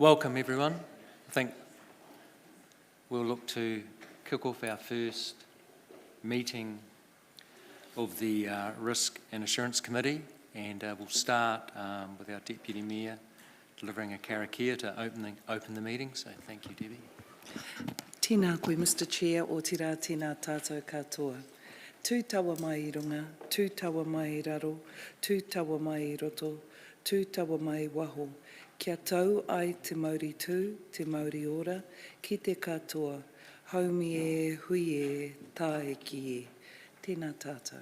Welcome everyone. I think we'll look to kick off our first meeting of the Risk and Assurance Committee, and we'll start with our Deputy Mayor delivering a karakia to open the meeting. So thank you, Debbie. Tēnā koe, Mr Chair, o te rā tēnā tātou katoa. Tū tawa mai I runga, tū tawa mai I raro, tū tawa mai I roto, tū tawa mai I waho. Kia tau ai te Māori tū, te Māori ora, ki te katoa, haumi e, hui e, tā e ki e. Tēnā tātou.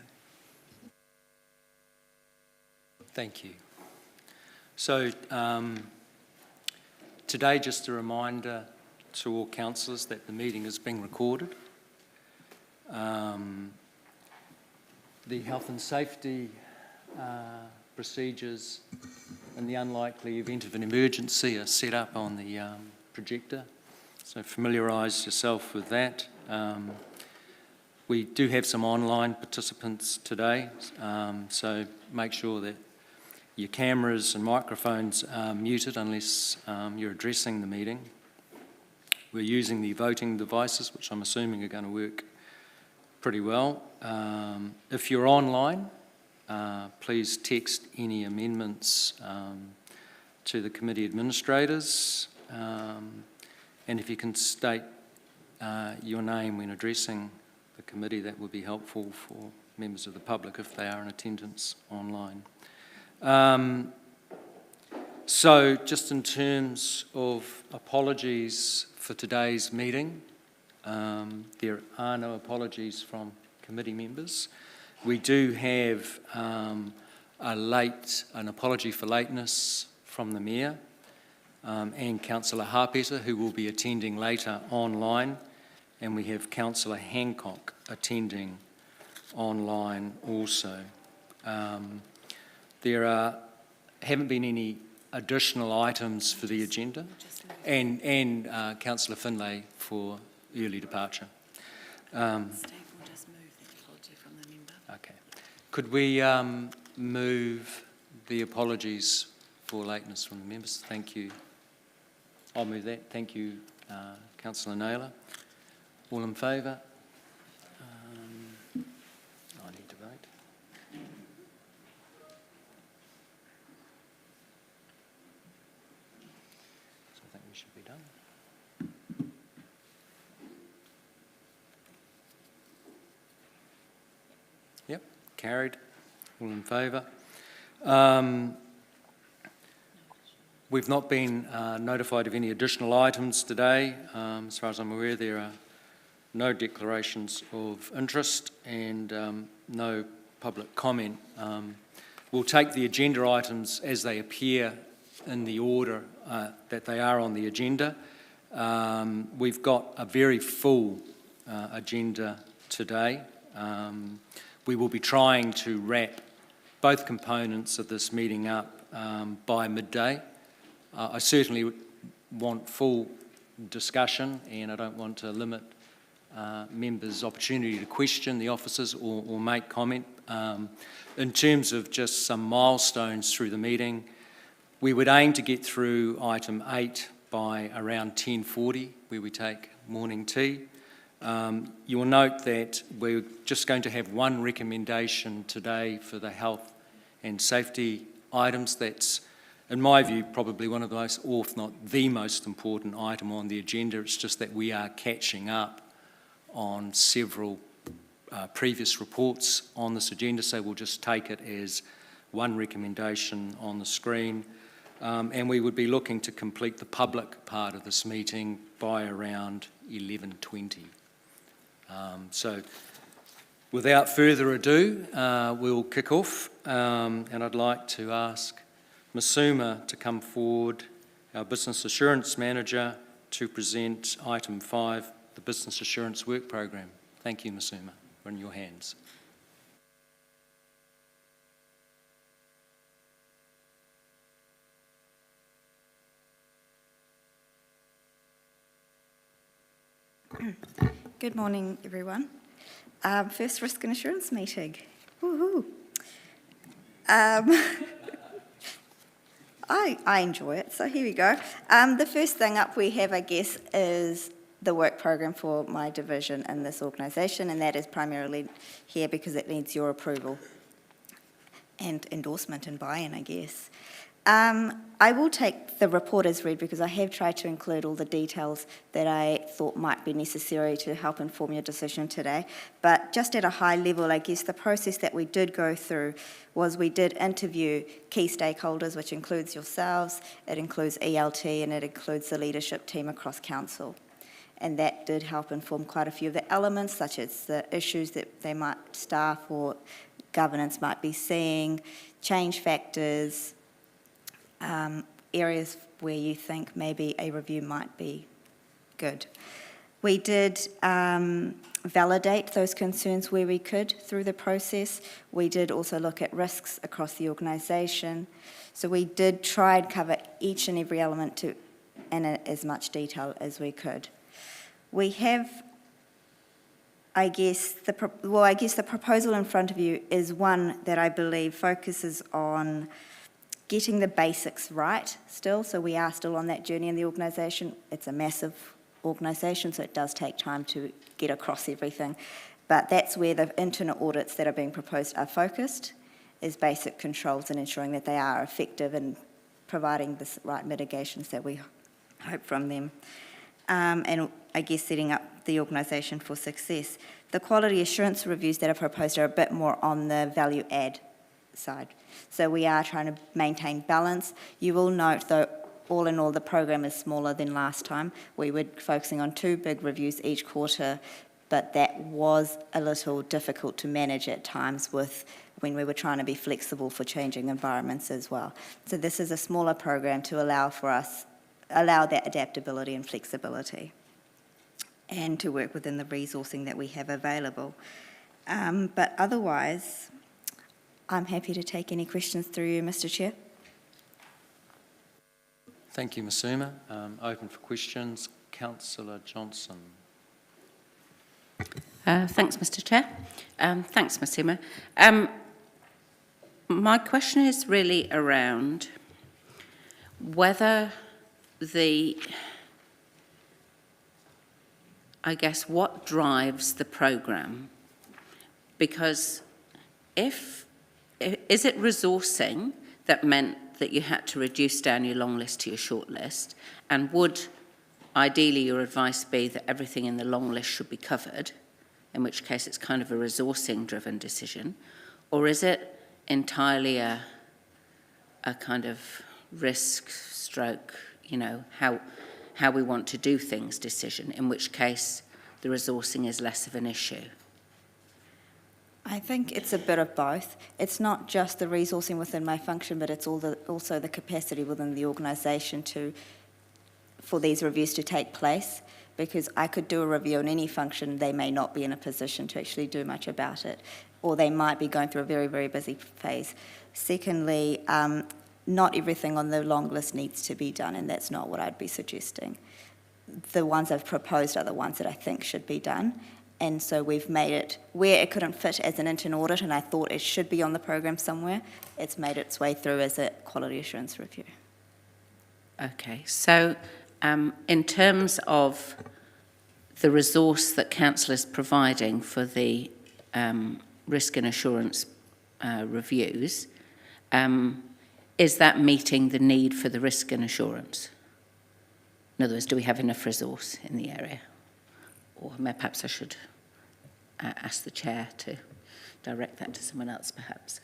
Thank you. So today, just a reminder to all councillors that the meeting is being recorded. The health and safety procedures in the unlikely event of an emergency are set up on the projector, so familiarise yourself with that. We do have some online participants today, so make sure that your cameras and microphones are muted unless you're addressing the meeting. We're using the voting devices, which I'm assuming are going to work pretty well. If you're online, please text any amendments to the committee administrators, and if you can state your name when addressing the committee, that would be helpful for members of the public if they are in attendance online. So just in terms of apologies for today's meeting, there are no apologies from committee members. We do have an apology for lateness from the Mayor and Councillor Harpeta, who will be attending later online, and we have Councillor Hancock attending online also. There haven't been any additional items for the agenda, and Councillor Finlay for early departure. Steve will just move the apology from the member. Okay. Could we move the apologies for lateness from the members? Thank you. I'll move that. Thank you, Councillor Naylor. All in favour? I need to vote. So I think we should be done. Yep, carried. All in favour. We've not been notified of any additional items today. As far as I'm aware, there are no declarations of interest and no public comment. We'll take the agenda items as they appear in the order that they are on the agenda. We've got a very full agenda today. We will be trying to wrap both components of this meeting up by midday. I certainly want full discussion, and I don't want to limit members' opportunity to question the officers or make comment. In terms of just some milestones through the meeting, we would aim to get through item 8 by around 10:40, where we take morning tea. You will note that we're just going to have one recommendation today for the health and safety items. That's, in my view, probably one of the most, or if not the most important item on the agenda. It's just that we are catching up on several previous reports on this agenda, so we'll just take it as one recommendation on the screen. And we would be looking to complete the public part of this meeting by around 11:20. So without further ado, we'll kick off, and I'd like to ask Ms Suma to come forward, our Business Assurance Manager, to present item 5, the Business Assurance Work Programme. Thank you, Ms Suma. We're in your hands. Good morning, everyone. First Risk and Assurance meeting. Woohoo! I enjoy it, so here we go. The first thing up we have, I guess, is the work program for my division in this organisation, and that is primarily here because it needs your approval and endorsement and buy-in, I guess. I will take the report as read because I have tried to include all the details that I thought might be necessary to help inform your decision today. But just at a high level, I guess the process that we did go through was we did interview key stakeholders, which includes yourselves, it includes ELT, and it includes the leadership team across council. And that did help inform quite a few of the elements, such as the issues that they might, staff or governance might be seeing, change factors, areas where you think maybe a review might be good. We did validate those concerns where we could through the process. We did also look at risks across the organisation. So we did try and cover each and every element in as much detail as we could. We have, I guess the proposal in front of you is one that I believe focuses on getting the basics right still, so we are still on that journey in the organisation. It's a massive organisation, so it does take time to get across everything. But that's where the internal audits that are being proposed are focused, is basic controls and ensuring that they are effective in providing the right mitigations that we hope from them. And I guess setting up the organisation for success. The quality assurance reviews that are proposed are a bit more on the value add side. So we are trying to maintain balance. You will note, though, all in all, the program is smaller than last time. We were focusing on 2 big reviews each quarter, but that was a little difficult to manage at times when we were trying to be flexible for changing environments as well. So this is a smaller program to allow that adaptability and flexibility, and to work within the resourcing that we have available. But otherwise, I'm happy to take any questions through you, Mr. Chair. Thank you, Ms Suma. Open for questions. Councillor Johnson. Thanks, Mr. Chair. Thanks, Ms Suma. My question is really around whether what drives the programme, because is it resourcing that meant that you had to reduce down your long list to your short list, and would ideally your advice be that everything in the long list should be covered, in which case it's kind of a resourcing driven decision, or is it entirely a kind of risk stroke, how we want to do things decision, in which case the resourcing is less of an issue? I think it's a bit of both. It's not just the resourcing within my function, but it's also the capacity within the organisation for these reviews to take place, because I could do a review in any function, they may not be in a position to actually do much about it, or they might be going through a very, very busy phase. Secondly, not everything on the long list needs to be done, and that's not what I'd be suggesting. The ones I've proposed are the ones that I think should be done. And so we've made it where it couldn't fit as an internal audit, and I thought it should be on the program somewhere. It's made its way through as a quality assurance review. Okay, so in terms of the resource that Council is providing for the risk and assurance reviews, is that meeting the need for the risk and assurance? In other words, do we have enough resource in the area? Or perhaps I should ask the chair to direct that to someone else, perhaps.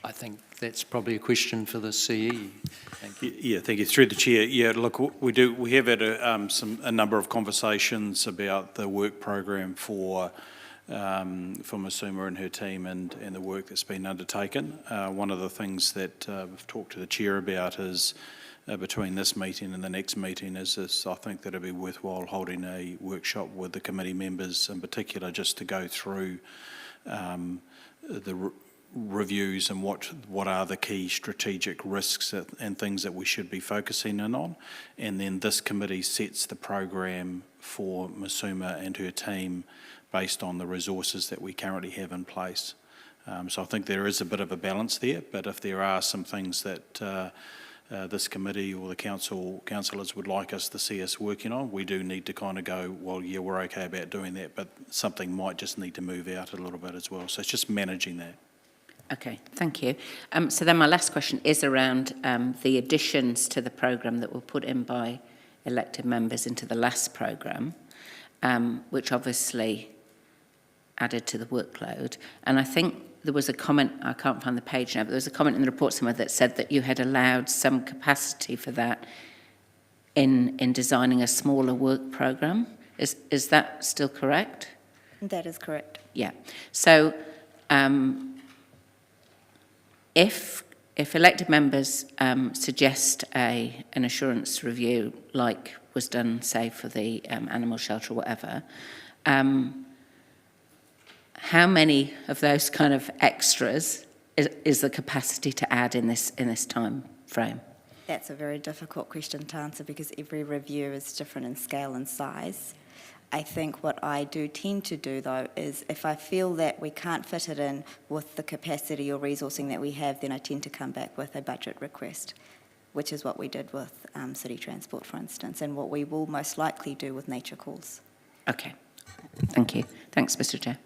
I think that's probably a question for the CE. Thank you. Yeah, thank you. Through the chair. Yeah, look, we have had a number of conversations about the work program for Ms Suma and her team and the work that's been undertaken. One of the things that we've talked to the chair about is between this meeting and the next meeting is I think that it'd be worthwhile holding a workshop with the committee members in particular, just to go through the reviews and what are the key strategic risks and things that we should be focusing in on. And then this committee sets the program for Ms Suma and her team based on the resources that we currently have in place. So I think there is a bit of a balance there, but if there are some things that this committee or the councillors would like us to see us working on, we do need to kind of go, well, yeah, we're okay about doing that, but something might just need to move out a little bit as well. So it's just managing that. Okay, thank you. So then my last question is around the additions to the programme that were put in by elected members into the last programme, which obviously added to the workload. And I think there was a comment, I can't find the page now, but there was a comment in the report somewhere that said that you had allowed some capacity for that in designing a smaller work programme. Is that still correct? That is correct. Yeah. So if elected members suggest an assurance review like was done, say, for the animal shelter or whatever, how many of those kind of extras is the capacity to add in this time frame? That's a very difficult question to answer because every review is different in scale and size. I think what I do tend to do, though, is if I feel that we can't fit it in with the capacity or resourcing that we have, then I tend to come back with a budget request, which is what we did with city transport, for instance, and what we will most likely do with nature calls. Okay. Thank you. Thanks, Mr. Chair.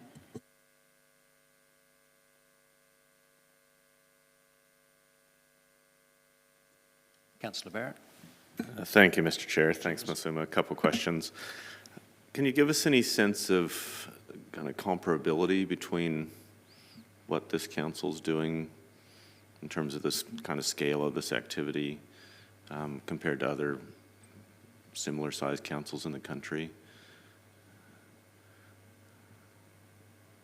Councillor Barrett. Thank you, Mr. Chair. Thanks, Masuma. A couple questions. Can you give us any sense of kind of comparability between what this council's doing in terms of this kind of scale of this activity compared to other similar-sized councils in the country?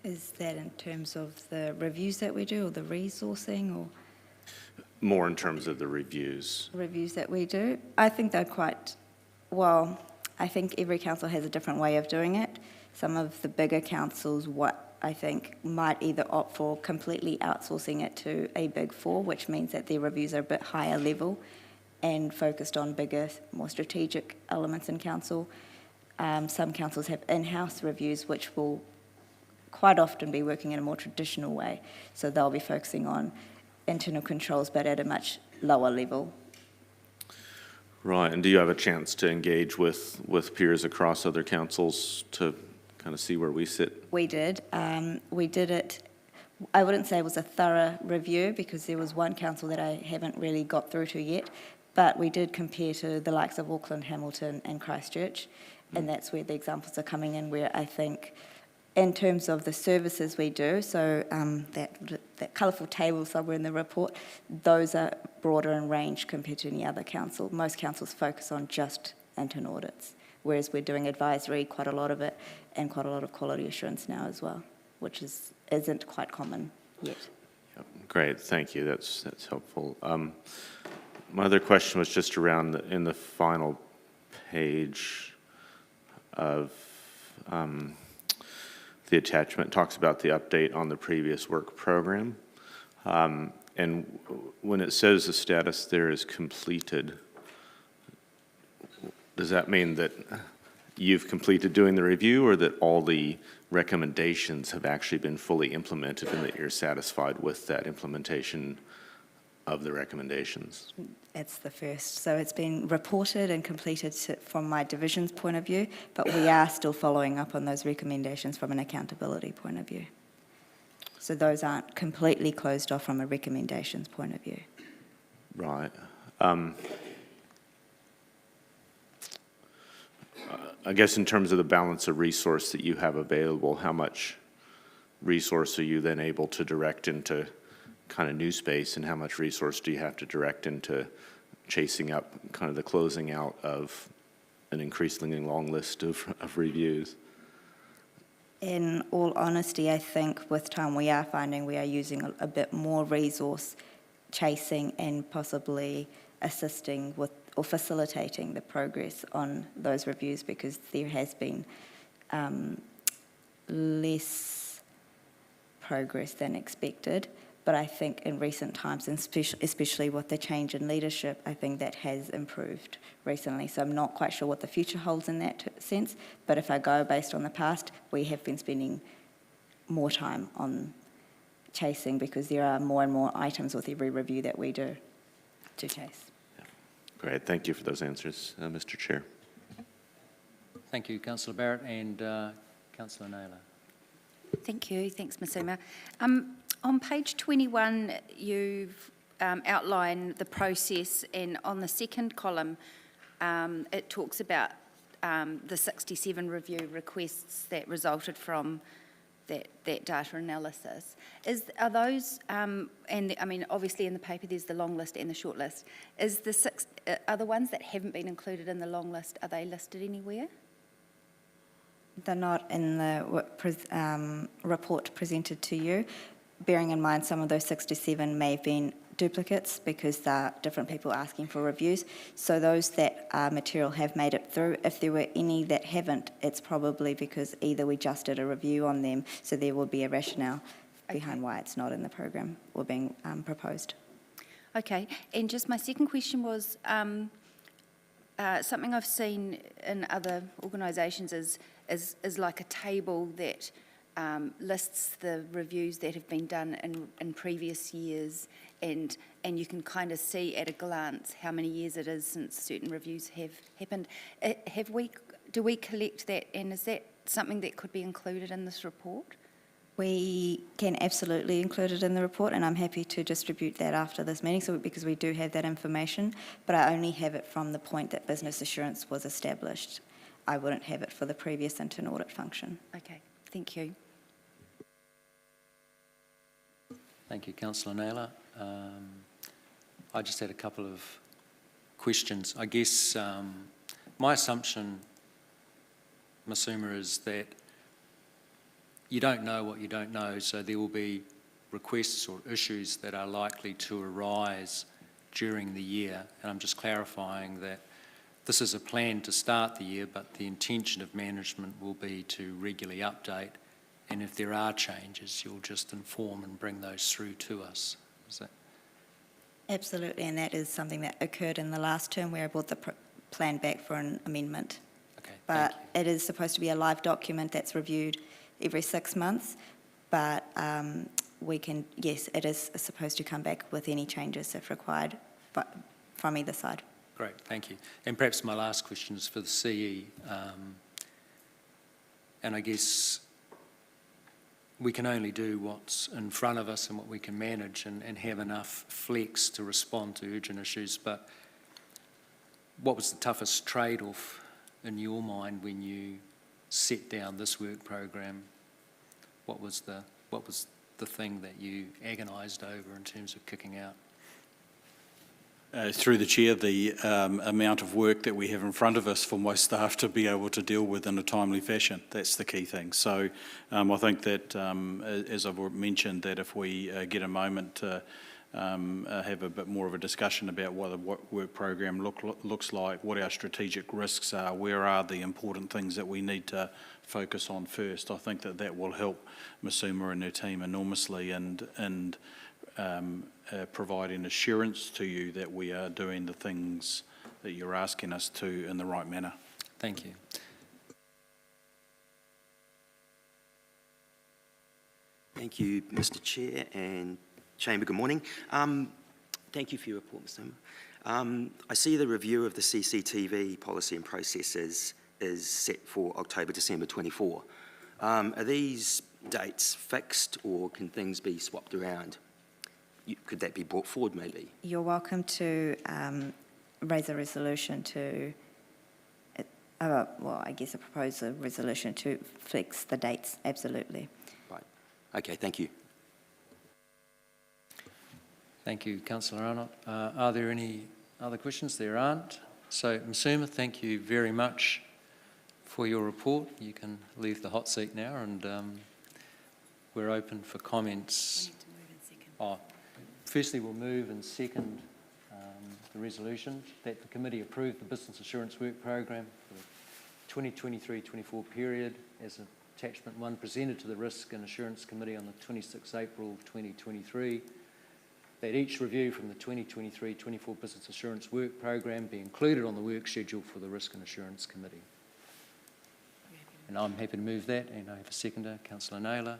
Is that in terms of the reviews that we do or the resourcing or More in terms of the reviews. reviews that we do? I think they're quite, well, I think every council has a different way of doing it. Some of the bigger councils, what I think, might either opt for completely outsourcing it to a Big Four, which means that their reviews are a bit higher level and focused on bigger, more strategic elements in council. Some councils have in-house reviews, which will quite often be working in a more traditional way. So they'll be focusing on internal controls, but at a much lower level. Right, and do you have a chance to engage with peers across other councils to kind of see where we sit? We did. We did it, I wouldn't say it was a thorough review because there was one council that I haven't really got through to yet, but we did compare to the likes of Auckland, Hamilton and Christchurch, and that's where the examples are coming in, where I think in terms of the services we do, so that colourful table somewhere in the report, those are broader in range compared to any other council. Most councils focus on just internal audits, whereas we're doing advisory, quite a lot of it, and quite a lot of quality assurance now as well, which isn't quite common yet. Yep. Great, thank you. That's helpful. My other question was just around in the final page of the attachment, talks about the update on the previous work program. And when it says the status there is completed, does that mean that you've completed doing the review or that all the recommendations have actually been fully implemented and that you're satisfied with that implementation of the recommendations? It's the first. So it's been reported and completed from my division's point of view, but we are still following up on those recommendations from an accountability point of view. So those aren't completely closed off from a recommendations point of view. Right. I guess in terms of the balance of resource that you have available, how much resource are you then able to direct into kind of new space, and how much resource do you have to direct into chasing up kind of the closing out of an increasingly long list of reviews? In all honesty, I think with time we are finding we are using a bit more resource chasing and possibly assisting with or facilitating the progress on those reviews, because there has been less progress than expected. But I think in recent times, and especially with the change in leadership, I think that has improved recently. So I'm not quite sure what the future holds in that sense. But if I go based on the past, we have been spending more time on chasing, because there are more and more items with every review that we do to chase. Great, thank you for those answers, Mr. Chair. Thank you, Councillor Barrett, and Councillor Naylor. Thank you. Thanks, Masuma. On page 21, you've outlined the process, and on the second column, it talks about the 67 review requests that resulted from that data analysis. Are those, obviously in the paper there's the long list and the short list. Are the ones that haven't been included in the long list, are they listed anywhere? They're not in the report presented to you, bearing in mind some of those 67 may have been duplicates because there are different people asking for reviews. So those that material have made it through. If there were any that haven't, it's probably because either we just did a review on them, so there will be a rationale behind why it's not in the program or being proposed. Okay, and just my second question was, something I've seen in other organisations is like a table that lists the reviews that have been done in previous years, and you can kind of see at a glance how many years it is since certain reviews have happened. Do we collect that, and is that something that could be included in this report? We can absolutely include it in the report, and I'm happy to distribute that after this meeting, because we do have that information, but I only have it from the point that business assurance was established. I wouldn't have it for the previous internal audit function. Okay, thank you. Thank you, Councillor Naylor. I just had a couple of questions. I guess my assumption, Masuma, is that you don't know what you don't know, so there will be requests or issues that are likely to arise during the year. And I'm just clarifying that this is a plan to start the year, but the intention of management will be to regularly update, and if there are changes, you'll just inform and bring those through to us. Is that? Absolutely, and that is something that occurred in the last term where I brought the plan back for an amendment. Okay, But thank it is supposed to be a live document that's reviewed every 6 months, but yes, it is supposed to come back with any changes if required from either side. Great, thank you. And perhaps my last question is for the CE. And I guess we can only do what's in front of us and what we can manage, and have enough flex to respond to urgent issues. But what was the toughest trade-off in your mind when you set down this work program? What was the thing that you agonised over in terms of kicking out? Through the chair, the amount of work that we have in front of us for my staff to be able to deal with in a timely fashion. That's the key thing. So I think that, as I've mentioned, that if we get a moment to have a bit more of a discussion about what the work program looks like, what our strategic risks are, where are the important things that we need to focus on first, I think that will help Masuma and her team enormously, and providing assurance to you that we are doing the things that you're asking us to in the right manner. Thank you. Thank you, Mr. Chair and Chamber. Good morning. Thank you for your report, Mr. I see the review of the CCTV policy and processes is set for October, December 24. Are these dates fixed, or can things be swapped around? Could that be brought forward, maybe? You're welcome to raise a resolution to, propose a resolution to fix the dates, absolutely. Right. Okay, thank you. Thank you, Councillor Arnott. Are there any other questions? There aren't. So, Masuma, thank you very much for your report. You can leave the hot seat now, and we're open for comments. We need to move in second. Firstly, we'll move and second the resolution that the committee approve the Business Assurance Work Program for the 2023-24 period as attachment 1 presented to the Risk and Assurance Committee on the 26th April 2023, that each review from the 2023-24 Business Assurance Work Program be included on the work schedule for the Risk and Assurance Committee. And I'm happy to move that, and I have a seconder, Councillor Naylor.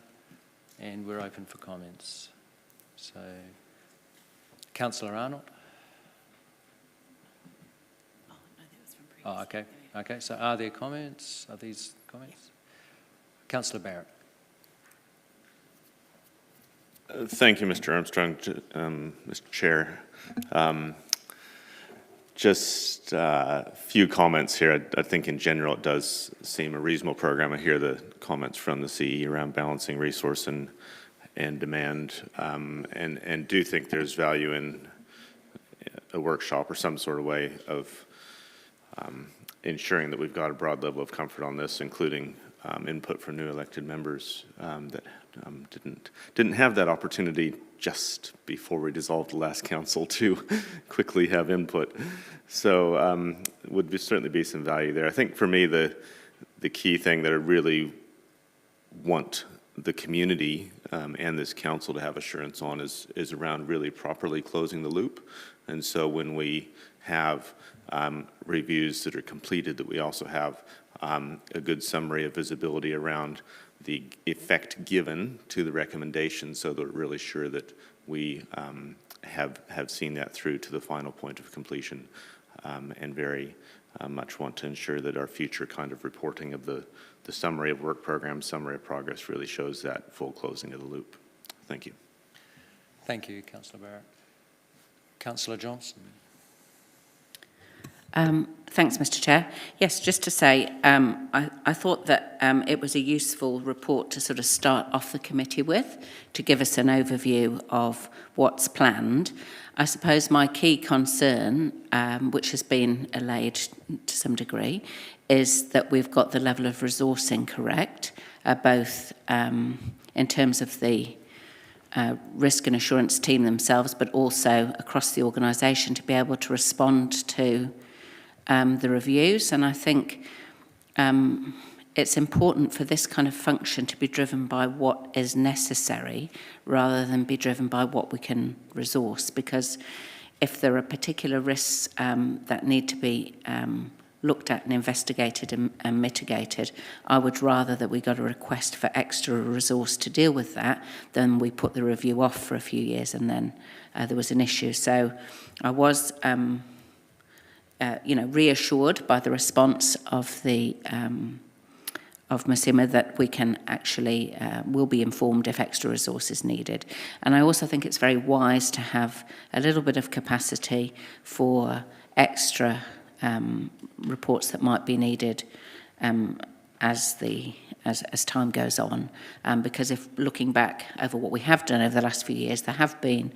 and we're open for comments. So, Councillor Arnott? Oh, okay. Okay, so are there comments? Are these comments? Councillor Barrett. Thank you, Mr. Armstrong, Mr. Chair. Just a few comments here. I think in general it does seem a reasonable program. I hear the comments from the CE around balancing resource and demand, and do think there's value in a workshop or some sort of way of ensuring that we've got a broad level of comfort on this, including input from new elected members that didn't have that opportunity just before we dissolved the last council to quickly have input. So certainly be some value there. I think for me the key thing that I really want the community and this council to have assurance on is around really properly closing the loop. And so when we have reviews that are completed, that we also have a good summary of visibility around the effect given to the recommendation, so that we're really sure that we have seen that through to the final point of completion, and very much want to ensure that our future kind of reporting of the summary of work program, summary of progress really shows that full closing of the loop. Thank you. Thank you, Councillor Barrett. Councillor Johnson. Thanks, Mr. Chair. Yes, just to say, I thought that it was a useful report to sort of start off the committee with, to give us an overview of what's planned. I suppose my key concern, which has been allayed to some degree, is that we've got the level of resourcing correct, both in terms of the risk and assurance team themselves, but also across the organisation to be able to respond to the reviews. And I think it's important for this kind of function to be driven by what is necessary rather than be driven by what we can resource, because if there are particular risks that need to be looked at and investigated and mitigated, I would rather that we got a request for extra resource to deal with that than we put the review off for a few years and then there was an issue. So I was reassured by the response of the of Masima that we can actually will be informed if extra resource is needed. And I also think it's very wise to have a little bit of capacity for extra reports that might be needed as time goes on. Because if looking back over what we have done over the last few years, there have been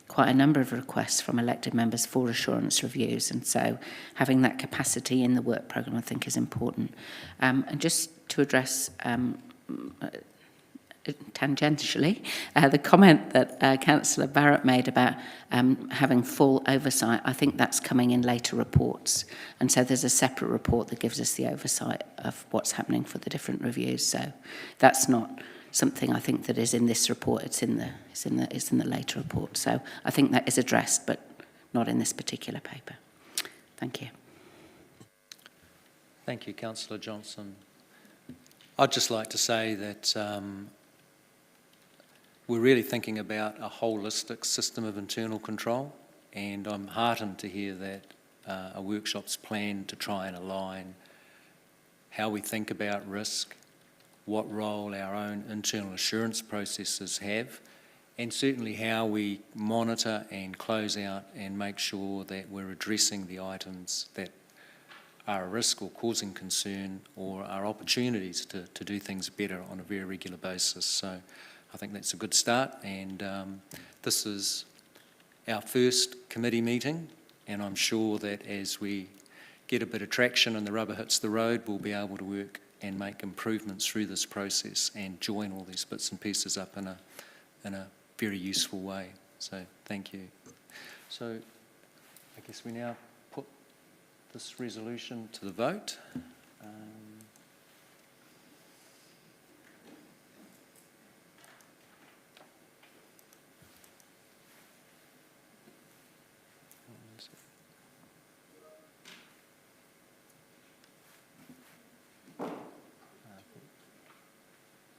quite a number of requests from elected members for assurance reviews, and so having that capacity in the work programme I think is important. And just to address tangentially the comment that Councillor Barrett made about having full oversight, I think that's coming in later reports, and so there's a separate report that gives us the oversight of what's happening for the different reviews. So that's not something I think that is in this report. It's in the later report. So I think that is addressed, but not in this particular paper. Thank you. Thank you, Councillor Johnson. I'd just like to say that we're really thinking about a holistic system of internal control, and I'm heartened to hear that a workshop's planned to try and align how we think about risk, what role our own internal assurance processes have, and certainly how we monitor and close out and make sure that we're addressing the items that are a risk or causing concern or are opportunities to do things better on a very regular basis. So I think that's a good start, and this is our first committee meeting, and I'm sure that as we get a bit of traction and the rubber hits the road, we'll be able to work and make improvements through this process and join all these bits and pieces up in a very useful way. So thank you. So I guess we now put this resolution to the vote.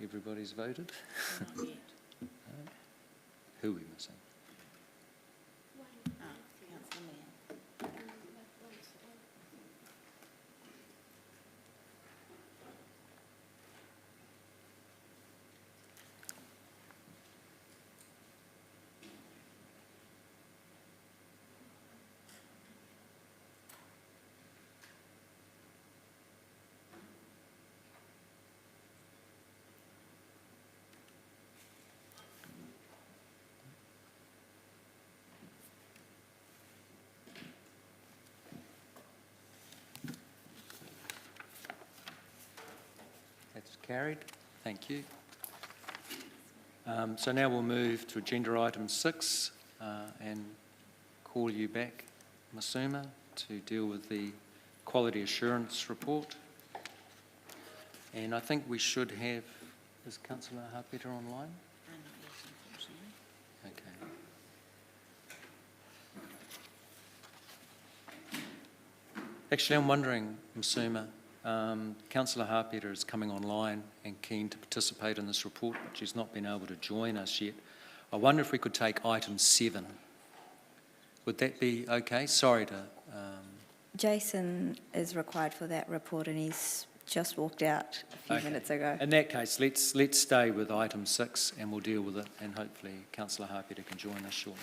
Everybody's voted? Who are we missing? That's carried. Thank you. So now we'll move to agenda item 6 and call you back, Masuma, to deal with the quality assurance report. And I think we should have, is Councillor Harpeter online? Okay. Actually, I'm wondering, Masuma, Councillor Harpeter is coming online and keen to participate in this report, but she's not been able to join us yet. I wonder if we could take item 7. Would that be okay? Sorry to... Jason is required for that report and he's just walked out a few Okay. minutes ago. In that case, let's stay with item 6 and we'll deal with it, and hopefully Councillor Harpeter can join us shortly.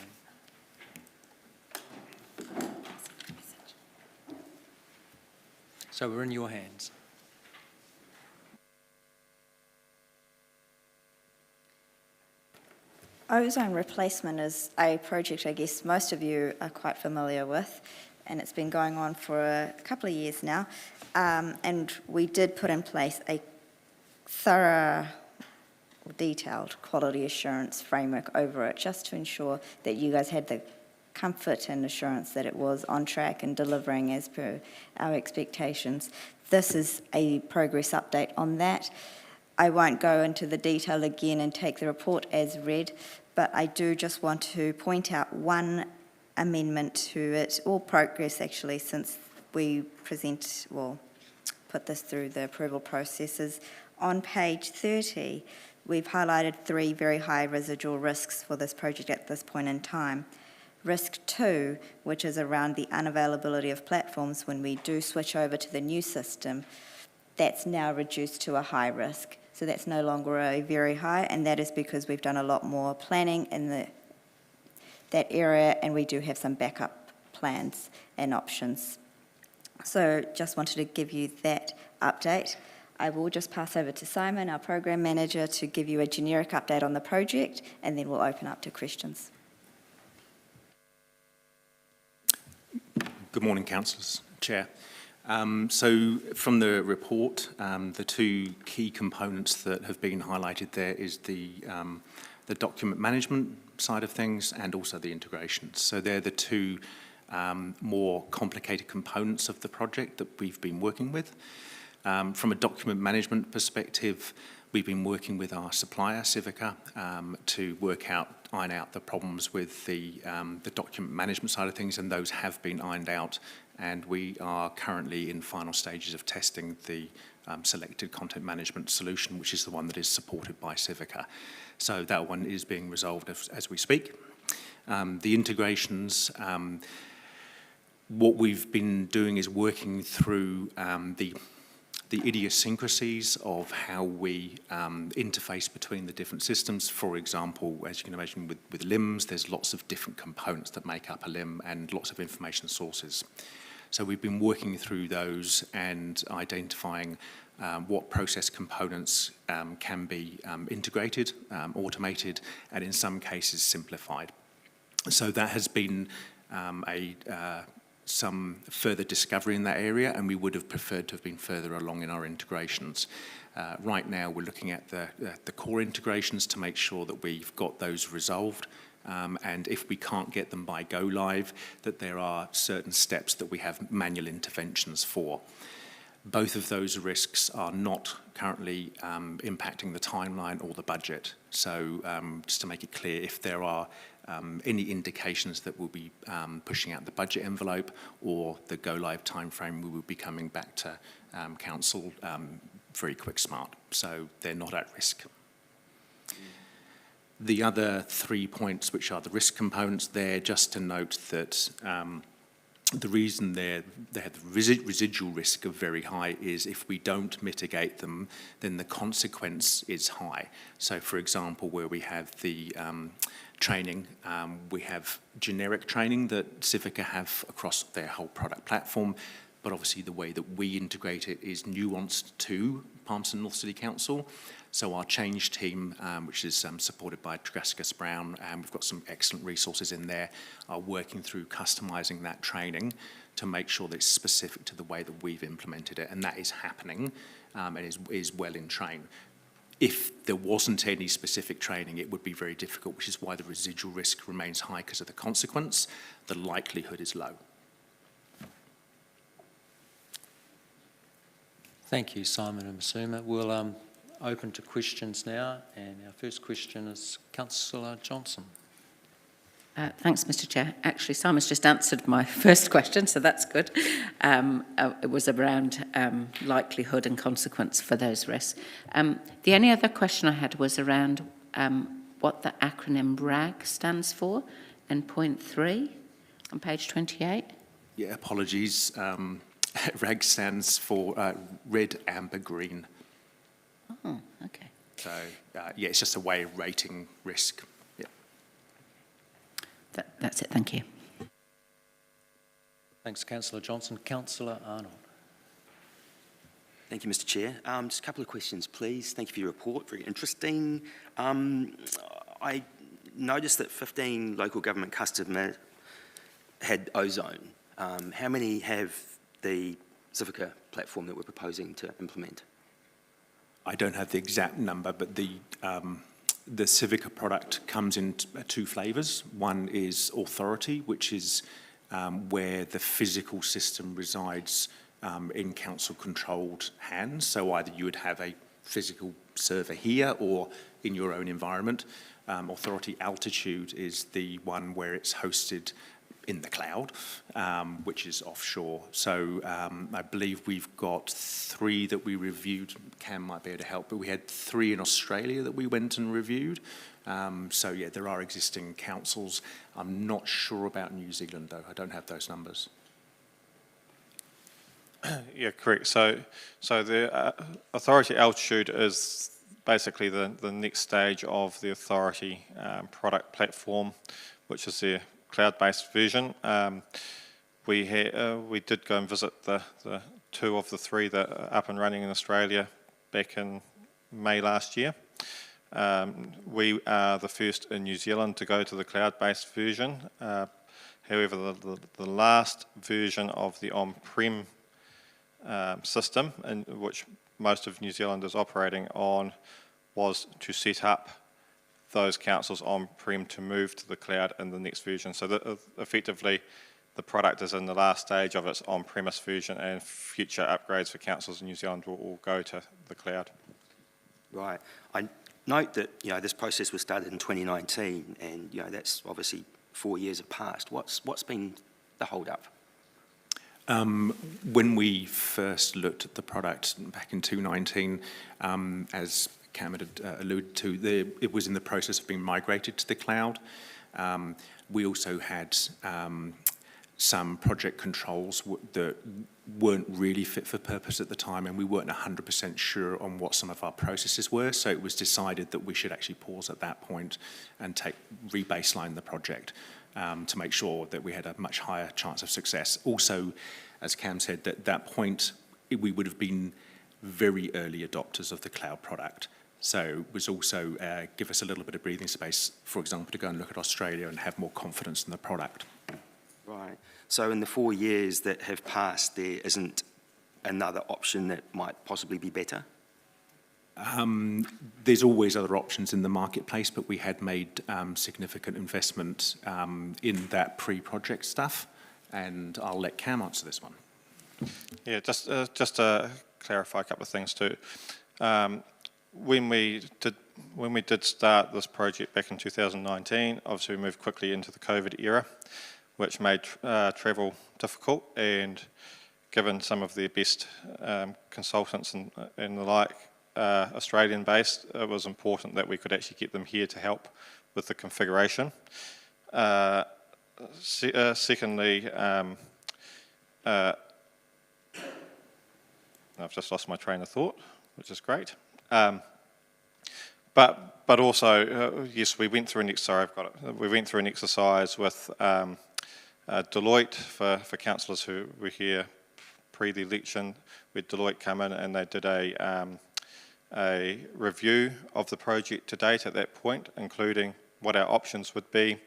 So we're in your hands. Ozone replacement is a project I guess most of you are quite familiar with, and it's been going on for a couple of years now. And we did put in place a thorough, detailed quality assurance framework over it, just to ensure that you guys had the comfort and assurance that it was on track and delivering as per our expectations. This is a progress update on that. I won't go into the detail again and take the report as read, but I do just want to point out one amendment to it, or progress actually, since we put this through the approval processes. On page 30, we've highlighted 3 very high residual risks for this project at this point in time. Risk 2, which is around the unavailability of platforms when we do switch over to the new system, that's now reduced to a high risk. So that's no longer a very high, and that is because we've done a lot more planning in that area, and we do have some backup plans and options. So just wanted to give you that update. I will just pass over to Simon, our program manager, to give you a generic update on the project, and then we'll open up to questions. Good morning, councillors, Chair. So from the report, the 2 key components that have been highlighted there is the document management side of things and also the integrations. So they're the 2 more complicated components of the project that we've been working with. From a document management perspective, we've been working with our supplier, Civica, to iron out the problems with the document management side of things, and those have been ironed out, and we are currently in final stages of testing the selected content management solution, which is the one that is supported by Civica. So that one is being resolved as we speak. The integrations, what we've been doing is working through the idiosyncrasies of how we interface between the different systems. For example, as you can imagine with LIMS, there's lots of different components that make up a LIM and lots of information sources. So we've been working through those and identifying what process components can be integrated, automated, and in some cases simplified. So that has been some further discovery in that area, and we would have preferred to have been further along in our integrations. Right now, we're looking at the core integrations to make sure that we've got those resolved, and if we can't get them by go live, that there are certain steps that we have manual interventions for. Both of those risks are not currently impacting the timeline or the budget. So just to make it clear, if there are any indications that we'll be pushing out the budget envelope or the go-live timeframe, we will be coming back to Council very quick smart. So they're not at risk. The other 3 points, which are the risk components there, just to note that the reason they have the residual risk of very high is if we don't mitigate them, then the consequence is high. So, for example, where we have the training, we have generic training that Civica have across their whole product platform, but obviously the way that we integrate it is nuanced to Palmerston North City Council. So our change team, which is supported by Tregascus Brown, and we've got some excellent resources in there, are working through customising that training to make sure that it's specific to the way that we've implemented it, and that is happening and is well in train. If there wasn't any specific training, it would be very difficult, which is why the residual risk remains high because of the consequence. The likelihood is low. Thank you, Simon and Masuma. We'll open to questions now, and our first question is Councillor Johnson. Thanks, Mr Chair. Actually, Simon's just answered my first question, so that's good. It was around likelihood and consequence for those risks. The only other question I had was around what the acronym RAG stands for in point 3 on page 28. Yeah, apologies. RAG stands for red, amber, green. Oh, okay. So, yeah, it's just a way of rating risk. Yeah. That's it, thank you. Thanks, Councillor Johnson. Councillor Arnold. Thank you, Mr Chair. Just a couple of questions, please. Thank you for your report, very interesting. I noticed that 15 local government customers had Ozone. How many have the Civica platform that we're proposing to implement? I don't have the exact number, but the Civica product comes in two flavours. One is Authority, which is where the physical system resides in council-controlled hands. So either you would have a physical server here or in your own environment. Authority Altitude is the one where it's hosted in the cloud, which is offshore. So I believe we've got 3 that we reviewed. Cam might be able to help, but we had 3 in Australia that we went and reviewed. So yeah, there are existing councils. I'm not sure about New Zealand though. I don't have those numbers. Yeah, correct. So the Authority Altitude is basically the next stage of the Authority product platform, which is their cloud-based version. We did go and visit the 2 of the 3 that are up and running in Australia back in May last year. We are the first in New Zealand to go to the cloud-based version. However, the last version of the on-prem system, in which most of New Zealand is operating on, was to set up those councils on-prem to move to the cloud in the next version. So effectively, the product is in the last stage of its on-premise version, and future upgrades for councils in New Zealand will go to the cloud. Right. I note that this process was started in 2019, and that's obviously 4 years have passed. What's been the hold-up? When we first looked at the product back in 2019, as Cam had alluded to, it was in the process of being migrated to the cloud. We also had some project controls that weren't really fit for purpose at the time, and we weren't 100% sure on what some of our processes were, so it was decided that we should actually pause at that point and re-baseline the project to make sure that we had a much higher chance of success. Also, as Cam said, at that point, we would have been very early adopters of the cloud product. So it was also give us a little bit of breathing space, for example, to go and look at Australia and have more confidence in the product. Right. So in the 4 years that have passed, there isn't another option that might possibly be better? There's always other options in the marketplace, but we had made significant investment in that pre-project stuff, and I'll let Cam answer this one. Yeah, just to clarify a couple of things too. When we did start this project back in 2019, obviously we moved quickly into the COVID era, which made travel difficult, and given some of their best consultants and the like Australian-based, it was important that we could actually get them here to help with the configuration. Secondly, I've just lost my train of thought, which is great. But also, yes, we went through an we went through an exercise with Deloitte for councillors who were here pre the election. We had Deloitte come in and they did a review of the project to date at that point, including what our options would be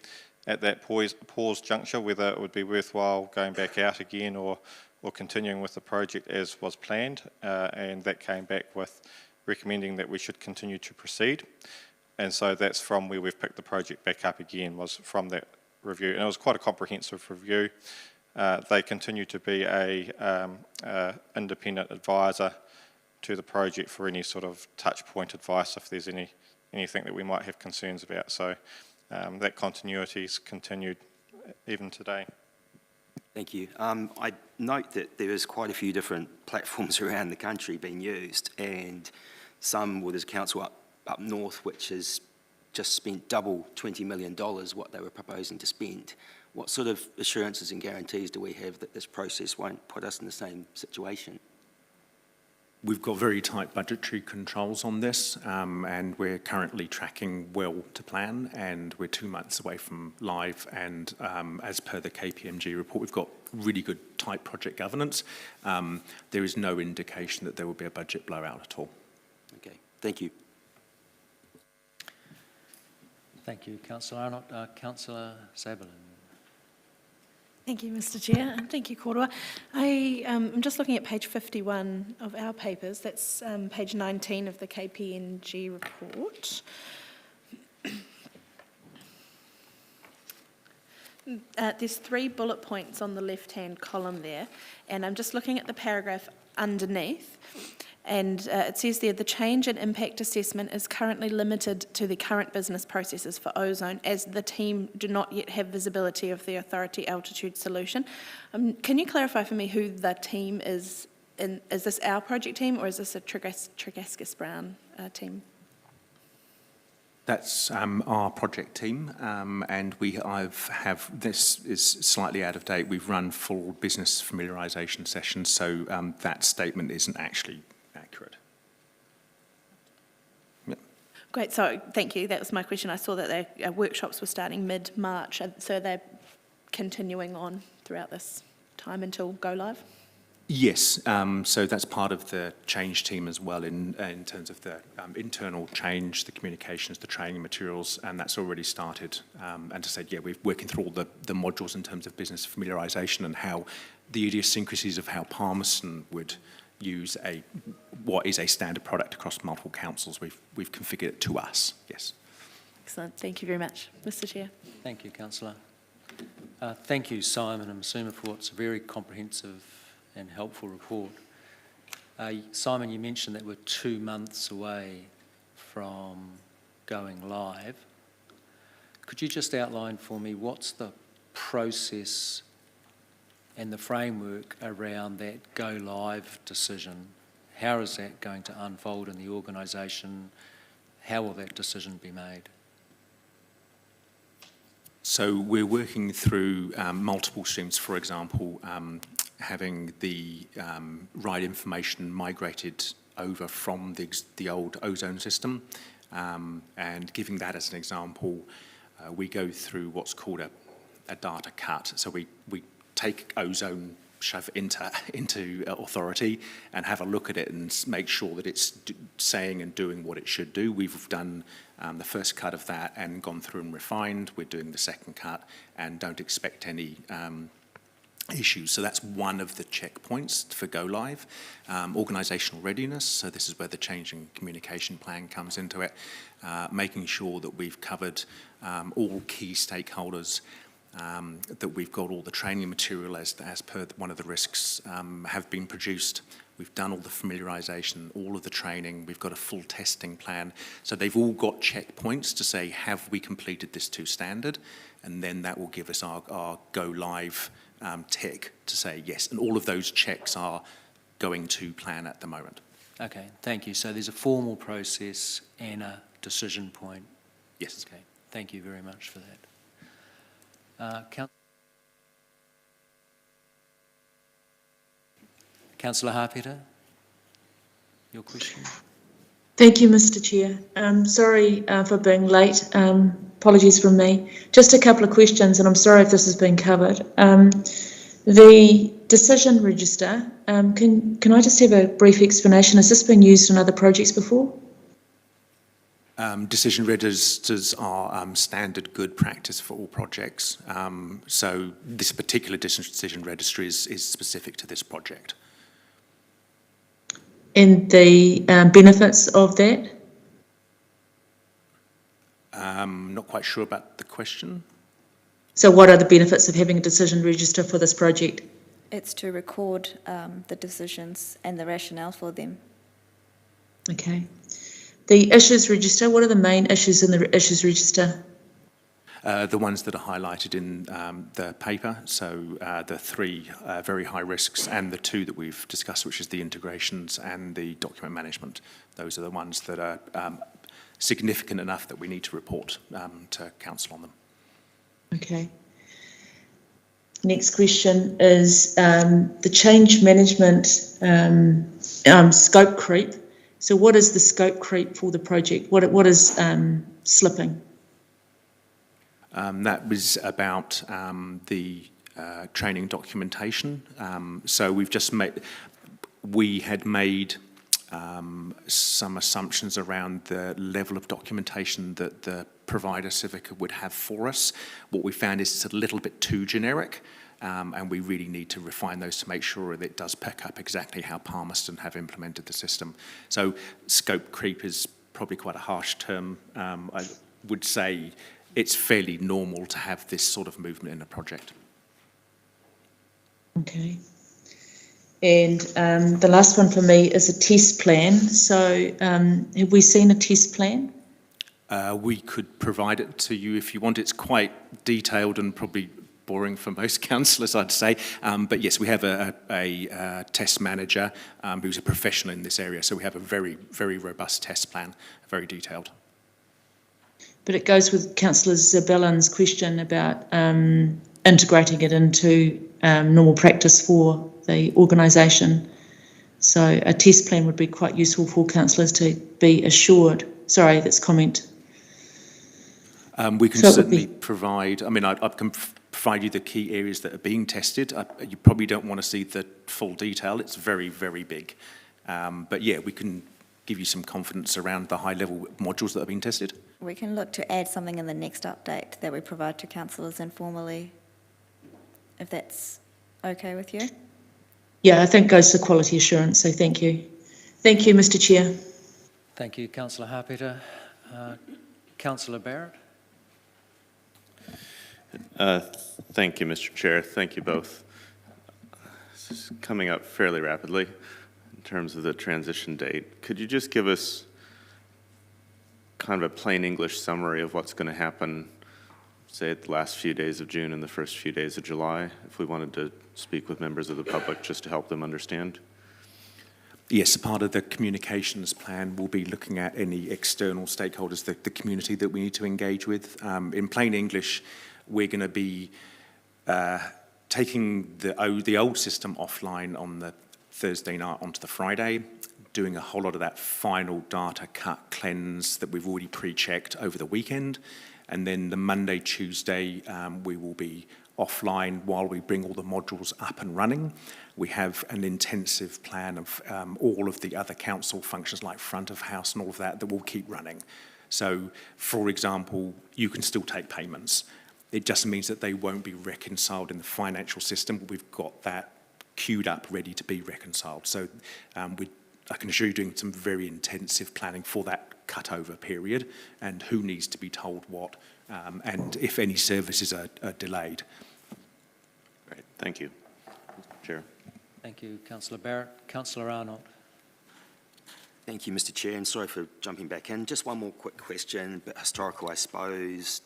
at that pause juncture, whether it would be worthwhile going back out again or continuing with the project as was planned, and that came back with recommending that we should continue to proceed. And so that's from where we've picked the project back up again, was from that review. And it was quite a comprehensive review. They continue to be a independent advisor to the project for any sort of touch point advice if there's anything that we might have concerns about. So that continuity's continued even today. Thank you. I note that there is quite a few different platforms around the country being used, and some, well, there's council up north which has just spent double $20 million what they were proposing to spend. What sort of assurances and guarantees do we have that this process won't put us in the same situation? We've got very tight budgetary controls on this, and we're currently tracking well to plan, and we're 2 months away from live, and as per the KPMG report, we've got really good tight project governance. There is no indication that there will be a budget blowout at all. Okay, thank you. Thank you, Councillor Arnott. Councillor Sabilin. Thank you, Mr. Chair, and thank you, Korua. I'm just looking at page 51 of our papers. That's page 19 of the KPMG report. There's 3 bullet points on the left-hand column there, and I'm just looking at the paragraph underneath, and it says there, the change and impact assessment is currently limited to the current business processes for ozone, as the team do not yet have visibility of the authority altitude solution. Can you clarify for me who the team is? Is this our project team, or is this a Tregaskis Brown team? That's our project team, and this is slightly out of date. We've run full business familiarisation sessions, so that statement isn't actually accurate. Yep. Great, so thank you. That was my question. I saw that their workshops were starting mid-March, so they're continuing on throughout this time until go live? Yes, so that's part of the change team as well in terms of the internal change, the communications, the training materials, and that's already started. And to say, yeah, we're working through all the modules in terms of business familiarisation and how the idiosyncrasies of how Palmerston would use what is a standard product across multiple councils. We've configured it to us, yes. Excellent, thank you very much, Mr. Chair. Thank you, Councillor. Thank you, Simon and Masuma, for what's a very comprehensive and helpful report. Simon, you mentioned that we're 2 months away from going live. Could you just outline for me what's the process and the framework around that go live decision? How is that going to unfold in the organisation? How will that decision be made? So we're working through multiple streams, for example, having the right information migrated over from the old ozone system, and giving that as an example, we go through what's called a data cut. So we take ozone, shove it into authority and have a look at it and make sure that it's saying and doing what it should do. We've done the first cut of that and gone through and refined. We're doing the second cut and don't expect any issues. So that's one of the checkpoints for go live. Organisational readiness, so this is where the change in communication plan comes into it, making sure that we've covered all key stakeholders, that we've got all the training material as per one of the risks have been produced. We've done all the familiarisation, all of the training. We've got a full testing plan. So they've all got checkpoints to say, have we completed this to standard? And then that will give us our go live tick to say yes. And all of those checks are going to plan at the moment. Okay, thank you. So there's a formal process and a decision point. Yes. Okay, thank you very much for that. Councillor Harpeter, your question? Thank you, Mr. Chair. Sorry for being late. Apologies from me. Just a couple of questions, and I'm sorry if this has been covered. The decision register, can I just have a brief explanation? Has this been used in other projects before? Decision registers are standard good practice for all projects. So this particular decision register is specific to this project. And the benefits of that? Not quite sure about the question. So what are the benefits of having a decision register for this project? It's to record the decisions and the rationale for them. Okay. The issues register, what are the main issues in the issues register? The ones that are highlighted in the paper, so the 3 very high risks and the 2 that we've discussed, which is the integrations and the document management. Those are the ones that are significant enough that we need to report to council on them. Okay. Next question is the change management scope creep. So what is the scope creep for the project? What is slipping? That was about the training documentation. So we had made some assumptions around the level of documentation that the provider Civica would have for us. What we found is it's a little bit too generic, and we really need to refine those to make sure that it does pick up exactly how Palmerston have implemented the system. So scope creep is probably quite a harsh term. I would say it's fairly normal to have this sort of movement in a project. Okay. And the last one for me is a test plan. So have we seen a test plan? We could provide it to you if you want. It's quite detailed and probably boring for most councillors, I'd say. But yes, we have a test manager who's a professional in this area. So we have a very, very robust test plan, very detailed. But it goes with Councillor Zabellan's question about integrating it into normal practice for the organisation. So a test plan would be quite useful for councillors to be assured. Sorry, that's comment. We can certainly provide, I mean, I can provide you the key areas that are being tested. You probably don't want to see the full detail. It's very, very big. But yeah, we can give you some confidence around the high-level modules that are being tested. We can look to add something in the next update that we provide to councillors informally, if that's okay with you. Yeah, I think it goes to quality assurance, so thank you. Thank you, Mr. Chair. Thank you, Councillor Harpeter. Councillor Barrett. Thank you, Mr. Chair. Thank you both. This is coming up fairly rapidly in terms of the transition date. Could you just give us kind of a plain English summary of what's going to happen, say, at the last few days of June and the first few days of July, if we wanted to speak with members of the public just to help them understand? Yes, a part of the communications plan will be looking at any external stakeholders, the community that we need to engage with. In plain English, we're going to be taking the old system offline on the Thursday night onto the Friday, doing a whole lot of that final data cut cleanse that we've already pre-checked over the weekend. And then the Monday, Tuesday, we will be offline while we bring all the modules up and running. We have an intensive plan of all of the other council functions like front of house and all of that will keep running. So, for example, you can still take payments. It just means that they won't be reconciled in the financial system, but we've got that queued up, ready to be reconciled. So I can assure you doing some very intensive planning for that cutover period and who needs to be told what and if any services are delayed. Great, thank you, Mr. Chair. Thank you, Councillor Barrett. Councillor Arnott. Thank you, Mr. Chair, and sorry for jumping back in. Just one more quick question, a bit historical, I suppose.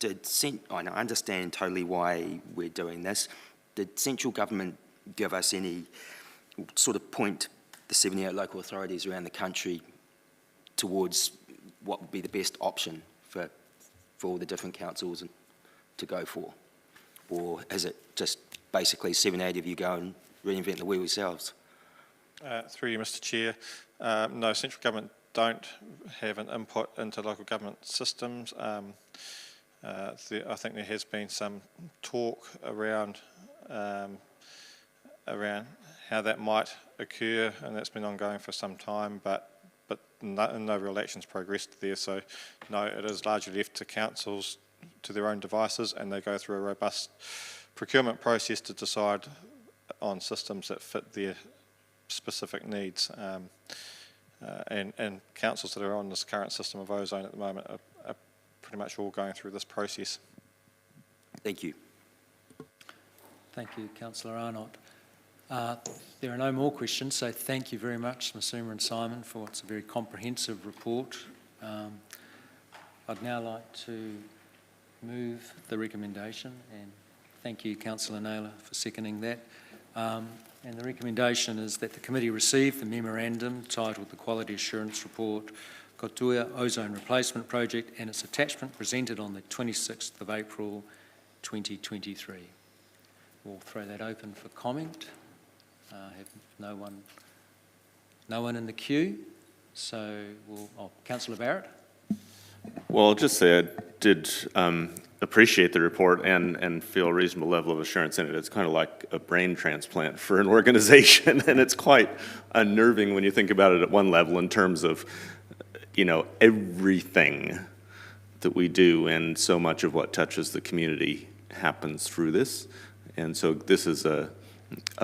I understand totally why we're doing this. Did central government give us any, sort of point the 78 local authorities around the country towards what would be the best option for all the different councils to go for? Or is it just basically 78 of you go and reinvent the wheel yourselves? Through you, Mr. Chair. No, central government don't have an input into local government systems. I think there has been some talk around how that might occur, and that's been ongoing for some time, but no real action's progressed there. So no, it is largely left to councils to their own devices, and they go through a robust procurement process to decide on systems that fit their specific needs. And councils that are on this current system of ozone at the moment are pretty much all going through this process. Thank you. Thank you, Councillor Arnott. There are no more questions, so thank you very much, Masuma and Simon, for what's a very comprehensive report. I'd now like to move the recommendation, and thank you, Councillor Naylor, for seconding that. And the recommendation is that the committee receive the memorandum titled the Quality Assurance Report, Kotua Ozone Replacement Project, and its attachment presented on the 26th of April 2023. We'll throw that open for comment. Have no one in the queue, so Councillor Barrett. Well, I'll just say I did appreciate the report and feel a reasonable level of assurance in it. It's kind of like a brain transplant for an organization, and it's quite unnerving when you think about it at one level in terms of, you know, everything that we do, and so much of what touches the community happens through this. And so this is a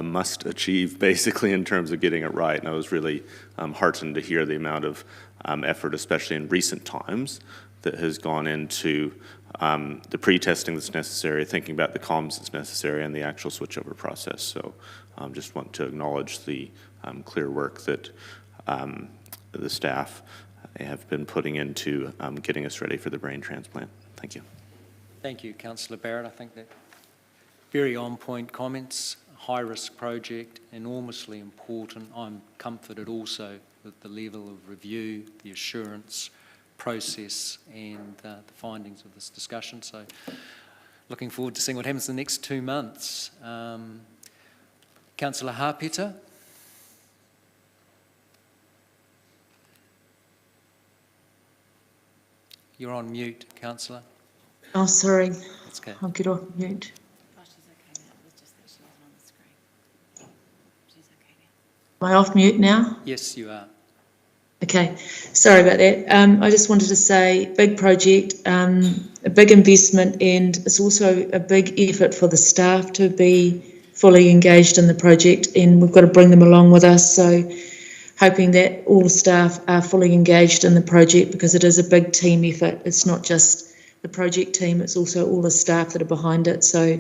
must achieve, basically, in terms of getting it right. And I was really heartened to hear the amount of effort, especially in recent times, that has gone into the pre-testing that's necessary, thinking about the comms that's necessary, and the actual switchover process. So just want to acknowledge the clear work that the staff have been putting into getting us ready for the brain transplant. Thank you. Thank you, Councillor Barrett. I think that very on-point comments. High-risk project, enormously important. I'm comforted also with the level of review, the assurance process, and the findings of this discussion. So looking forward to seeing what happens in the next 2 months. Councillor Harpeta. You're on mute, Councillor. Oh, sorry. That's okay. I'll get off mute. Am I off mute now? Yes, you are. Okay, sorry about that. I just wanted to say, big project, a big investment, and it's also a big effort for the staff to be fully engaged in the project, and we've got to bring them along with us. So hoping that all staff are fully engaged in the project, because it is a big team effort. It's not just the project team, it's also all the staff that are behind it. So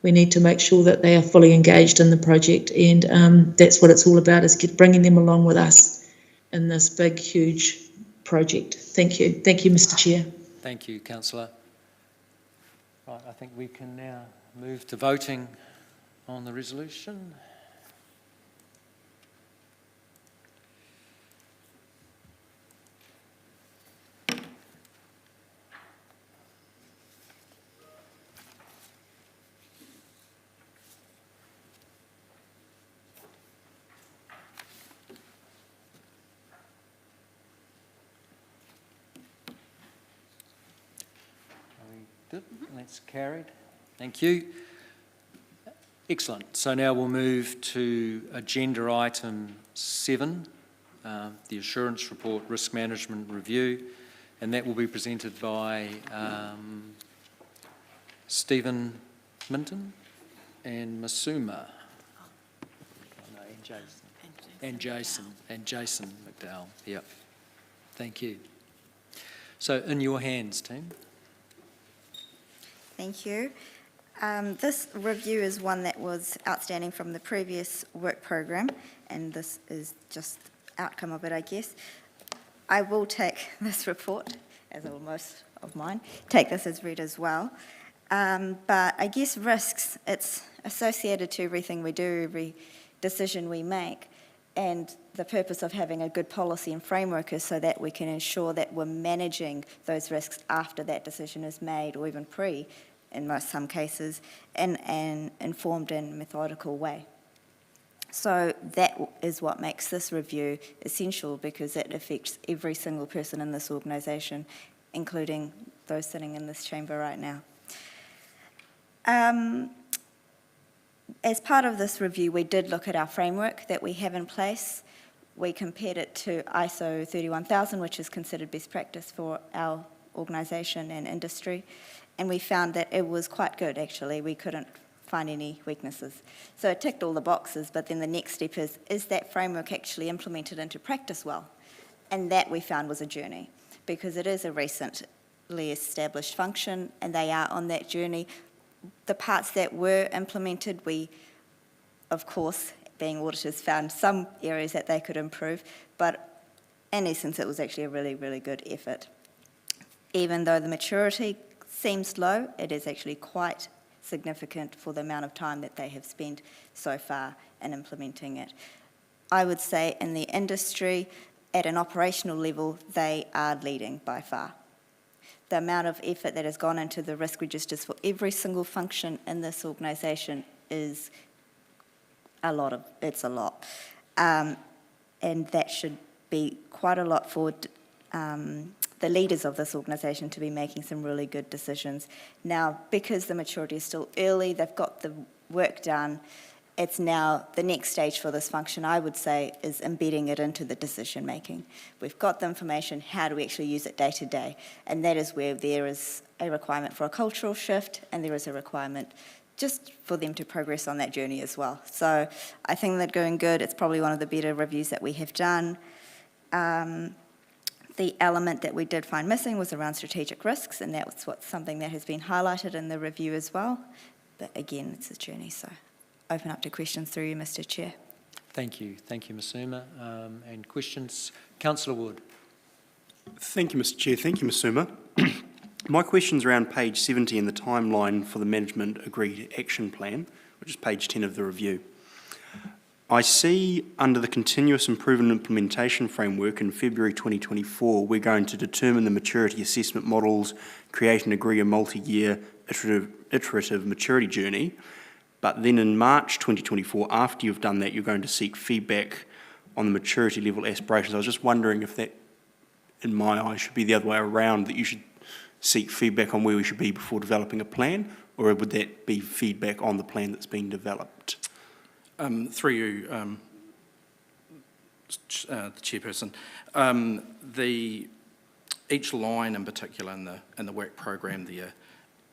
we need to make sure that they are fully engaged in the project, and that's what it's all about, is bringing them along with us in this big, huge project. Thank you. Thank you, Mr. Chair. Thank you, Councillor. Right, I think we can now move to voting on the resolution. That's carried. Thank you. Excellent. So now we'll move to agenda item 7, the Assurance Report Risk Management Review, and that will be presented by Stephen Minton and Masuma. Oh, no, and Jason McDowell. Yep. Thank you. So in your hands, team. Thank you. This review is one that was outstanding from the previous work program, and this is just outcome of it, I guess. I will take this report, as will most of mine, take this as read as well. But I guess risks, it's associated to everything we do, every decision we make. And the purpose of having a good policy and framework is so that we can ensure that we're managing those risks after that decision is made, or even pre, in some cases, in an informed and methodical way. So that is what makes this review essential, because it affects every single person in this organisation, including those sitting in this chamber right now. As part of this review, we did look at our framework that we have in place. We compared it to ISO 31000, which is considered best practice for our organisation and industry, and we found that it was quite good, actually. We couldn't find any weaknesses. So it ticked all the boxes, but then the next step is that framework actually implemented into practice well? And that we found was a journey, because it is a recently established function, and they are on that journey. The parts that were implemented, we, of course, being auditors, found some areas that they could improve, but in essence, it was actually a really, really good effort. Even though the maturity seems low, it is actually quite significant for the amount of time that they have spent so far in implementing it. I would say in the industry, at an operational level, they are leading by far. The amount of effort that has gone into the risk registers for every single function in this organisation is it's a lot. And that should be quite a lot for the leaders of this organisation to be making some really good decisions. Now, because the maturity is still early, they've got the work done, it's now the next stage for this function, I would say, is embedding it into the decision making. We've got the information, how do we actually use it day to day? And that is where there is a requirement for a cultural shift, and there is a requirement just for them to progress on that journey as well. So I think they're going good. It's probably one of the better reviews that we have done. The element that we did find missing was around strategic risks, and that's something that has been highlighted in the review as well. But again, it's a journey, so open up to questions through you, Mr. Chair. Thank you, Ms Suma. And questions? Councillor Wood. Thank you, Mr. Chair. Thank you, Ms Suma. My question's around page 70 in the timeline for the Management Agreed Action Plan, which is page 10 of the review. I see under the Continuous Improvement Implementation Framework in February 2024, we're going to determine the maturity assessment models, create and agree a multi-year iterative maturity journey. But then in March 2024, after you've done that, you're going to seek feedback on the maturity level aspirations. I was just wondering if that, in my eyes, should be the other way around, that you should seek feedback on where we should be before developing a plan, or would that be feedback on the plan that's been developed? Through you, the chairperson, each line in particular in the work program there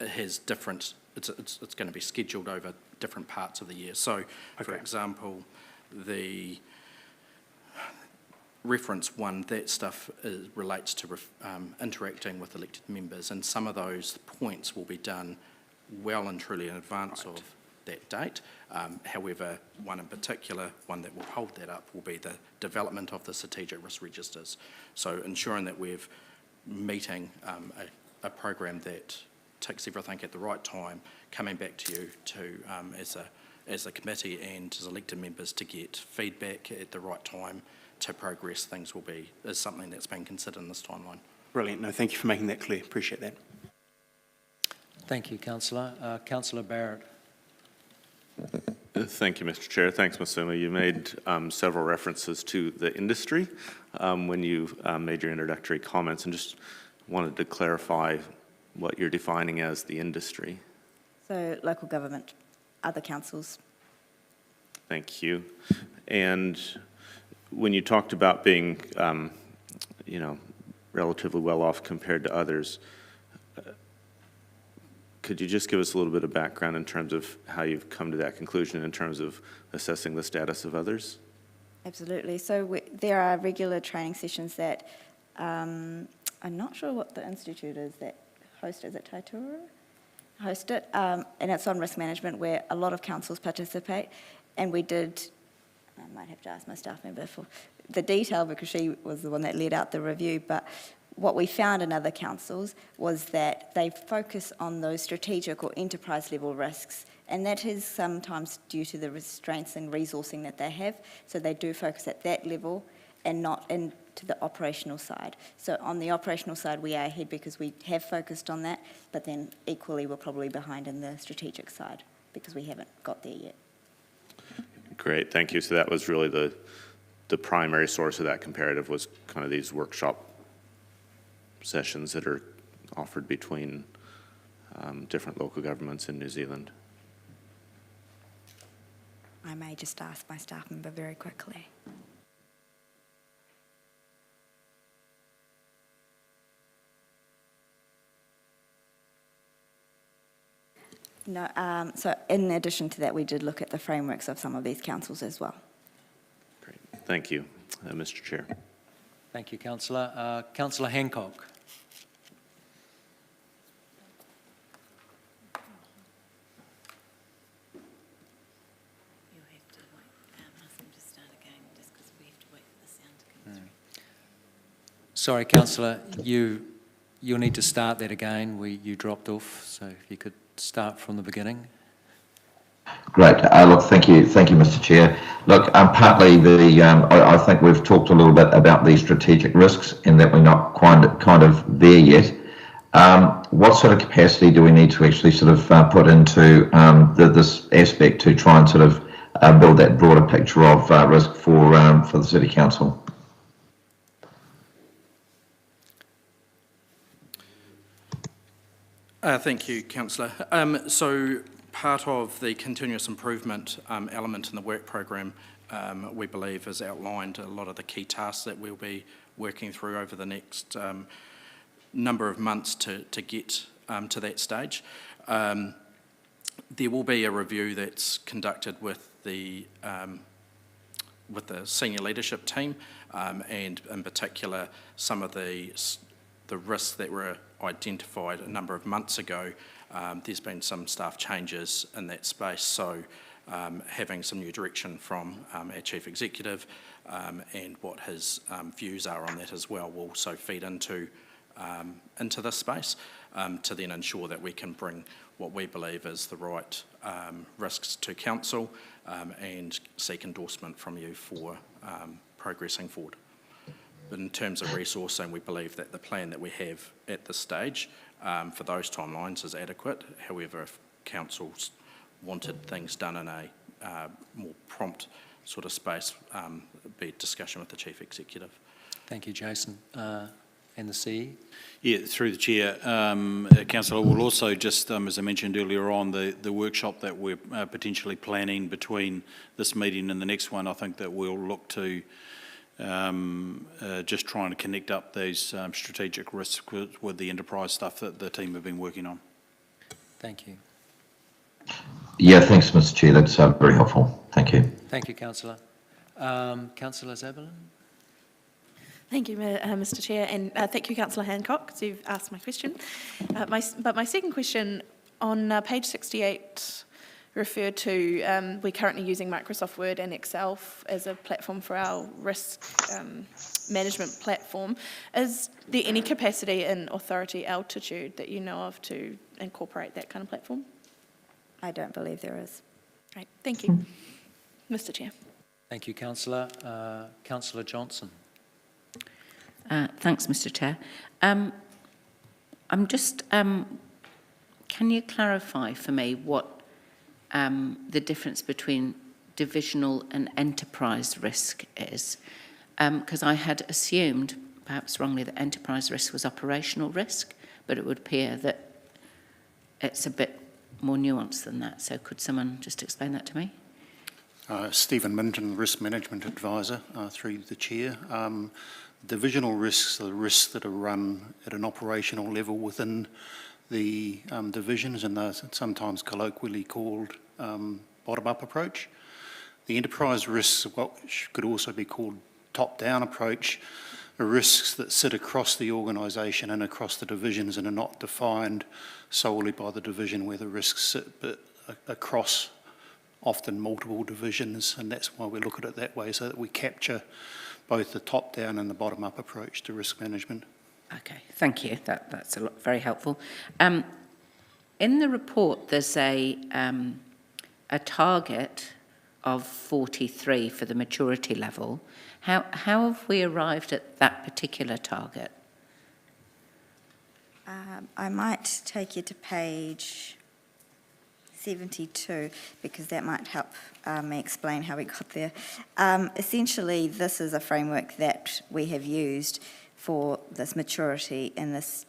has different. It's going to be scheduled over different parts of the year. So, for example, the reference one, that stuff relates to interacting with elected members, and some of those points will be done well and truly in advance of that date. However, one in particular, one that will hold that up, will be the development of the strategic risk registers. So ensuring that we're meeting a program that ticks everything at the right time, coming back to you as a committee and as elected members to get feedback at the right time to progress things is something that's been considered in this timeline. Brilliant. No, thank you for making that clear. Appreciate that. Thank you, Councillor. Councillor Barrett. Thank you, Mr. Chair. Thanks, Ms Suma. You made several references to the industry when you made your introductory comments, and just wanted to clarify what you're defining as the industry. So local government, other councils. Thank you. And when you talked about being, relatively well off compared to others, could you just give us a little bit of background in terms of how you've come to that conclusion in terms of assessing the status of others? Absolutely. So there are regular training sessions that I'm not sure what the institute is that host. Is it Taituro? Host it, and it's on risk management, where a lot of councils participate. And we did. I might have to ask my staff member for the detail, because she was the one that led out the review. But what we found in other councils was that they focus on those strategic or enterprise level risks, and that is sometimes due to the restraints and resourcing that they have. So they do focus at that level and not into the operational side. So on the operational side, we are ahead because we have focused on that, but then equally we're probably behind in the strategic side because we haven't got there yet. Great, thank you. So that was really the primary source of that comparative, was kind of these workshop sessions that are offered between different local governments in New Zealand. I may just ask my staff member very quickly. No, so in addition to that, we did look at the frameworks of some of these councils as well. Great, thank you, Mr. Chair. Thank you, Councillor. Councillor Hancock. Sorry, Councillor, you'll need to start that again. You dropped off, so if you could start from the beginning. Great. Look, thank you, Mr. Chair. Look, partly I think we've talked a little bit about the strategic risks and that we're not kind of there yet. What sort of capacity do we need to actually sort of put into this aspect to try and sort of build that broader picture of risk for the City Council? Thank you, Councillor. So part of the continuous improvement element in the work program, we believe, has outlined a lot of the key tasks that we'll be working through over the next number of months to get to that stage. There will be a review that's conducted with the senior leadership team, and in particular some of the risks that were identified a number of months ago. There's been some staff changes in that space, so having some new direction from our Chief Executive and what his views are on that as well will also feed into this space to then ensure that we can bring what we believe is the right risks to Council and seek endorsement from you for progressing forward. But in terms of resourcing, we believe that the plan that we have at this stage for those timelines is adequate. However, if Council's wanted things done in a more prompt sort of space, it'd be a discussion with the Chief Executive. Thank you, Jason. And the CE? Yeah, through the Chair, Councillor, we'll also just, as I mentioned earlier on, the workshop that we're potentially planning between this meeting and the next one, I think that we'll look to just trying to connect up these strategic risks with the enterprise stuff that the team have been working on. Thank you. Yeah, thanks, Mr. Chair. That's very helpful. Thank you. Thank you, Councillor. Councillor Zabelin? Thank you, Mr. Chair, and thank you, Councillor Hancock, because you've asked my question. But my second question, on page 68, referred to, we're currently using Microsoft Word and Excel as a platform for our risk management platform. Is there any capacity in Authority Altitude that you know of to incorporate that kind of platform? I don't believe there is. Great, thank you, Mr. Chair. Thank you, Councillor. Councillor Johnson. Thanks, Mr. Chair. I'm just, can you clarify for me what the difference between divisional and enterprise risk is? Because I had assumed, perhaps wrongly, that enterprise risk was operational risk, but it would appear that it's a bit more nuanced than that. So could someone just explain that to me? Stephen Minton, Risk Management Advisor, through the Chair. Divisional risks are the risks that are run at an operational level within the divisions, and they're sometimes colloquially called bottom-up approach. The enterprise risks, what could also be called top-down approach, are risks that sit across the organisation and across the divisions and are not defined solely by the division where the risks sit, but across often multiple divisions, and that's why we look at it that way, so that we capture both the top-down and the bottom-up approach to risk management. Okay, thank you. That's very helpful. In the report, there's a target of 43 for the maturity level. How have we arrived at that particular target? I might take you to page 72, because that might help me explain how we got there. Essentially, this is a framework that we have used for this maturity in this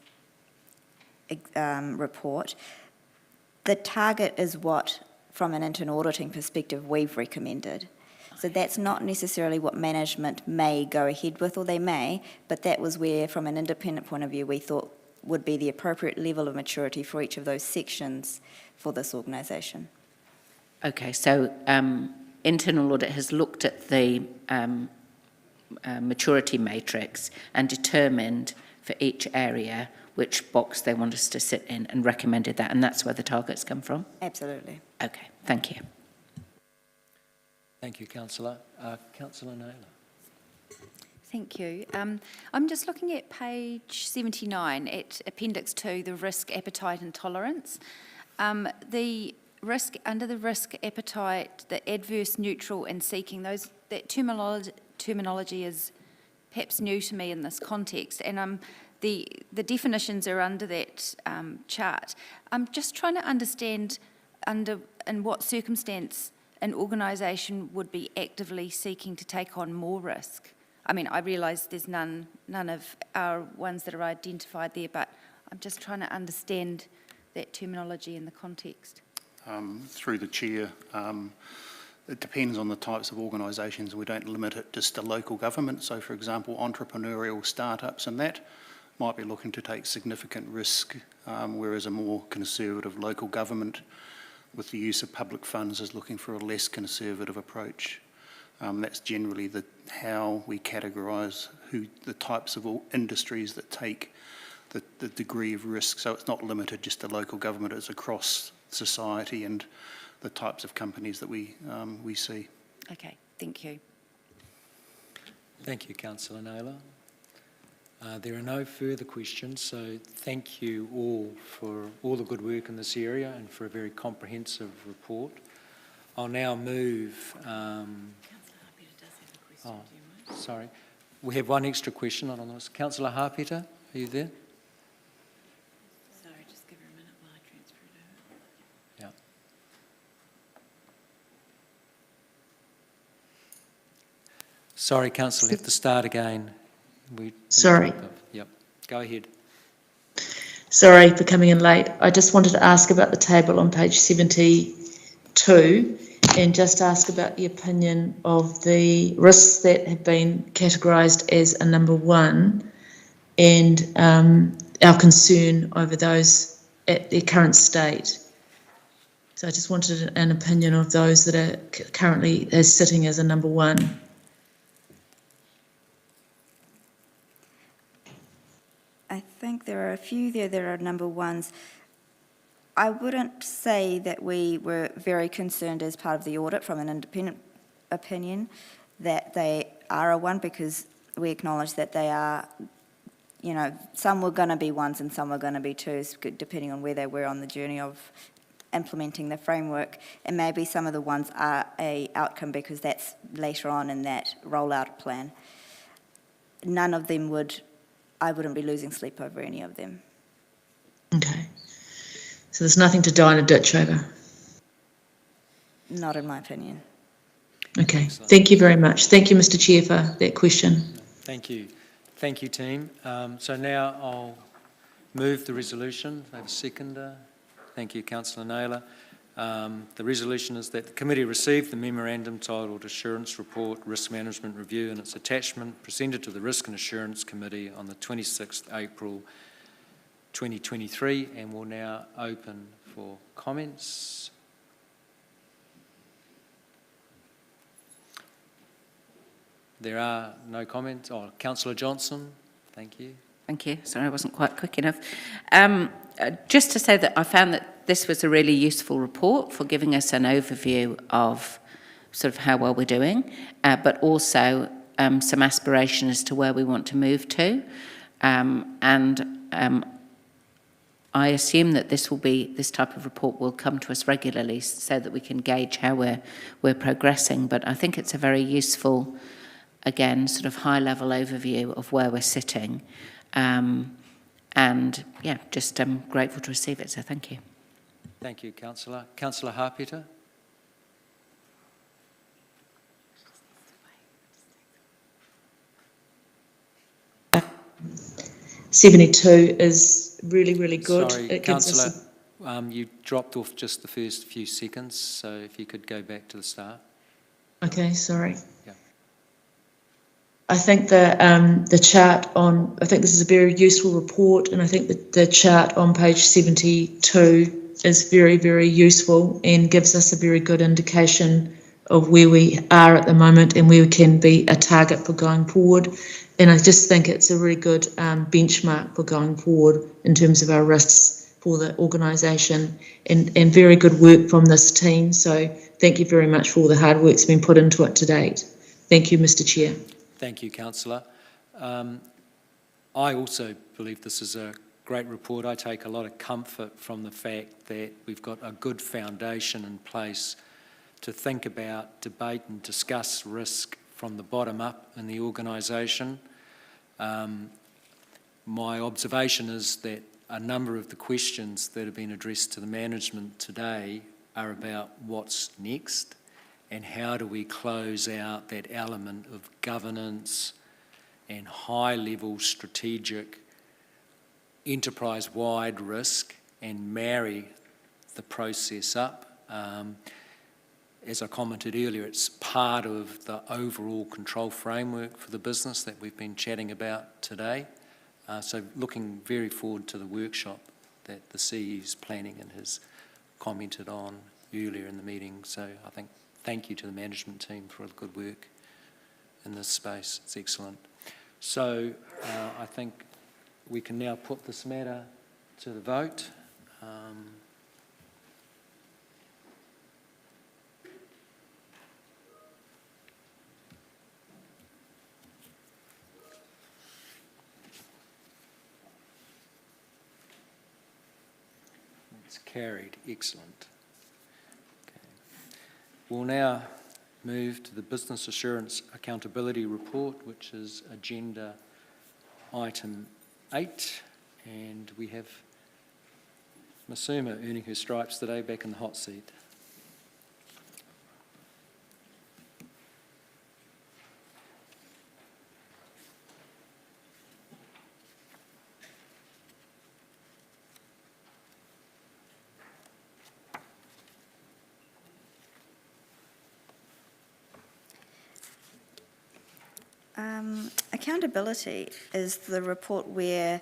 report. The target is what, from an internal auditing perspective, we've recommended. So that's not necessarily what management may go ahead with, or they may, but that was where, from an independent point of view, we thought would be the appropriate level of maturity for each of those sections for this organisation. Okay, so internal audit has looked at the maturity matrix and determined for each area which box they want us to sit in and recommended that, and that's where the targets come from? Absolutely. Okay, thank you. Thank you, Councillor. Councillor Naylor. Thank you. I'm just looking at page 79 at Appendix 2, the risk, appetite and tolerance. The risk, under the risk, appetite, the adverse, neutral and seeking, that terminology is perhaps new to me in this context, and the definitions are under that chart. I'm just trying to understand in what circumstance an organisation would be actively seeking to take on more risk. I mean, I realise there's none of our ones that are identified there, but I'm just trying to understand that terminology in the context. Through the chair, it depends on the types of organisations. We don't limit it just to local government. So, for example, entrepreneurial startups and that might be looking to take significant risk, whereas a more conservative local government with the use of public funds is looking for a less conservative approach. That's generally how we categorise the types of industries that take the degree of risk. So it's not limited just to local government, it's across society and the types of companies that we see. Okay, thank you. Thank you, Councillor Naylor. There are no further questions, so thank you all for all the good work in this area and for a very comprehensive report. I'll now move... sorry. We have one extra question on this. Councillor Harpeter, are you there? Sorry, just give her a minute while I transfer it over. Yeah. Sorry, Councillor, we have to start again. Sorry. Yep, go ahead. Sorry for coming in late. I just wanted to ask about the table on page 72 and just ask about the opinion of the risks that have been categorised as a number 1 and our concern over those at their current state. So I just wanted an opinion of those that are currently sitting as a number 1. I think there are a few there that are number 1s. I wouldn't say that we were very concerned as part of the audit from an independent opinion that they are a 1, because we acknowledge that they are, you know, some were going to be 1s and some were going to be 2s, depending on where they were on the journey of implementing the framework, and maybe some of the 1s are a outcome because that's later on in that rollout plan. None of them I wouldn't be losing sleep over any of them. Okay. So there's nothing to die in a ditch over? Not in my opinion. Okay. Thank you very much. Thank you, Mr. Chair, for that question. Thank you. Thank you, team. So now I'll move the resolution. I have a seconder. Thank you, Councillor Naylor. The resolution is that the committee received the memorandum titled Assurance Report Risk Management Review and its attachment presented to the Risk and Assurance Committee on the 26th April 2023 and will now open for comments. There are no comments. Oh, Councillor Johnson, thank you. Thank you. Sorry, I wasn't quite quick enough. Just to say that I found that this was a really useful report for giving us an overview of sort of how well we're doing, but also some aspiration as to where we want to move to. I assume that this type of report will come to us regularly so that we can gauge how we're progressing. But I think it's a very useful, again, sort of high-level overview of where we're sitting. And yeah, just grateful to receive it, so thank you. Thank you, Councillor. Councillor Harpeter? '72 is really, really good. Sorry, It gives us Councillor, you dropped off just the first few seconds, so if you could go back to the start. Okay, sorry. Yeah. I think the chart on, I think this is a very useful report, and I think that the chart on page 72 is very, very useful and gives us a very good indication of where we are at the moment and where we can be a target for going forward. And I just think it's a really good benchmark for going forward in terms of our risks for the organisation, and very good work from this team. So thank you very much for all the hard work that's been put into it to date. Thank you, Mr. Chair. Thank you, Councillor. I also believe this is a great report. I take a lot of comfort from the fact that we've got a good foundation in place to think about, debate and discuss risk from the bottom up in the organisation. My observation is that a number of the questions that have been addressed to the management today are about what's next and how do we close out that element of governance and high-level strategic enterprise-wide risk and marry the process up. As I commented earlier, it's part of the overall control framework for the business that we've been chatting about today. So looking very forward to the workshop that the CE is planning and has commented on earlier in the meeting. So I think thank you to the management team for the good work in this space. It's excellent. So I think we can now put this matter to the vote. It's carried. Excellent. Okay. We'll now move to the Business Assurance Accountability Report, which is agenda item 8, and we have Masuma earning her stripes today, back in the hot seat. Accountability is the report where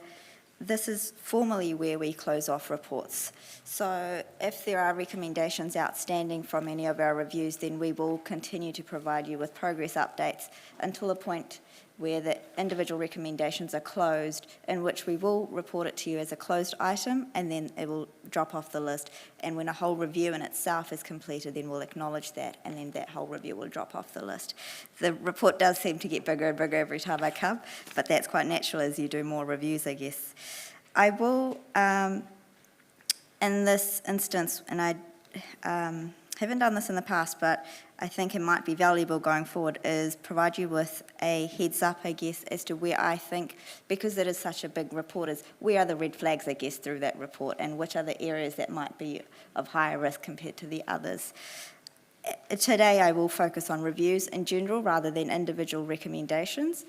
this is formally where we close off reports. So if there are recommendations outstanding from any of our reviews, then we will continue to provide you with progress updates until a point where the individual recommendations are closed, in which we will report it to you as a closed item, and then it will drop off the list. And when a whole review in itself is completed, then we'll acknowledge that, and then that whole review will drop off the list. The report does seem to get bigger and bigger every time I come, but that's quite natural as you do more reviews, I guess. I will, in this instance, and I haven't done this in the past, but I think it might be valuable going forward, is provide you with a heads up, I guess, as to where I think, because it is such a big report, is where are the red flags, I guess, through that report, and which are the areas that might be of higher risk compared to the others. Today I will focus on reviews in general rather than individual recommendations.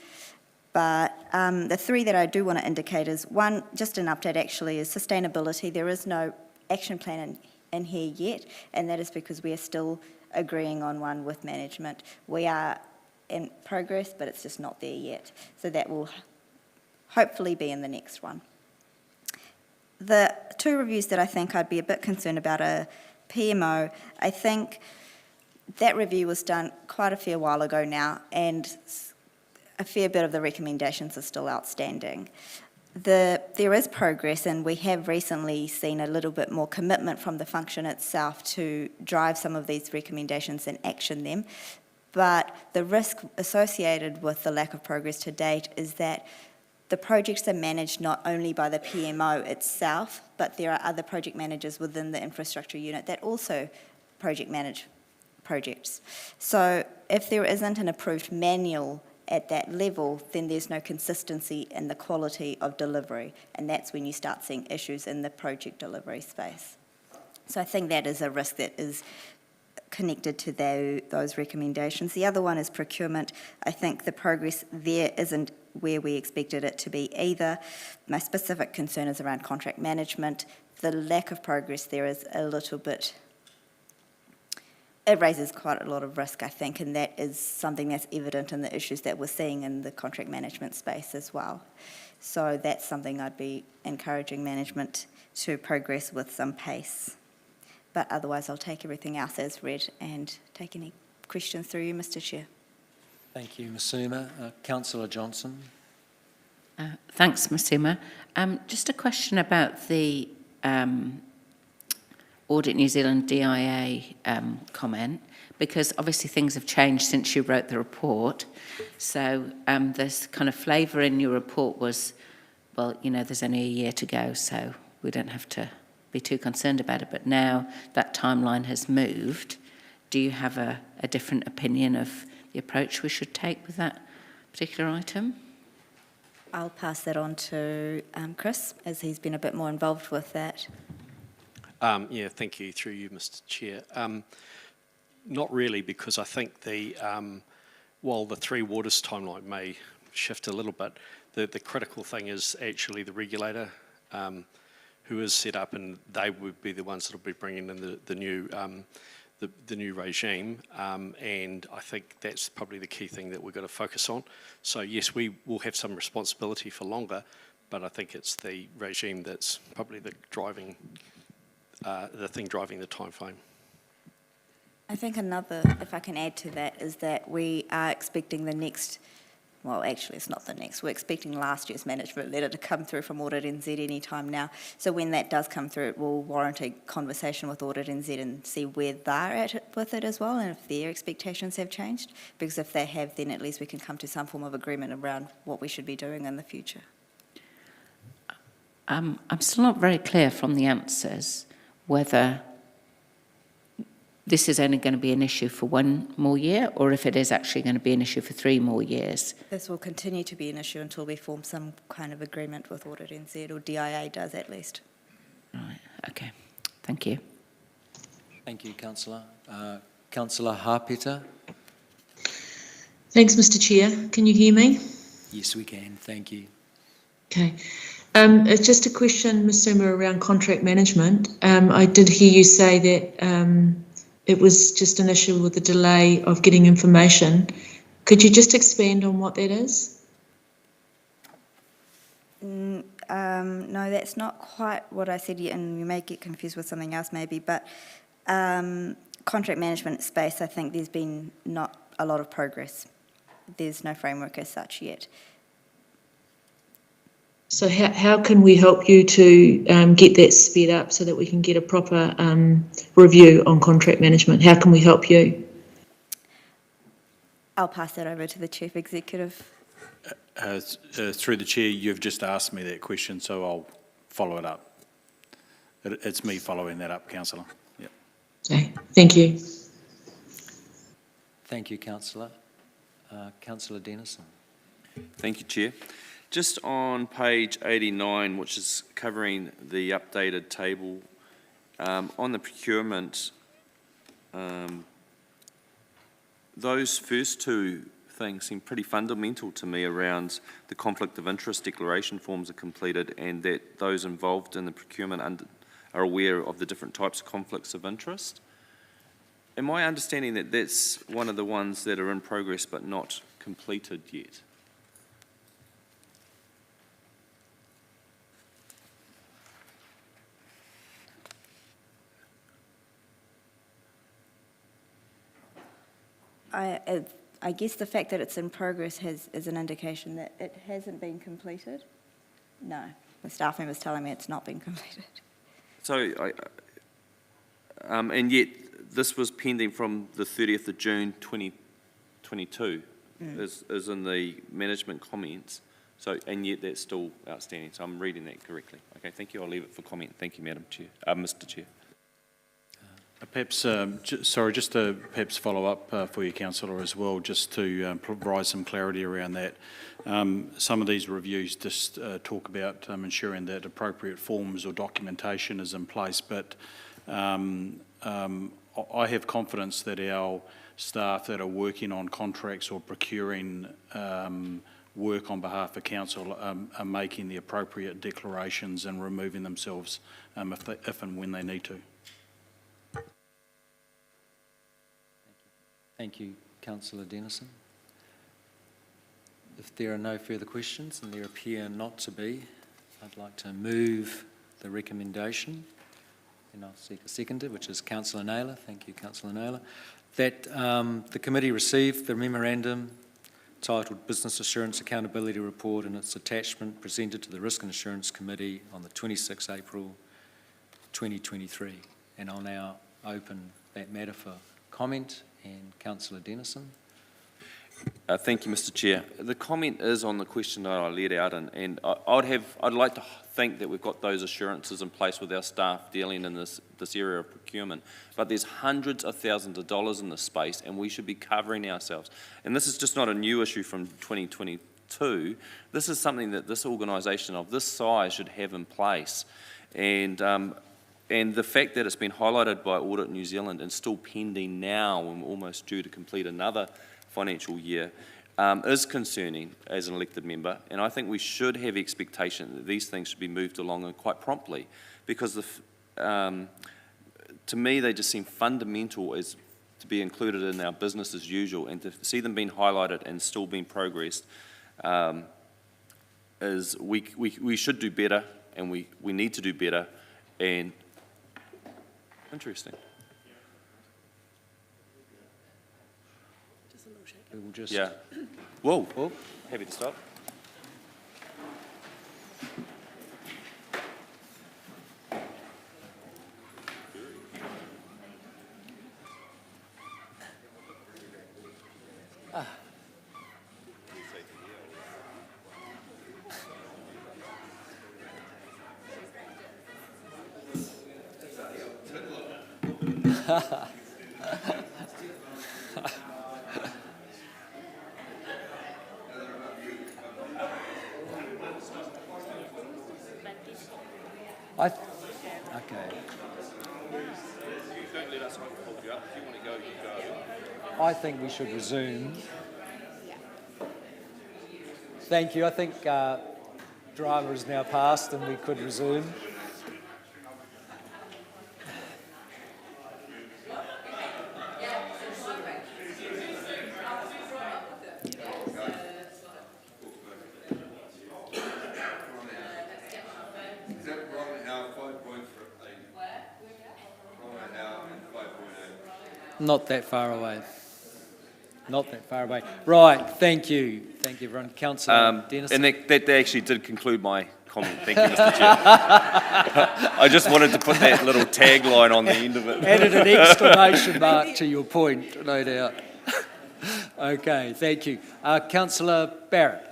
But the three that I do want to indicate is, one, just an update actually, is sustainability. There is no action plan in here yet, and that is because we are still agreeing on one with management. We are in progress, but it's just not there yet. So that will hopefully be in the next one. The two reviews that I think I'd be a bit concerned about are PMO. I think that review was done quite a fair while ago now, and a fair bit of the recommendations are still outstanding. There is progress, and we have recently seen a little bit more commitment from the function itself to drive some of these recommendations and action them. But the risk associated with the lack of progress to date is that the projects are managed not only by the PMO itself, but there are other project managers within the infrastructure unit that also project manage projects. So if there isn't an approved manual at that level, then there's no consistency in the quality of delivery, and that's when you start seeing issues in the project delivery space. So I think that is a risk that is connected to those recommendations. The other one is procurement. I think the progress there isn't where we expected it to be either. My specific concern is around contract management. The lack of progress there is a little bit, it raises quite a lot of risk, I think, and that is something that's evident in the issues that we're seeing in the contract management space as well. So that's something I'd be encouraging management to progress with some pace. But otherwise, I'll take everything else as read and take any questions through you, Mr. Chair. Thank you, Masuma. Councillor Johnson. Thanks, Masuma. Just a question about the Audit New Zealand DIA comment, because obviously things have changed since you wrote the report. So this kind of flavour in your report was, well, you know, there's only a year to go, so we don't have to be too concerned about it. But now that timeline has moved, do you have a different opinion of the approach we should take with that particular item? I'll pass that on to Chris, as he's been a bit more involved with that. Yeah, thank you, through you, Mr. Chair. Not really, because I think while the Three Waters timeline may shift a little bit, the critical thing is actually the regulator who is set up, and they would be the ones that will be bringing in the new regime, and I think that's probably the key thing that we've got to focus on. So yes, we will have some responsibility for longer, but I think it's the regime that's probably the thing driving the time frame. I think another, if I can add to that, is that we are expecting the next, well, actually it's not the next, we're expecting last year's management letter to come through from Audit NZ any time now. So when that does come through, it will warrant a conversation with Audit NZ and see where they're at with it as well, and if their expectations have changed. Because if they have, then at least we can come to some form of agreement around what we should be doing in the future. I'm still not very clear from the answers whether this is only going to be an issue for 1 more year, or if it is actually going to be an issue for 3 more years. This will continue to be an issue until we form some kind of agreement with Audit NZ, or DIA does at least. Right, okay. Thank you. Thank you, Councillor. Councillor Harpeta. Thanks, Mr. Chair. Can you hear me? Yes, we can. Thank you. Okay. It's just a question, Ms. Suma, around contract management. I did hear you say that it was just an issue with the delay of getting information. Could you just expand on what that is? No, that's not quite what I said, and you may get confused with something else maybe, but contract management space, I think there's been not a lot of progress. There's no framework as such yet. So how can we help you to get that sped up so that we can get a proper review on contract management? How can we help you? I'll pass that over to the Chief Executive. Through the Chair, you've just asked me that question, so I'll follow it up. It's me following that up, Councillor. Yep. Okay, thank you. Thank you, Councillor. Councillor Denison. Thank you, Chair. Just on page 89, which is covering the updated table, on the procurement, those first two things seem pretty fundamental to me around the conflict of interest declaration forms are completed and that those involved in the procurement are aware of the different types of conflicts of interest. Am I understanding that that's one of the ones that are in progress but not completed yet? I guess the fact that it's in progress is an indication that it hasn't been completed. No, the staff member's telling me it's not been completed. So, and yet this was pending from the 30th of June 2022, as in the management comments. So, and yet that's still outstanding. So I'm reading that correctly. Okay, thank you. I'll leave it for comment. Thank you, Madam Chair, Mr. Chair. Perhaps, just to perhaps follow up for you, Councillor, as well, just to provide some clarity around that. Some of these reviews just talk about ensuring that appropriate forms or documentation is in place, but I have confidence that our staff that are working on contracts or procuring work on behalf of council are making the appropriate declarations and removing themselves if and when they need to. Thank you, Councillor Dennison. If there are no further questions, and there appear not to be, I'd like to move the recommendation, and I'll seek a seconder, which is Councillor Naylor. Thank you, Councillor Naylor. That the committee received the memorandum titled Business Assurance Accountability Report and its attachment presented to the Risk and Assurance Committee on the 26th April 2023. And I'll now open that matter for comment. And Councillor Dennison. Thank you, Mr. Chair. The comment is on the question that I laid out, and I'd like to think that we've got those assurances in place with our staff dealing in this area of procurement. But there's hundreds of thousands of dollars in this space, and we should be covering ourselves. And this is just not a new issue from 2022. This is something that this organisation of this size should have in place. And the fact that it's been highlighted by Audit New Zealand and still pending now, and we're almost due to complete another financial year, is concerning as an elected member. And I think we should have expectation that these things should be moved along and quite promptly, because to me they just seem fundamental as to be included in our business as usual, and to see them being highlighted and still being progressed is we should do better, and we need to do better. And interesting. We will just... Yeah. Whoa. Whoa. Happy to stop. Okay. I think we should resume. Thank you. I think drama is now past and we could resume. Not that far away. Not that far away. Right, thank you. Thank you, everyone. Councillor Dennison. And that actually did conclude my comment. Thank you, Mr. Chair. I just wanted to put that little tagline on the end of it. Added an exclamation mark to your point, no doubt. Okay, thank you. Councillor Barrett.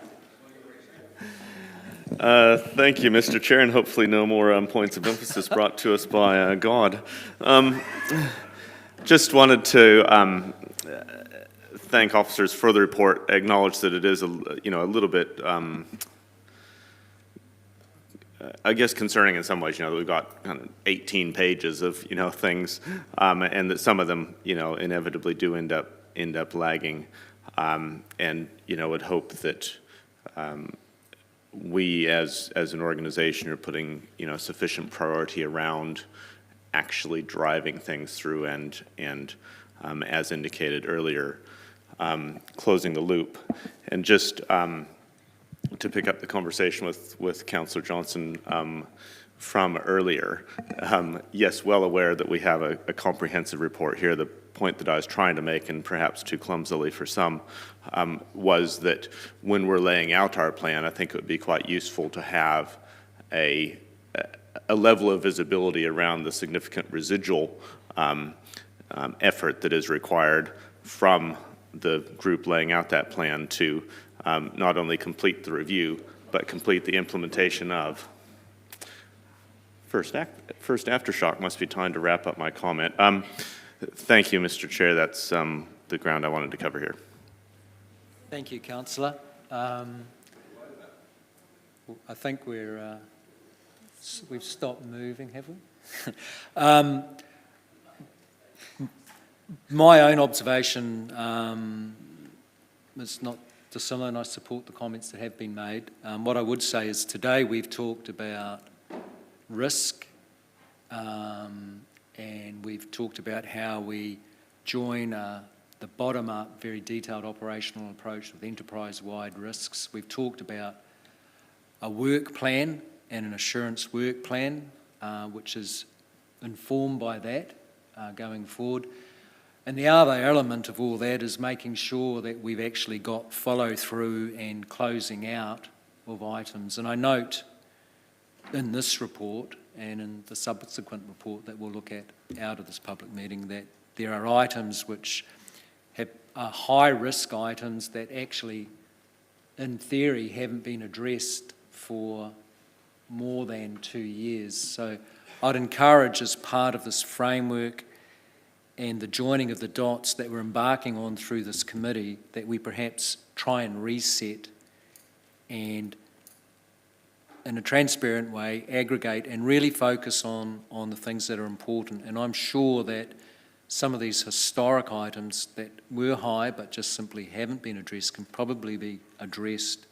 Thank you, Mr. Chair, and hopefully no more points of emphasis brought to us by God. Just wanted to thank officers for the report, acknowledge that it is a little bit, I guess, concerning in some ways, that we've got kind of 18 pages of, things, and that some of them, inevitably do end up lagging, and, would hope that we as an organization are putting, sufficient priority around actually driving things through and as indicated earlier, closing the loop. And just to pick up the conversation with Councillor Johnson from earlier, yes, well aware that we have a comprehensive report here. The point that I was trying to make, and perhaps too clumsily for some, was that when we're laying out our plan, I think it would be quite useful to have a level of visibility around the significant residual effort that is required from the group laying out that plan to not only complete the review, but complete the implementation of. First aftershock must be time to wrap up my comment. Thank you, Mr. Chair. That's the ground I wanted to cover here. Thank you, Councillor. I think we've stopped moving, have we? My own observation is not dissimilar, and I support the comments that have been made. What I would say is today we've talked about risk, and we've talked about how we join the bottom-up, very detailed operational approach with enterprise-wide risks. We've talked about a work plan and an assurance work plan, which is informed by that going forward. And the other element of all that is making sure that we've actually got follow-through and closing out of items. And I note in this report and in the subsequent report that we'll look at out of this public meeting that there are items which are high-risk items that actually, in theory, haven't been addressed for more than 2 years. So I'd encourage, as part of this framework and the joining of the dots that we're embarking on through this committee, that we perhaps try and reset and, in a transparent way, aggregate and really focus on the things that are important. And I'm sure that some of these historic items that were high but just simply haven't been addressed can probably be addressed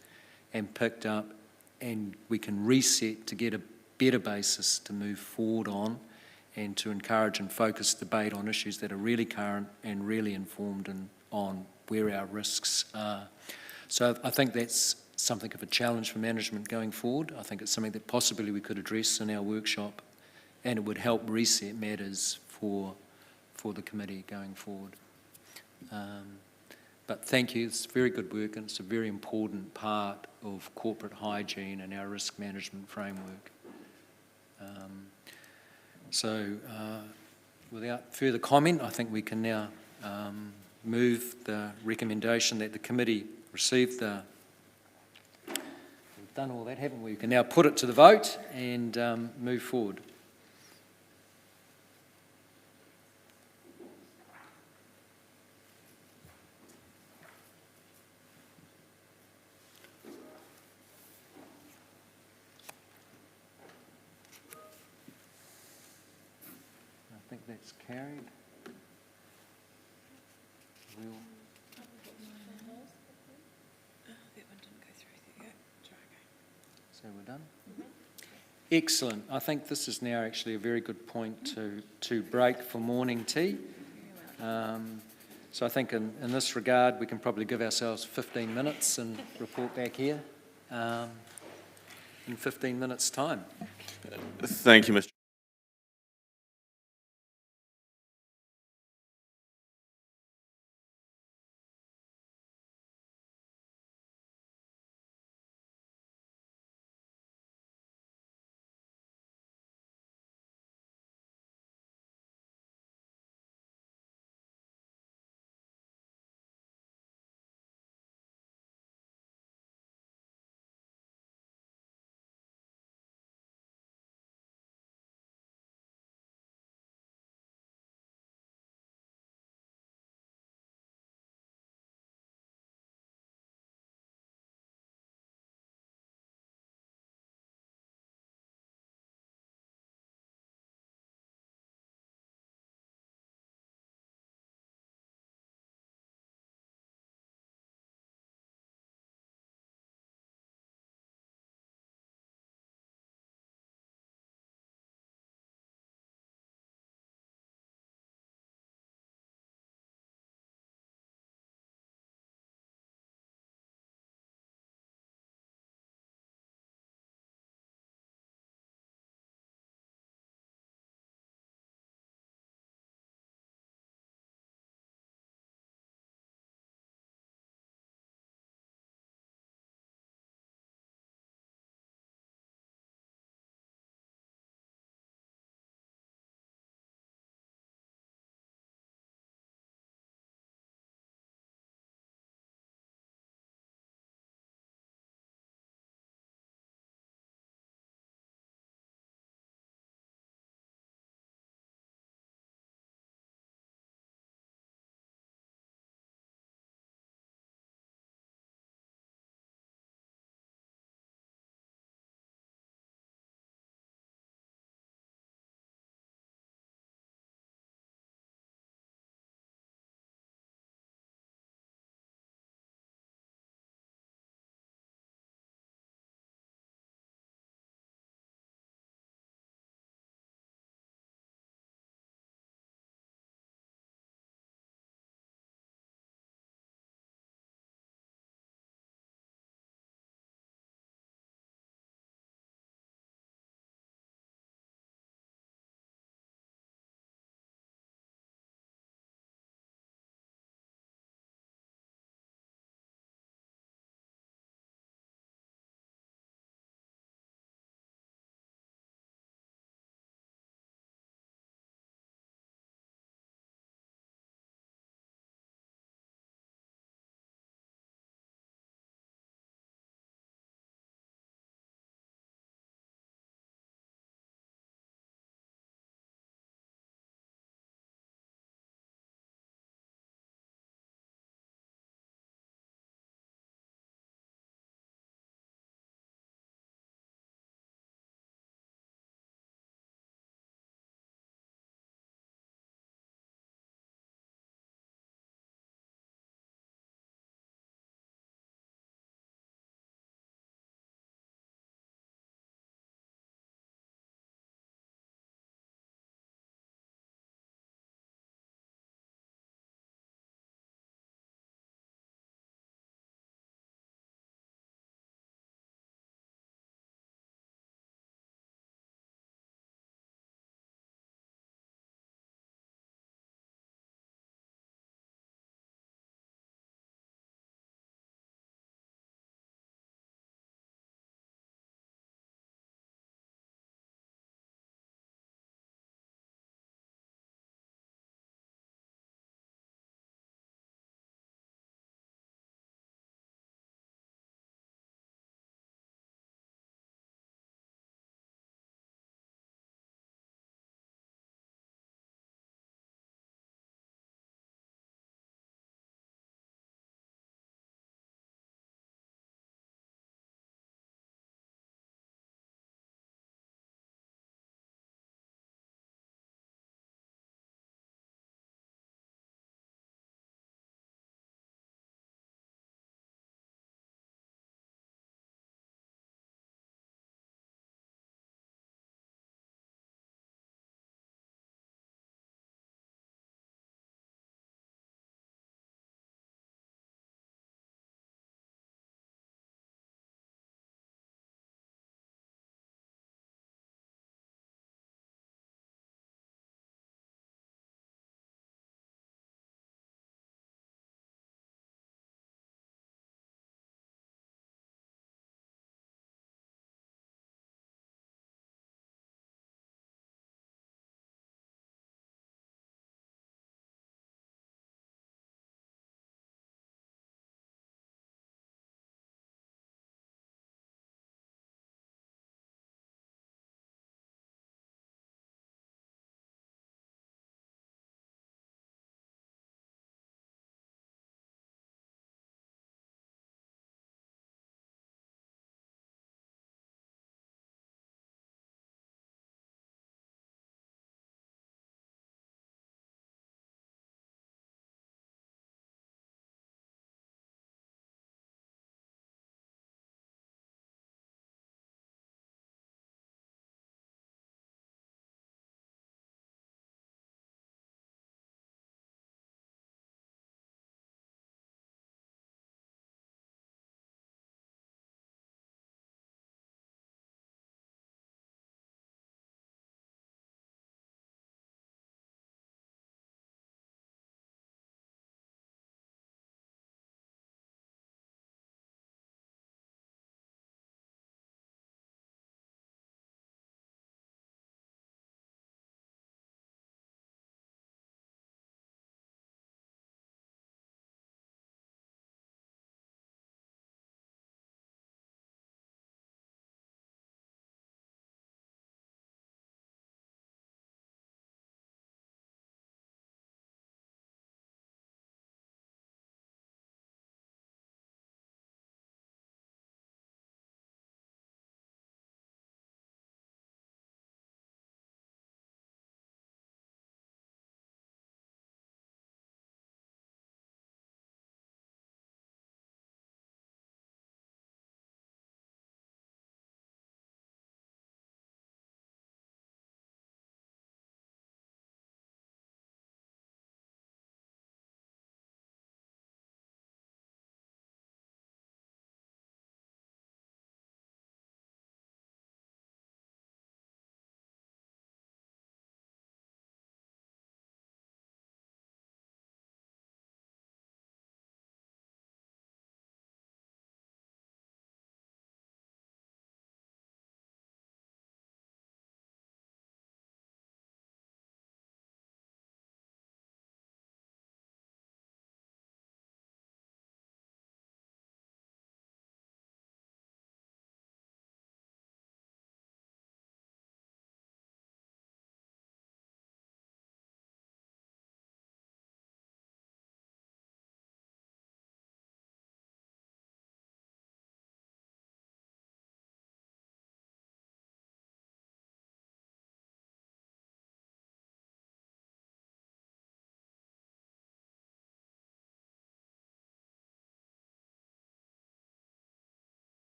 and picked up, and we can reset to get a better basis to move forward on and to encourage and focus debate on issues that are really current and really informed on where our risks are. So I think that's something of a challenge for management going forward. I think it's something that possibly we could address in our workshop, and it would help reset matters for the committee going forward. But thank you, it's very good work, and it's a very important part of corporate hygiene and our risk management framework. Without further comment, I think we can now move the recommendation that the committee receive the... We've done all that, haven't we? We can now put it to the vote and move forward. I think that's carried. So we're done? Excellent. I think this is now actually a very good point to break for morning tea. So I think in this regard we can probably give ourselves 15 minutes and report back here in 15 minutes' time. Thank you, Mr.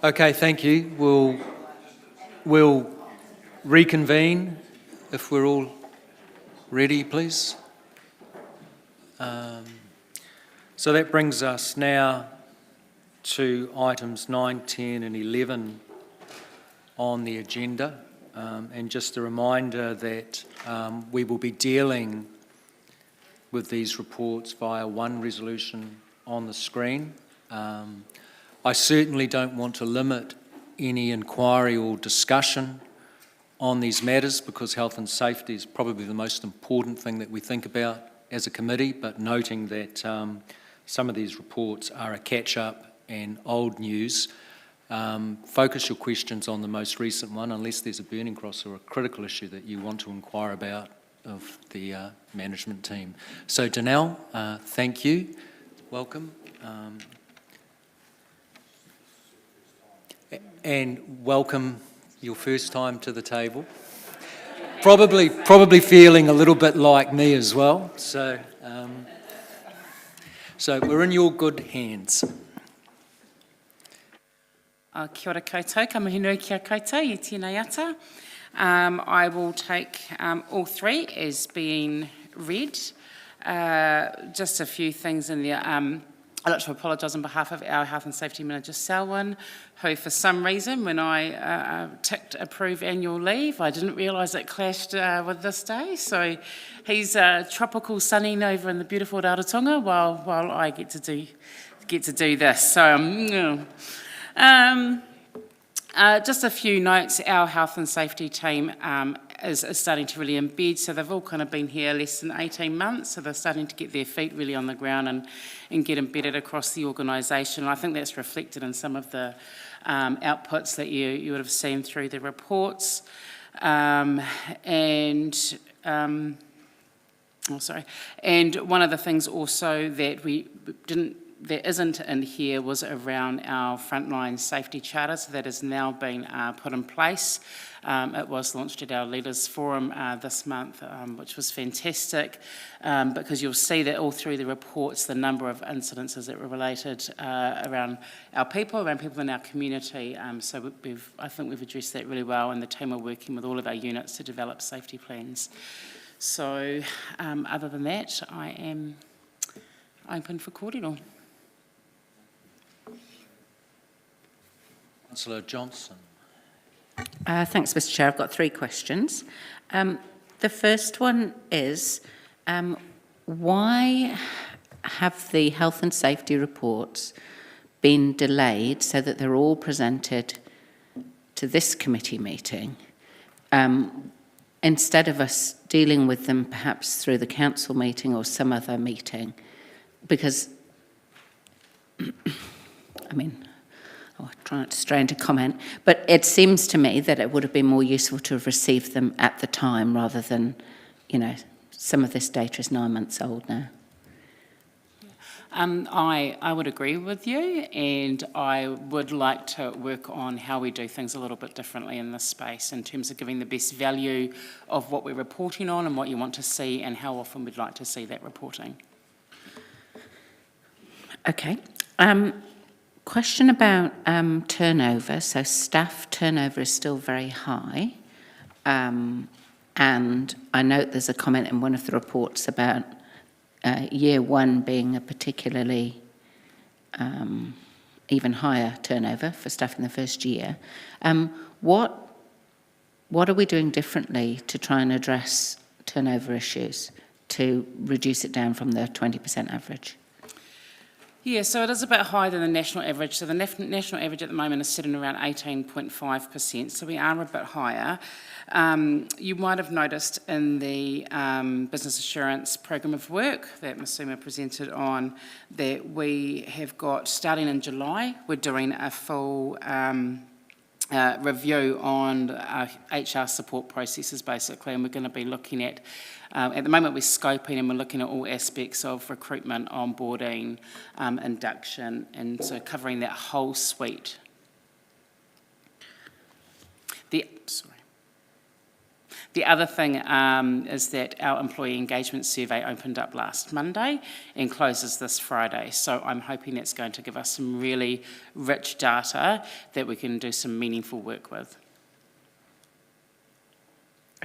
Okay, thank you. We'll reconvene if we're all ready, please. So that brings us now to items 9, 10 and 11 on the agenda. And just a reminder that we will be dealing with these reports via one resolution on the screen. I certainly don't want to limit any inquiry or discussion on these matters because health and safety is probably the most important thing that we think about as a committee, but noting that some of these reports are a catch-up and old news. Focus your questions on the most recent one, unless there's a burning cross or a critical issue that you want to inquire about of the management team. So Danelle, thank you. Welcome. And welcome your first time to the table. Probably feeling a little bit like me as well. So we're in your good hands. Kia ora koutou, ka mihi nui kia koutou, I tēnei ata. I will take all three as being read. Just a few things in there. I'd like to apologise on behalf of our Health and Safety Manager, Selwyn, who for some reason, when I ticked approve annual leave, I didn't realise it clashed with this day. So he's tropical sunning over in the beautiful Rarotonga while I get to do this. So just a few notes. Our health and safety team is starting to really embed. So they've all kind of been here less than 18 months. So they're starting to get their feet really on the ground and get embedded across the organisation. I think that's reflected in some of the outputs that you would have seen through the reports. And one of the things also that there isn't in here was around our frontline safety charter, so that has now been put in place. It was launched at our Leaders Forum this month, which was fantastic, because you'll see that all through the reports, the number of incidences that were related around our people, around people in our community. So I think we've addressed that really well, and the team are working with all of our units to develop safety plans. So other than that, I am open for kōrero. Councillor Johnson. Thanks, Mr. Chair. I've got three questions. The first one is, why have the health and safety reports been delayed so that they're all presented to this committee meeting, instead of us dealing with them perhaps through the council meeting or some other meeting? Because, I mean, I'm trying to strain to comment, but it seems to me that it would have been more useful to have received them at the time rather than, some of this data is 9 months old now. I would agree with you, and I would like to work on how we do things a little bit differently in this space in terms of giving the best value of what we're reporting on and what you want to see and how often we'd like to see that reporting. Okay. Question about turnover. So staff turnover is still very high. And I note there's a comment in one of the reports about year one being a particularly even higher turnover for staff in the first year. What are we doing differently to try and address turnover issues to reduce it down from the 20% average? Yeah, so it is a bit higher than the national average. So the national average at the moment is sitting around 18.5%, so we are a bit higher. You might have noticed in the business assurance program of work that Masuma presented on that we have got, starting in July, we're doing a full review on HR support processes basically, and we're going to be looking at the moment we're scoping and we're looking at all aspects of recruitment, onboarding, induction, and so covering that whole suite. The other thing is that our employee engagement survey opened up last Monday and closes this Friday. So I'm hoping that's going to give us some really rich data that we can do some meaningful work with.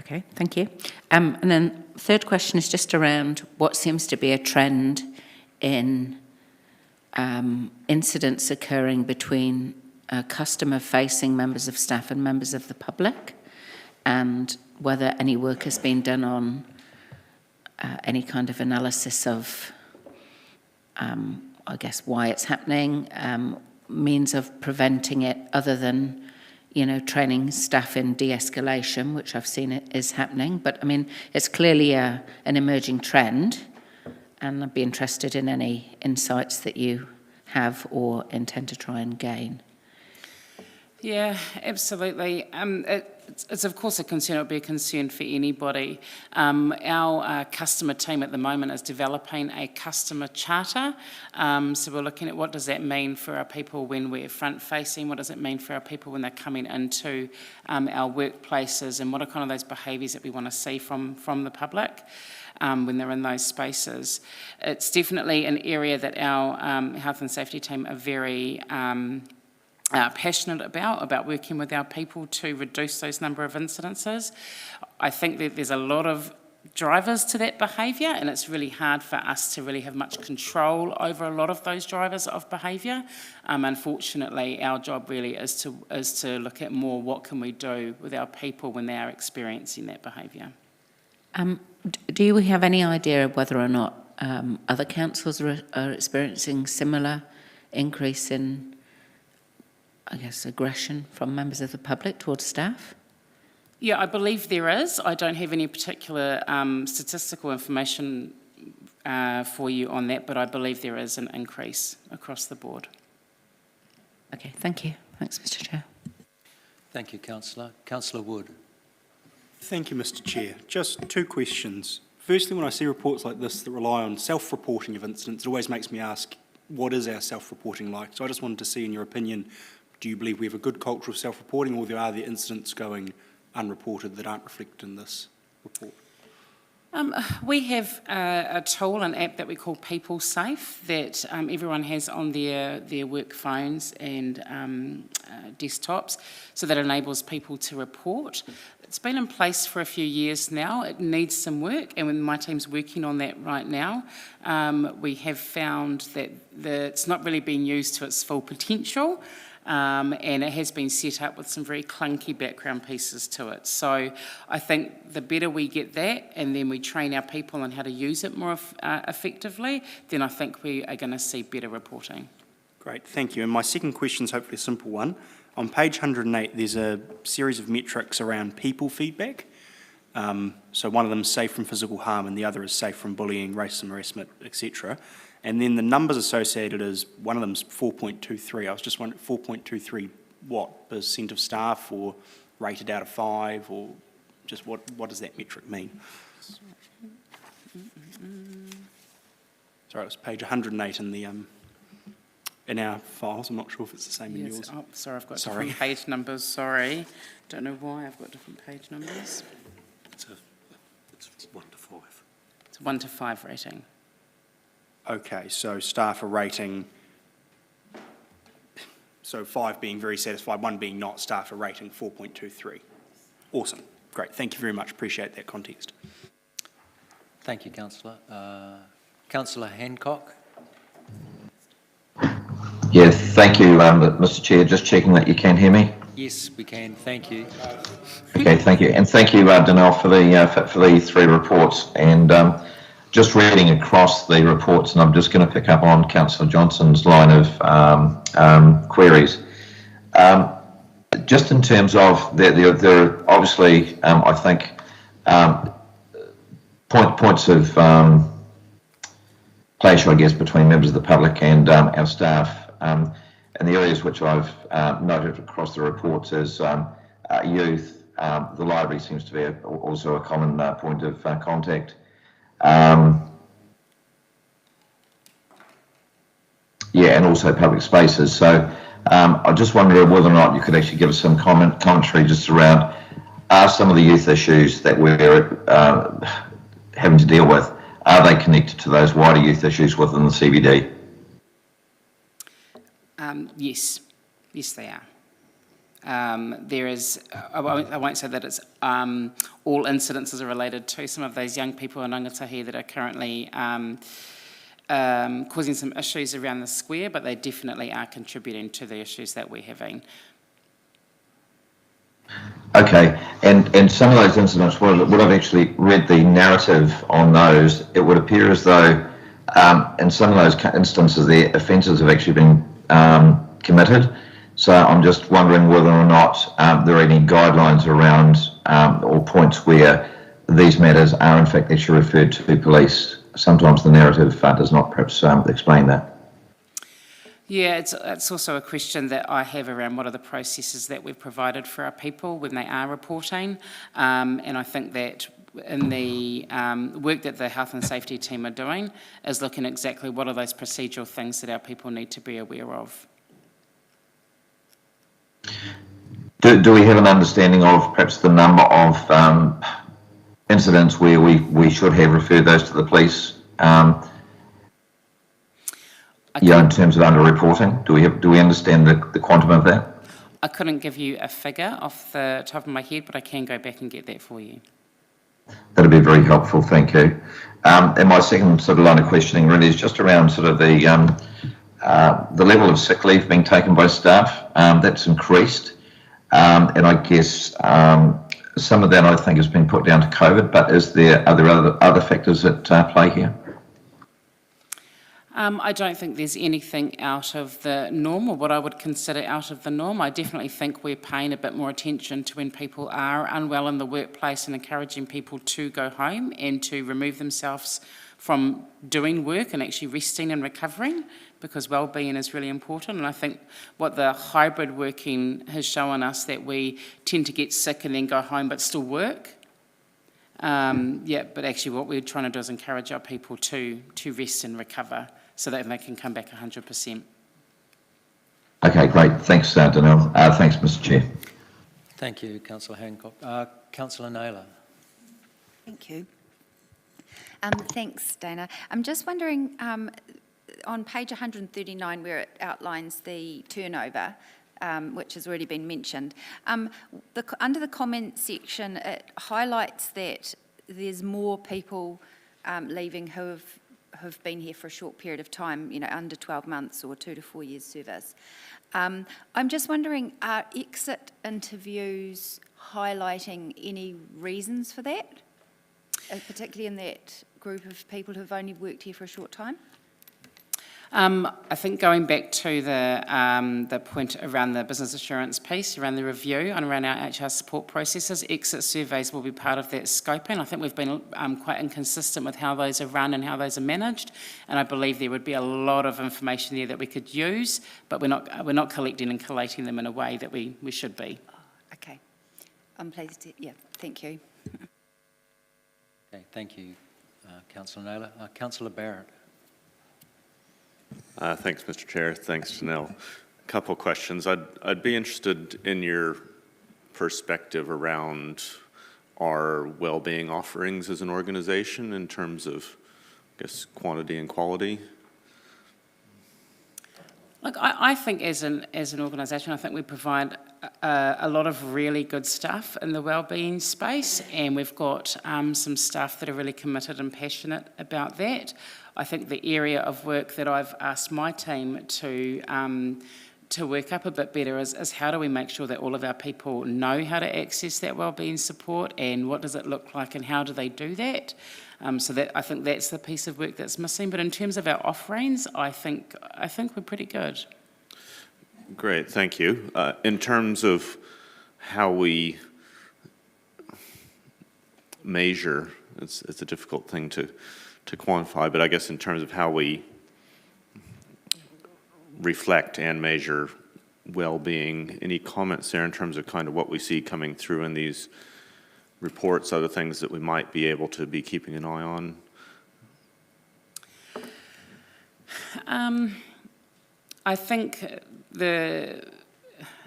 Okay, thank you. And then third question is just around what seems to be a trend in incidents occurring between customer-facing members of staff and members of the public, and whether any work has been done on any kind of analysis of, I guess, why it's happening, means of preventing it other than, training staff in de-escalation, which I've seen it is happening. But, I mean, it's clearly an emerging trend, and I'd be interested in any insights that you have or intend to try and gain. Yeah, absolutely. It's of course a concern. It would be a concern for anybody. Our customer team at the moment is developing a customer charter. So we're looking at what does that mean for our people when we're front-facing, what does it mean for our people when they're coming into our workplaces, and what are kind of those behaviours that we want to see from the public when they're in those spaces. It's definitely an area that our health and safety team are very passionate about working with our people to reduce those number of incidences. I think that there's a lot of drivers to that behaviour, and it's really hard for us to really have much control over a lot of those drivers of behaviour. Unfortunately, our job really is to look at more what can we do with our people when they are experiencing that behaviour. Do you have any idea of whether or not other councils are experiencing similar increase in, I guess, aggression from members of the public towards staff? Yeah, I believe there is. I don't have any particular statistical information for you on that, but I believe there is an increase across the board. Okay, thank you. Thanks, Mr. Chair. Thank you, Councillor. Councillor Wood. Thank you, Mr. Chair. Just two questions. Firstly, when I see reports like this that rely on self-reporting of incidents, it always makes me ask, what is our self-reporting like? So I just wanted to see, in your opinion, do you believe we have a good culture of self-reporting, or are there incidents going unreported that aren't reflected in this report? We have a tool, an app that we call People Safe that everyone has on their work phones and desktops, so that enables people to report. It's been in place for a few years now. It needs some work, and when my team's working on that right now, we have found that it's not really being used to its full potential. And it has been set up with some very clunky background pieces to it. So I think the better we get that, and then we train our people on how to use it more effectively, then I think we are going to see better reporting. Great, thank you. And my second question is hopefully a simple one. On page 108, there's a series of metrics around people feedback. So one of them is safe from physical harm, and the other is safe from bullying, racism, harassment, etc. And then the numbers associated is, one of them is 4.23. I was just wondering, 4.23 what? Percent of staff, or rated out of 5, or just what does that metric mean? Sorry, it was page 108 in the in our files. I'm not sure if it's the same in yours. Oh, sorry, I've got different page numbers, sorry. Don't know why I've got different page numbers. It's 1 to 5. It's a 1 to 5 rating. Okay, so staff are rating, so 5 being very satisfied, 1 being not, staff are rating 4.23. Awesome, great, thank you very much, appreciate that context. Thank you, Councillor. Councillor Hancock. Yeah, thank you, Mr. Chair. Just checking that you can hear me. Yes, we can. Thank you. Okay, thank you, and thank you, Danelle, for the 3 reports. And just reading across the reports, and I'm just going to pick up on Councillor Johnson's line of queries. Just in terms of there obviously, I think points of clash, I guess, between members of the public and our staff. And the areas which I've noted across the reports is youth. The library seems to be also a common point of contact. Yeah, and also public spaces. So I just wonder whether or not you could actually give us some commentary just around are some of the youth issues that we're having to deal with, are they connected to those wider youth issues within the CBD? Yes, yes they are. There is, I won't say that it's all incidences are related to some of those young people in Rangatahi that are currently causing some issues around the square, but they definitely are contributing to the issues that we're having. Okay, and some of those incidents, what I've actually read the narrative on those, it would appear as though in some of those instances the offences have actually been committed. So I'm just wondering whether or not there are any guidelines around or points where these matters are in fact actually referred to police. Sometimes the narrative does not perhaps explain that. Yeah, it's also a question that I have around what are the processes that we've provided for our people when they are reporting. And I think that in the work that the health and safety team are doing is looking exactly what are those procedural things that our people need to be aware of. Do we have an understanding of perhaps the number of incidents where we should have referred those to the police? In terms of underreporting, do we understand the quantum of that? I couldn't give you a figure off the top of my head, but I can go back and get that for you. That'd be very helpful, thank you. And my second sort of line of questioning really is just around sort of the level of sick leave being taken by staff. That's increased, and I guess some of that I think has been put down to COVID. But are there other factors at play here? I don't think there's anything out of the norm, or what I would consider out of the norm. I definitely think we're paying a bit more attention to when people are unwell in the workplace and encouraging people to go home and to remove themselves from doing work and actually resting and recovering, because well-being is really important. And I think what the hybrid working has shown us that we tend to get sick and then go home but still work. But actually what we're trying to do is encourage our people to rest and recover so that they can come back 100%. Okay, great. Thanks, Danelle. Thanks, Mr. Chair. Thank you, Councillor Hancock. Councillor Naylor. Thank you. Thanks, Dana. I'm just wondering, on page 139, where it outlines the turnover, which has already been mentioned, under the comment section, it highlights that there's more people leaving who have been here for a short period of time, under 12 months or 2 to 4 years service. I'm just wondering, are exit interviews highlighting any reasons for that, particularly in that group of people who've only worked here for a short time? I think going back to the point around the business assurance piece, around the review and around our HR support processes, exit surveys will be part of that scoping. I think we've been quite inconsistent with how those are run and how those are managed, and I believe there would be a lot of information there that we could use, but we're not collecting and collating them in a way that we should be. Okay, I'm pleased to, thank you. Okay, thank you, Councillor Naylor. Councillor Barrett. Thanks, Mr. Chair. Thanks, Danelle. A couple of questions. I'd be interested in your perspective around our well-being offerings as an organisation in terms of, I guess, quantity and quality. Look, I think as an organisation, I think we provide a lot of really good stuff in the wellbeing space, and we've got some staff that are really committed and passionate about that. I think the area of work that I've asked my team to work up a bit better is how do we make sure that all of our people know how to access that wellbeing support, and what does it look like, and how do they do that? So that I think that's the piece of work that's missing. But in terms of our offerings, I think we're pretty good. Great, thank you. In terms of how we measure, it's a difficult thing to quantify, but I guess in terms of how we reflect and measure well-being, any comments there in terms of kind of what we see coming through in these reports, other things that we might be able to be keeping an eye on? I think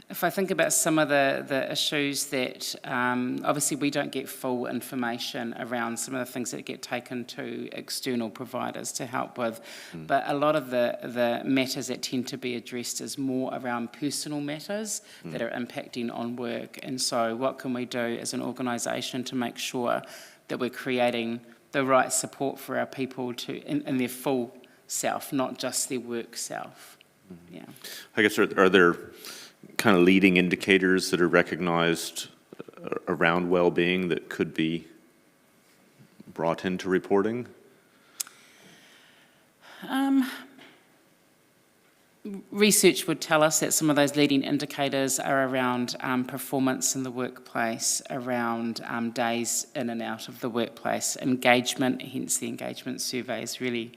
If I think about some of the issues that, obviously we don't get full information around some of the things that get taken to external providers to help with, but a lot of the matters that tend to be addressed is more around personal matters that are impacting on work. And so what can we do as an organisation to make sure that we're creating the right support for our people in their full self, not just their work self. Yeah. I guess, are there kind of leading indicators that are recognized around well-being that could be brought into reporting? Research would tell us that some of those leading indicators are around performance in the workplace, around days in and out of the workplace, engagement, hence the engagement survey is really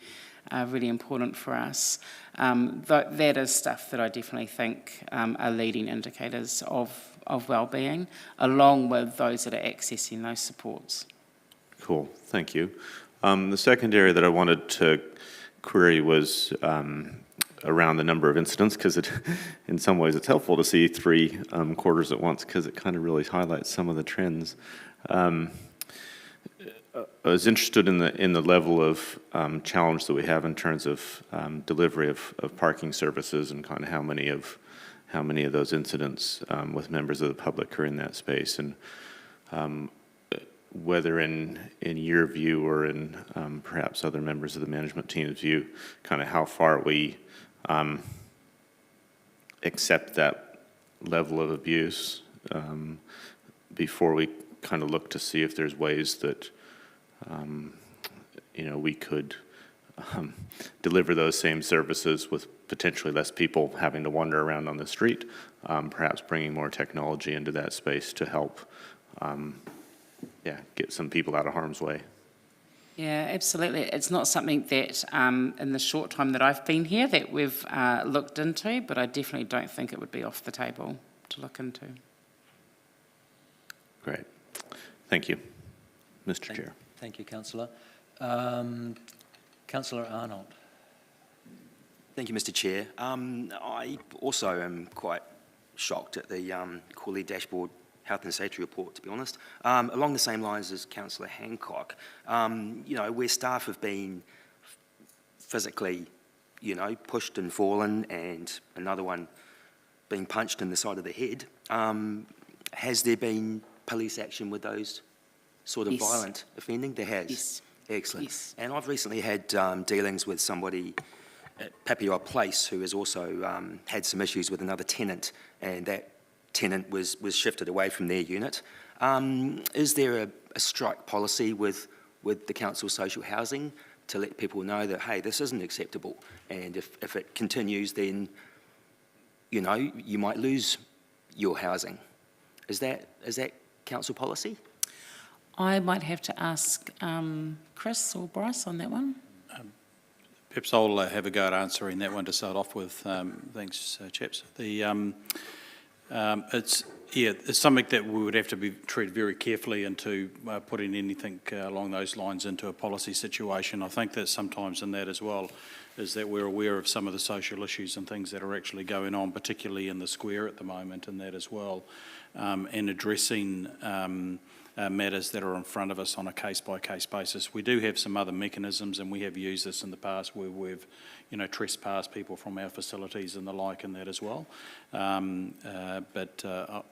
important for us. That is stuff that I definitely think are leading indicators of well-being, along with those that are accessing those supports. Cool, thank you. The second area that I wanted to query was around the number of incidents, because in some ways it's helpful to see 3 quarters at once, because it kind of really highlights some of the trends. I was interested in the level of challenge that we have in terms of delivery of parking services, and kind of how many of those incidents with members of the public are in that space, and whether in your view or in perhaps other members of the management team's view, kind of how far we accept that level of abuse before we kind of look to see if there's ways that we could deliver those same services with potentially less people having to wander around on the street, perhaps bringing more technology into that space to help get some people out of harm's way. Yeah, absolutely. It's not something that in the short time that I've been here that we've looked into, but I definitely don't think it would be off the table to look into. Great. Thank you, Mr. Chair. Thank you, Councillor. Councillor Arnold. Thank you, Mr. Chair. I also am quite shocked at the quarterly dashboard health and safety report, to be honest. Along the same lines as Councillor Hancock, where staff have been physically, pushed and fallen, and another one being punched in the side of the head, has there been police action with those sort of violent offending? There has? Yes. Excellent. Yes. And I've recently had dealings with somebody at Papiaroa Place who has also had some issues with another tenant, and that tenant was shifted away from their unit. Is there a strike policy with the Council Social Housing to let people know that, hey, this isn't acceptable, and if it continues, then, you might lose your housing? Is that Council policy? I might have to ask Chris or Bryce on that one. Perhaps I'll have a go at answering that one to start off with. Thanks, chaps. It's something that we would have to be treated very carefully into putting anything along those lines into a policy situation. I think that sometimes in that as well is that we're aware of some of the social issues and things that are actually going on, particularly in the square at the moment, and that as well, and addressing matters that are in front of us on a case-by-case basis. We do have some other mechanisms, and we have used this in the past where we've, trespassed people from our facilities and the like in that as well. But I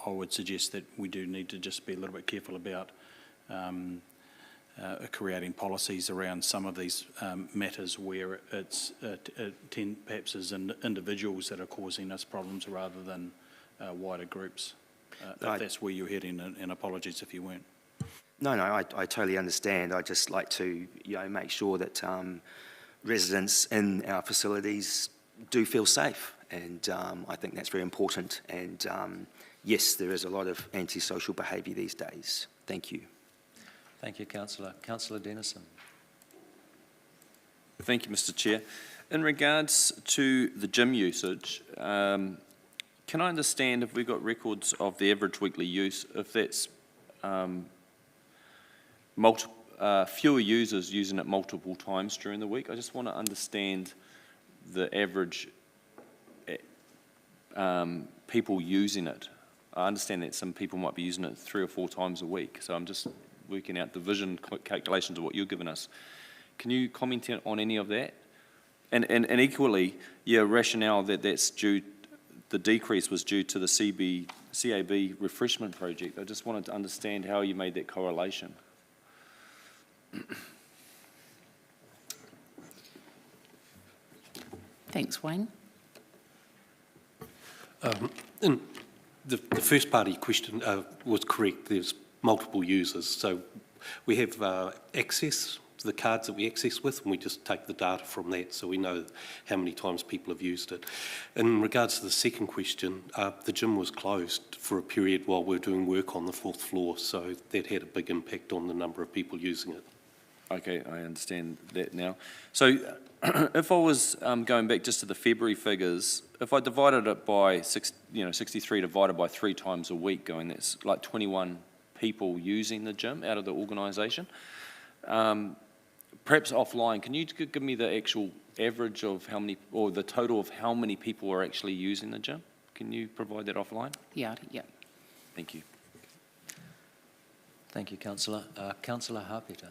would suggest that we do need to just be a little bit careful about creating policies around some of these matters where it's perhaps as individuals that are causing us problems rather than wider groups. If that's where you're heading, and apologies if you weren't. No, I totally understand. I just like to, make sure that residents in our facilities do feel safe, and I think that's very important. And yes, there is a lot of antisocial behaviour these days. Thank you. Thank you, Councillor. Councillor Dennison. Thank you, Mr. Chair. In regards to the gym usage, can I understand if we've got records of the average weekly use, if that's fewer users using it multiple times during the week? I just want to understand the average people using it? I understand that some people might be using it 3 or 4 times a week, so I'm just working out division calculations of what you're giving us. Can you comment on any of that? And equally, rationale that that's due, the decrease was due to the CAB refreshment project. I just wanted to understand how you made that correlation. Thanks, Wayne. And the first part of your question was correct. There's multiple users. So we have access to the cards that we access with, and we just take the data from that, so we know how many times people have used it. In regards to the second question, the gym was closed for a period while we were doing work on the 4th floor, so that had a big impact on the number of people using it. Okay, I understand that now. So if I was going back just to the February figures, if I divided it by 63 divided by 3 times a week, that's like 21 people using the gym out of the organisation. Perhaps offline, can you give me the actual average of how many, or the total of how many people are actually using the gym? Can you provide that offline? Yeah. Thank you. Thank you, Councillor. Councillor Harpeta.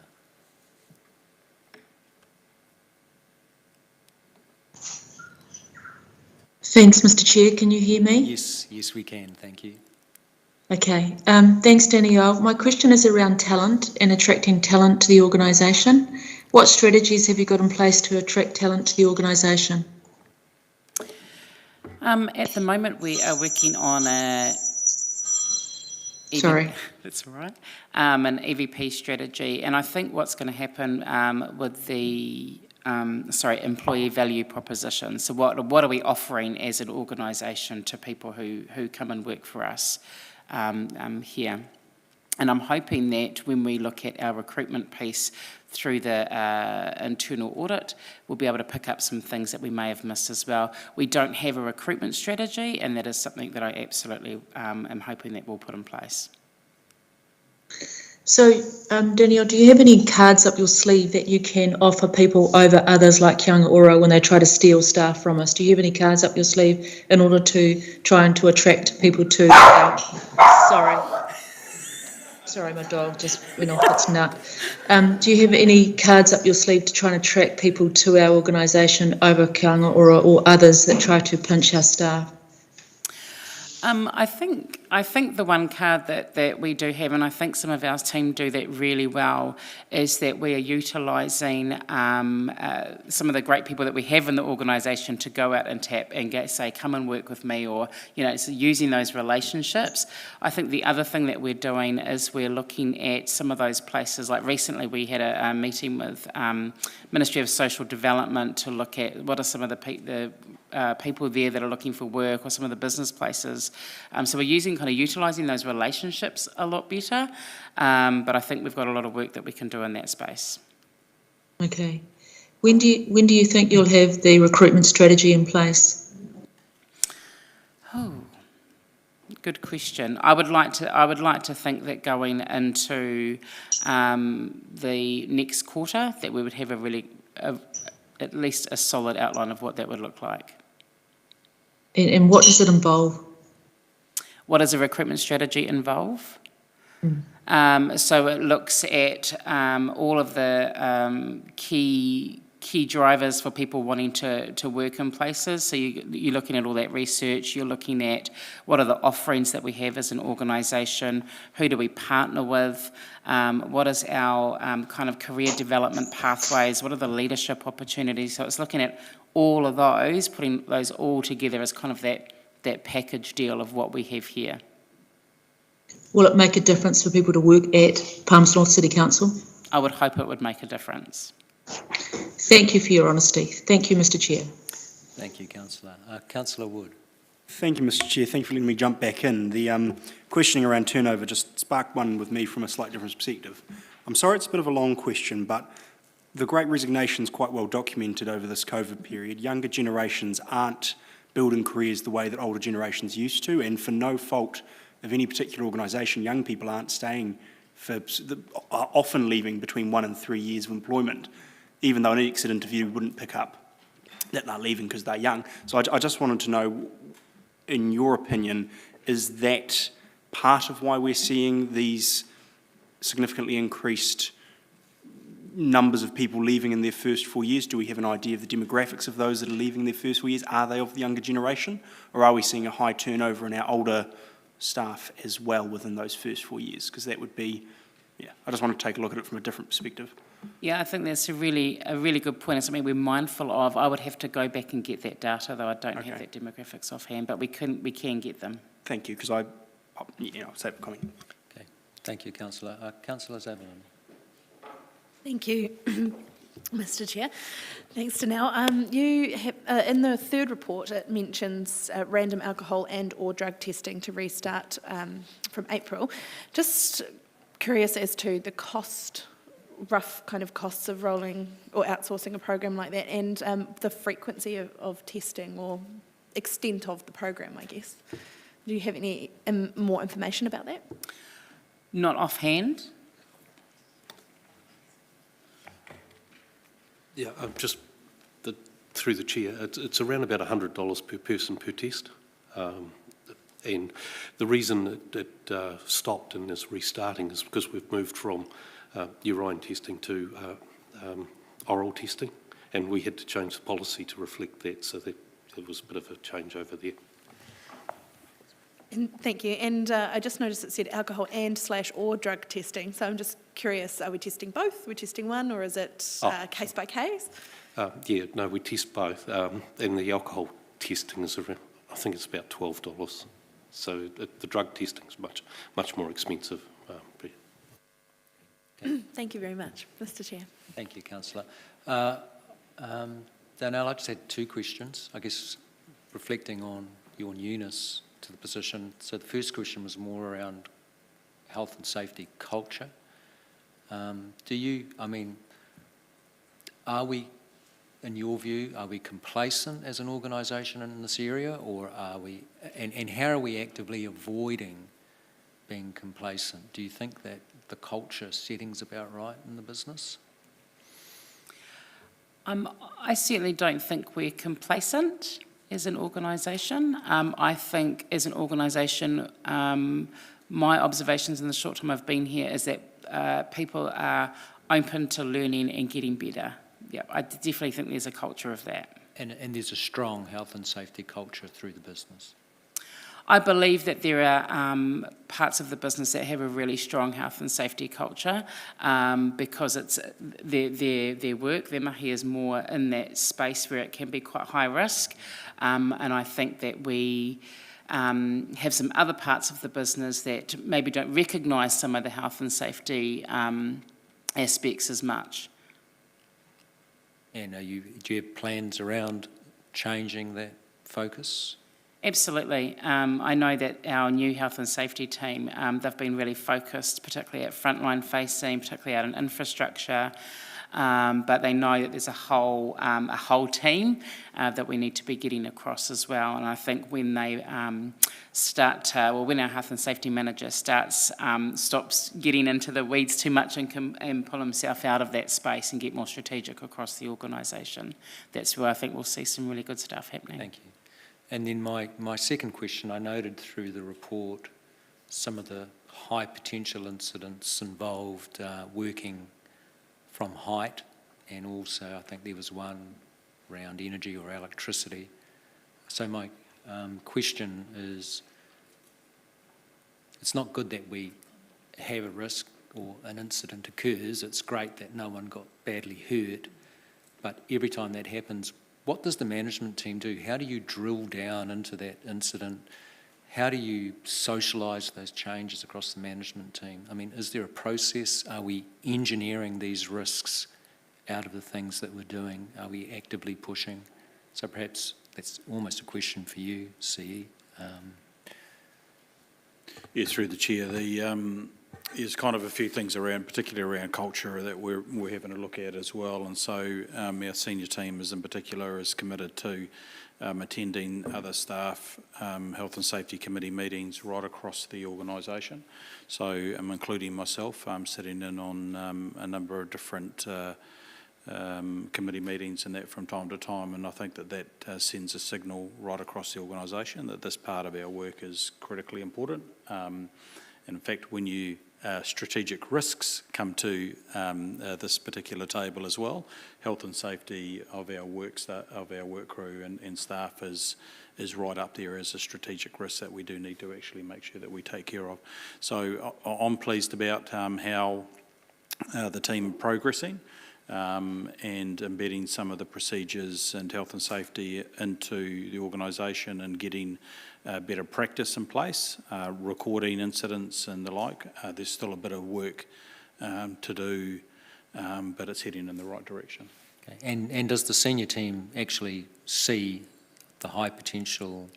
Thanks, Mr. Chair. Can you hear me? Yes, we can. Thank you. Okay. Thanks, Danielle. My question is around talent and attracting talent to the organisation. What strategies have you got in place to attract talent to the organisation? At the moment, we are working on a... Sorry. That's all right. An EVP strategy. And I think what's going to happen with the employee value proposition. So what are we offering as an organisation to people who come and work for us here? And I'm hoping that when we look at our recruitment piece through the internal audit, we'll be able to pick up some things that we may have missed as well. We don't have a recruitment strategy, and that is something that I absolutely am hoping that we'll put in place. So, Danielle, do you have any cards up your sleeve that you can offer people over others like Kianga Ora when they try to steal staff from us? Do you have any cards up your sleeve in order to try and to attract people to... Sorry, my dog just went off its nut. Do you have any cards up your sleeve to try and attract people to our organisation over Kianga Ora or others that try to pinch our staff? I think the one card that we do have, and I think some of our team do that really well, is that we are utilising some of the great people that we have in the organisation to go out and tap and say, come and work with me, or so using those relationships. I think the other thing that we're doing is we're looking at some of those places. Like recently, we had a meeting with Ministry of Social Development to look at what are some of the people there that are looking for work, or some of the business places. So we're utilising those relationships a lot better, but I think we've got a lot of work that we can do in that space. Okay. When do you think you'll have the recruitment strategy in place? Oh, good question. I would like to think that going into the next quarter that we would have at least a solid outline of what that would look like. And what does it involve? What does a recruitment strategy involve? So it looks at all of the key drivers for people wanting to work in places. So you're looking at all that research. You're looking at what are the offerings that we have as an organisation. Who do we partner with? What is our kind of career development pathways? What are the leadership opportunities? So it's looking at all of those, putting those all together as kind of that package deal of what we have here. Will it make a difference for people to work at Palms North City Council? I would hope it would make a difference. Thank you for your honesty. Thank you, Mr. Chair. Thank you, Councillor. Councillor Wood. Thank you, Mr. Chair. Thank you for letting me jump back in. The questioning around turnover just sparked one with me from a slightly different perspective. I'm sorry it's a bit of a long question, but the Great Resignation is quite well documented over this COVID period. Younger generations aren't building careers the way that older generations used to, and for no fault of any particular organisation, young people aren't staying are often leaving between 1 and 3 years of employment, even though an exit interview wouldn't pick up that they're leaving because they're young. So I just wanted to know in your opinion, is that part of why we're seeing these significantly increased numbers of people leaving in their first 4 years? Do we have an idea of the demographics of those that are leaving their first 4 years? Are they of the younger generation? Or are we seeing a high turnover in our older staff as well within those first 4 years? Because that would be, yeah, I just want to take a look at it from a different perspective. Yeah, I think that's a really good point. It's something we're mindful of. I would have to go back and get that data, though I don't have that demographics offhand, but we can get them. Thank you, because I'll save a comment. Okay, thank you, Councillor. Councillor Zavalin. Thank you, Mr. Chair. Thanks, Danelle. You have, in the third report, it mentions random alcohol and/or drug testing to restart from April. Just curious as to the cost, rough kind of costs of rolling or outsourcing a program like that, and the frequency of testing or extent of the program, I guess. Do you have any more information about that? Not offhand. Yeah, through the chair, it's around about $100 per person per test. And the reason it stopped and is restarting is because we've moved from urine testing to oral testing, and we had to change the policy to reflect that, so that there was a bit of a change over there. And thank you. And I just noticed it said alcohol and/or drug testing. So I'm just curious, are we testing both? Are we testing one, or is it case by case? Yeah, no, we test both. And the alcohol testing is around, I think it's about $12. So the drug testing is much more expensive. Okay. Thank you very much, Mr. Chair. Thank you, Councillor. Danelle, I just had two questions, I guess, reflecting on your newness to the position. So the first question was more around health and safety culture. Are we, in your view, are we complacent as an organisation in this area, or are we, and how are we actively avoiding being complacent? Do you think that the culture setting's about right in the business? I certainly don't think we're complacent as an organisation. I think as an organisation, my observations in the short time I've been here is that people are open to learning and getting better. Yeah, I definitely think there's a culture of that. And there's a strong health and safety culture through the business? I believe that there are parts of the business that have a really strong health and safety culture because it's their work, their mahi is more in that space where it can be quite high risk. And I think that we have some other parts of the business that maybe don't recognise some of the health and safety aspects as much. And do you have plans around changing that focus? Absolutely. I know that our new health and safety team, they've been really focused, particularly at frontline facing, particularly out in infrastructure, but they know that there's a whole team that we need to be getting across as well. And I think when they when our health and safety manager stops getting into the weeds too much and pull himself out of that space and get more strategic across the organisation, that's where I think we'll see some really good stuff happening. Thank you. And then my second question, I noted through the report some of the high potential incidents involved working from height, and also I think there was one around energy or electricity. So my question is, it's not good that we have a risk or an incident occurs. It's great that no one got badly hurt, but every time that happens, what does the management team do? How do you drill down into that incident? How do you socialise those changes across the management team? I mean, is there a process? Are we engineering these risks out of the things that we're doing? Are we actively pushing? So perhaps that's almost a question for you, CE. Yeah, through the chair, there's kind of a few things around, particularly around culture, that we're having a look at as well. And so our senior team in particular is committed to attending other staff health and safety committee meetings right across the organisation. So including myself, I'm sitting in on a number of different committee meetings and that from time to time, and I think that sends a signal right across the organisation that this part of our work is critically important. And in fact, when you strategic risks come to this particular table as well, health and safety of our work crew and staff is right up there as a strategic risk that we do need to actually make sure that we take care of. So I'm pleased about how the team are progressing and embedding some of the procedures and health and safety into the organisation and getting better practice in place, recording incidents and the like. There's still a bit of work to do, but it's heading in the right direction. Okay. And does the senior team actually see the high potential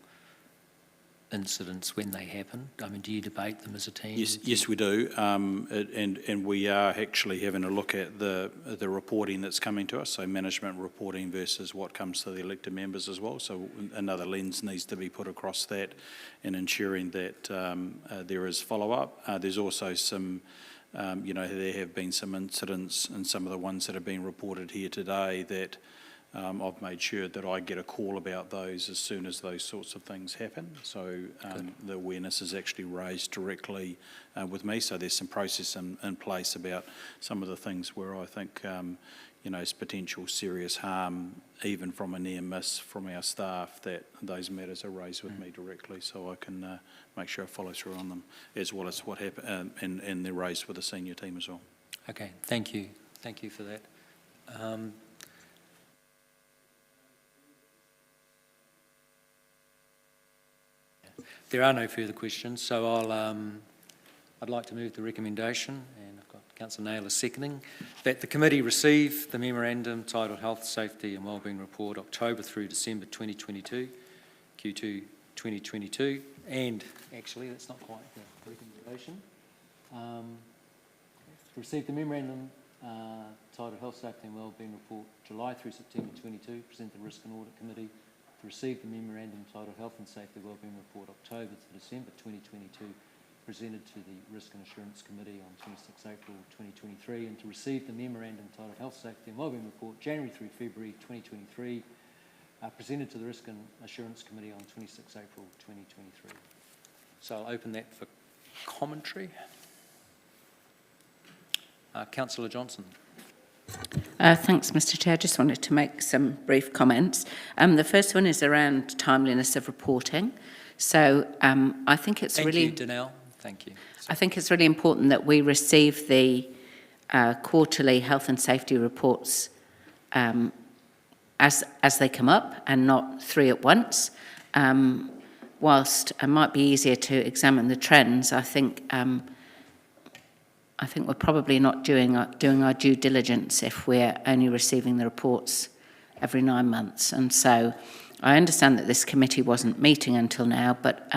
incidents when they happen? I mean, do you debate them as a team? Yes, we do, and we are actually having a look at the reporting that's coming to us, so management reporting versus what comes to the elected members as well. So another lens needs to be put across that, and ensuring that there is follow-up. There's also some, there have been some incidents, and some of the ones that have been reported here today that I've made sure that I get a call about those as soon as those sorts of things happen. So the awareness is actually raised directly with me. So there's some process in place about some of the things where I think, is potential serious harm, even from a near miss from our staff, that those matters are raised with me directly, so I can make sure I follow through on them, as well as what happened, and they're raised with the senior team as well. Okay, thank you. Thank you for that. There are no further questions, so I'd like to move the recommendation, and I've got Councillor Naylor seconding, that the committee receive the memorandum titled Health, Safety and Wellbeing Report October through December 2022, Q2 2022, and actually that's not quite the recommendation. Receive the memorandum titled Health, Safety and Wellbeing Report July through September 22, present the Risk and Audit Committee. To receive the memorandum titled Health and Safety Wellbeing Report October to December 2022, presented to the Risk and Assurance Committee on 26 April 2023, and to receive the memorandum titled Health, Safety and Wellbeing Report January through February 2023, presented to the Risk and Assurance Committee on 26 April 2023. So I'll open that for commentary. Councillor Johnson. Thanks, Mr. Chair. I just wanted to make some brief comments. The first one is around timeliness of reporting. So I think it's Thank really... you, Danelle. Thank you. I think it's really important that we receive the quarterly health and safety reports as they come up, and not three at once. Whilst it might be easier to examine the trends, I think we're probably not doing our due diligence if we're only receiving the reports every 9 months. And so I understand that this committee wasn't meeting until now, but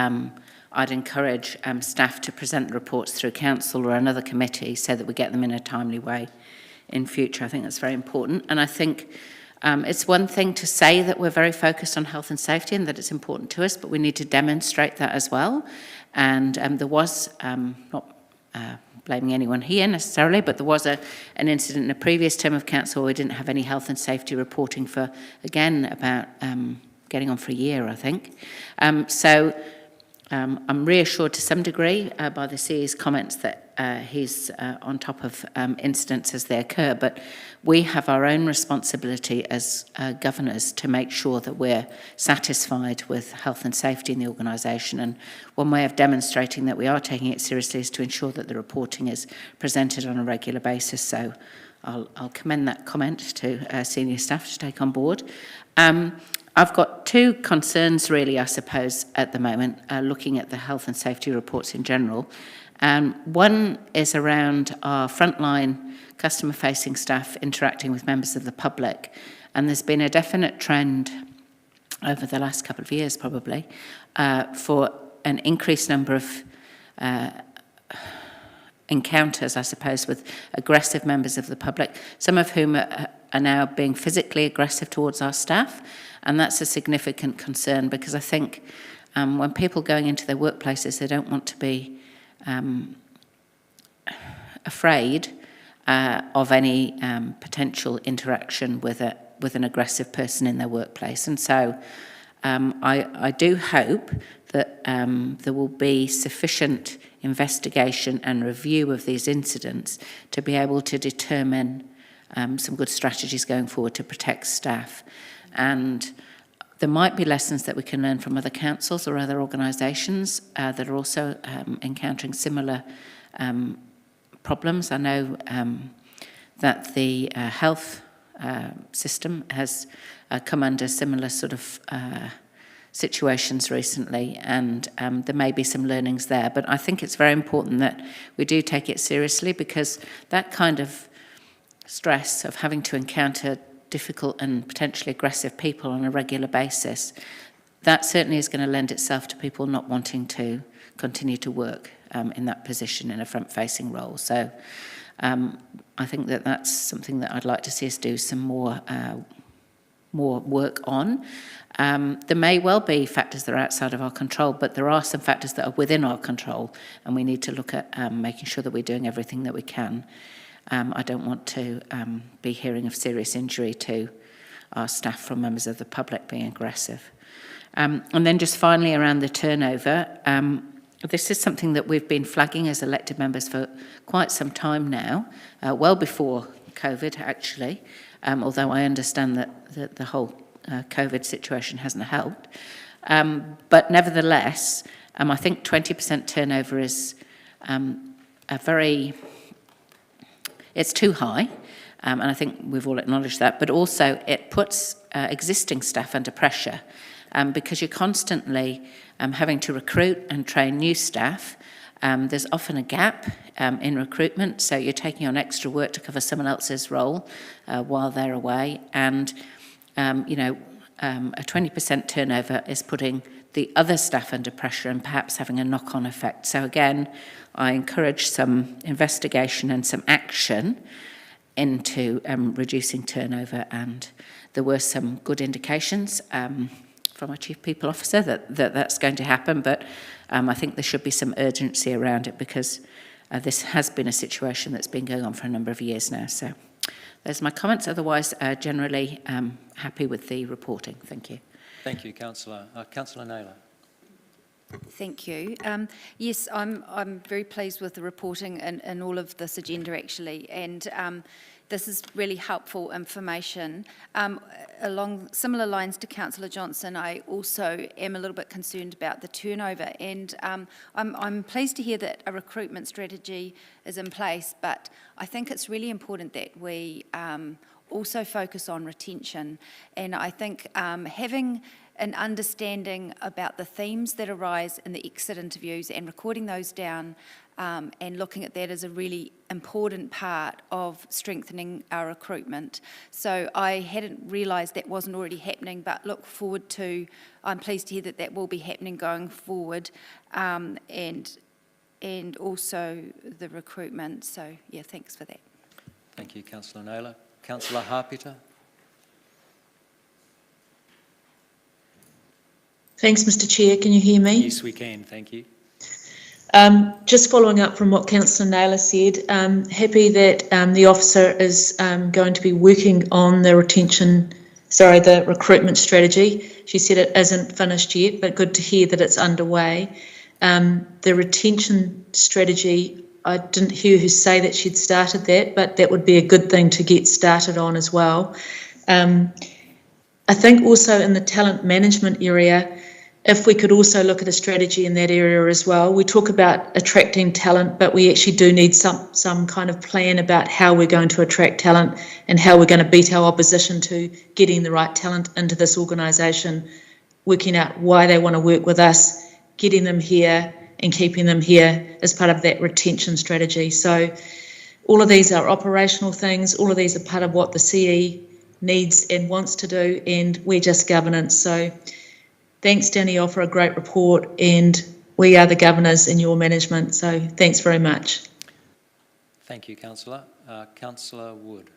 I'd encourage staff to present the reports through council or another committee so that we get them in a timely way in future. I think that's very important. And I think it's one thing to say that we're very focused on health and safety and that it's important to us, but we need to demonstrate that as well. And there was, not blaming anyone here necessarily, but there was an incident in a previous term of council where we didn't have any health and safety reporting for, again, about getting on for a year, I think. I'm reassured to some degree by the CE's comments that he's on top of incidents as they occur, but we have our own responsibility as governors to make sure that we're satisfied with health and safety in the organisation, and one way of demonstrating that we are taking it seriously is to ensure that the reporting is presented on a regular basis. So I'll commend that comment to senior staff to take on board. I've got two concerns really, I suppose, at the moment, looking at the health and safety reports in general. One is around our frontline customer-facing staff interacting with members of the public. And there's been a definite trend over the last couple of years, probably, for an increased number of encounters, I suppose, with aggressive members of the public, some of whom are now being physically aggressive towards our staff. And that's a significant concern, because I think when people going into their workplaces, they don't want to be afraid, of any potential interaction with an aggressive person in their workplace. And so I do hope that there will be sufficient investigation and review of these incidents to be able to determine some good strategies going forward to protect staff. And there might be lessons that we can learn from other councils or other organisations that are also encountering similar problems. I know that the health system has come under similar sort of situations recently, and there may be some learnings there. But I think it's very important that we do take it seriously, because that kind of stress of having to encounter difficult and potentially aggressive people on a regular basis, that certainly is going to lend itself to people not wanting to continue to work in that position in a front-facing role. So I think that that's something that I'd like to see us do some more work on. There may well be factors that are outside of our control, but there are some factors that are within our control, and we need to look at making sure that we're doing everything that we can. I don't want to be hearing of serious injury to our staff from members of the public being aggressive. And then just finally around the turnover, this is something that we've been flagging as elected members for quite some time now, well before COVID actually, although I understand that the whole COVID situation hasn't helped. But nevertheless, I think 20% turnover is it's too high, and I think we've all acknowledged that, but also it puts existing staff under pressure because you're constantly having to recruit and train new staff. There's often a gap in recruitment, so you're taking on extra work to cover someone else's role while they're away, and a 20% turnover is putting the other staff under pressure and perhaps having a knock-on effect. So again, I encourage some investigation and some action into reducing turnover, and there were some good indications from our Chief People Officer that's going to happen, but I think there should be some urgency around it, because this has been a situation that's been going on for a number of years now. So there's my comments. Otherwise, generally happy with the reporting. Thank you. Thank you, Councillor. Councillor Naylor. Thank you. Yes, I'm very pleased with the reporting and all of this agenda actually, and this is really helpful information. Along similar lines to Councillor Johnson, I also am a little bit concerned about the turnover, and I'm pleased to hear that a recruitment strategy is in place, but I think it's really important that we also focus on retention, and I think having an understanding about the themes that arise in the exit interviews and recording those down and looking at that is a really important part of strengthening our recruitment. So I hadn't realised that wasn't already happening, but look forward to, I'm pleased to hear that that will be happening going forward, and also the recruitment. So yeah, thanks for that. Thank you, Councillor Naylor. Councillor Harpeter. Thanks, Mr. Chair. Can you hear me? Yes, we can. Thank you. Just following up from what Councillor Naylor said, happy that the officer is going to be working on the recruitment strategy. She said it isn't finished yet, but good to hear that it's underway. The retention strategy, I didn't hear her say that she'd started that, but that would be a good thing to get started on as well. I think also in the talent management area, if we could also look at a strategy in that area as well. We talk about attracting talent, but we actually do need some kind of plan about how we're going to attract talent and how we're going to beat our opposition to getting the right talent into this organisation, working out why they want to work with us, getting them here and keeping them here as part of that retention strategy. So all of these are operational things. All of these are part of what the CE needs and wants to do, and we're just governance. So thanks, Danielle, for a great report, and we are the governors in your management, so thanks very much. Thank you, Councillor. Councillor Wood.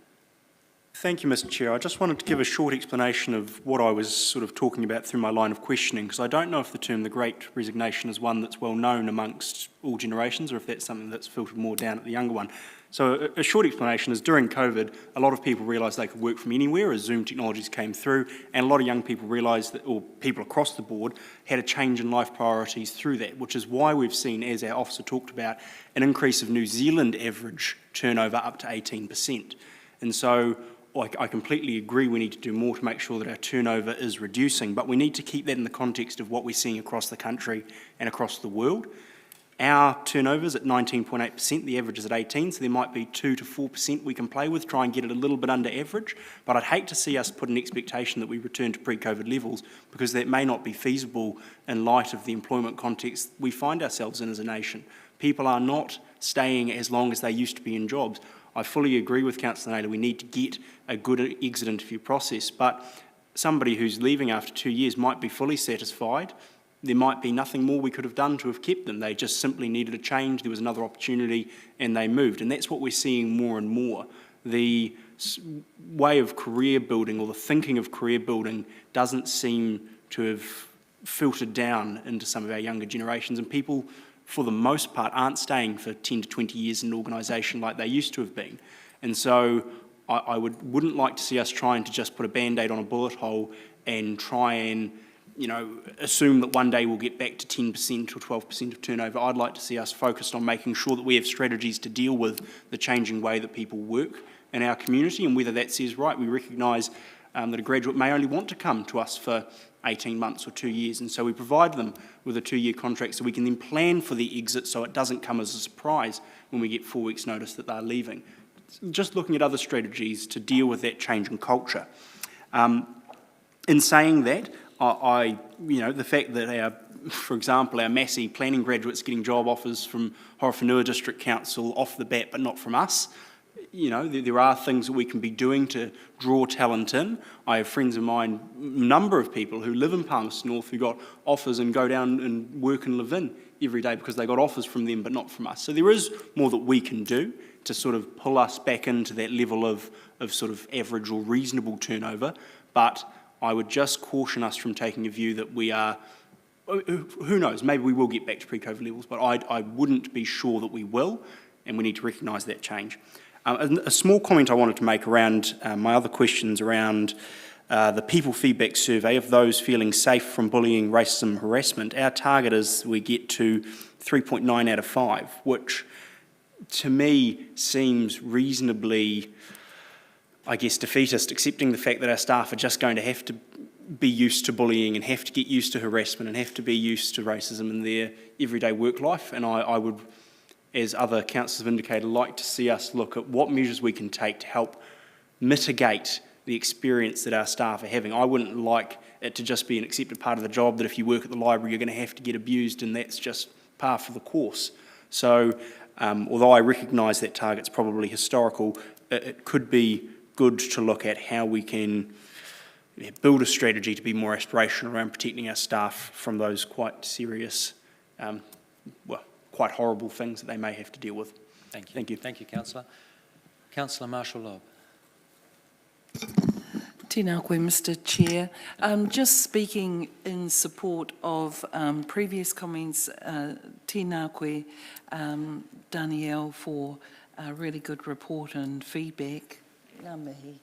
Thank you, Mr. Chair. I just wanted to give a short explanation of what I was sort of talking about through my line of questioning, because I don't know if the term the Great Resignation is one that's well known amongst all generations, or if that's something that's filtered more down at the younger one. So a short explanation is during COVID, a lot of people realised they could work from anywhere as Zoom technologies came through, and a lot of young people realised that, or people across the board, had a change in life priorities through that, which is why we've seen, as our officer talked about, an increase of New Zealand average turnover up to 18%. And so I completely agree we need to do more to make sure that our turnover is reducing, but we need to keep that in the context of what we're seeing across the country and across the world. Our turnover's at 19.8%, the average is at 18%, so there might be 2 to 4% we can play with, try and get it a little bit under average, but I'd hate to see us put an expectation that we return to pre-COVID levels, because that may not be feasible in light of the employment context we find ourselves in as a nation. People are not staying as long as they used to be in jobs. I fully agree with Councillor Naylor, we need to get a good exit interview process, but somebody who's leaving after 2 years might be fully satisfied. There might be nothing more we could have done to have kept them. They just simply needed a change, there was another opportunity, and they moved. And that's what we're seeing more and more. The way of career building, or the thinking of career building, doesn't seem to have filtered down into some of our younger generations, and people, for the most part, aren't staying for 10 to 20 years in an organisation like they used to have been. And so I wouldn't like to see us trying to just put a Band-Aid on a bullet hole and try and assume that one day we'll get back to 10% or 12% of turnover. I'd like to see us focused on making sure that we have strategies to deal with the changing way that people work in our community, and whether that says, right, we recognise that a graduate may only want to come to us for 18 months or 2 years, and so we provide them with a 2-year contract so we can then plan for the exit so it doesn't come as a surprise when we get 4 weeks' notice that they're leaving. Just looking at other strategies to deal with that change in culture. In saying that, the fact that for example, our Massey planning graduates getting job offers from Horowhenua District Council off the bat, but not from us, there are things that we can be doing to draw talent in. I have friends of mine, a number of people who live in Palmerston North, who got offers and go down and work and live in every day because they got offers from them, but not from us. So there is more that we can do to sort of pull us back into that level of sort of average or reasonable turnover, but I would just caution us from taking a view that we are, who knows, maybe we will get back to pre-COVID levels, but I wouldn't be sure that we will, and we need to recognise that change. A small comment I wanted to make around my other questions around the people feedback survey of those feeling safe from bullying, racism, harassment. Our target is we get to 3.9 out of 5, which to me seems reasonably, I guess, defeatist, accepting the fact that our staff are just going to have to be used to bullying and have to get used to harassment and have to be used to racism in their everyday work life. And I would, as other councillors have indicated, like to see us look at what measures we can take to help mitigate the experience that our staff are having. I wouldn't like it to just be an accepted part of the job that if you work at the library you're going to have to get abused, and that's just par for the course. So although I recognise that target's probably historical, it could be good to look at how we can build a strategy to be more aspirational around protecting our staff from those quite serious, quite horrible things that they may have to deal with. Thank you. Thank you. Thank you, Councillor. Councillor Marshall-Lobb. Tēnā koe, Mr Chair. Just speaking in support of previous comments, tēnā koe, Danielle, for a really good report and feedback. Ngā mihi.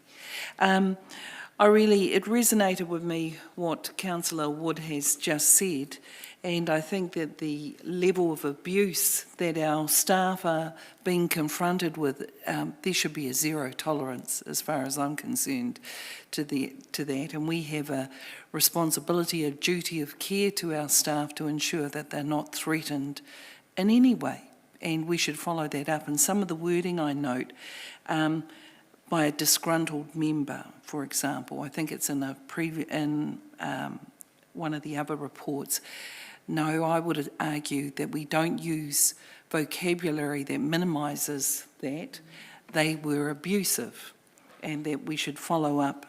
It resonated with me what Councillor Wood has just said, and I think that the level of abuse that our staff are being confronted with, there should be a zero tolerance as far as I'm concerned to that, and we have a responsibility, a duty of care to our staff to ensure that they're not threatened in any way, and we should follow that up. And some of the wording I note, by a disgruntled member, for example. I think it's in one of the other reports. No, I would argue that we don't use vocabulary that minimises that. They were abusive, and that we should follow up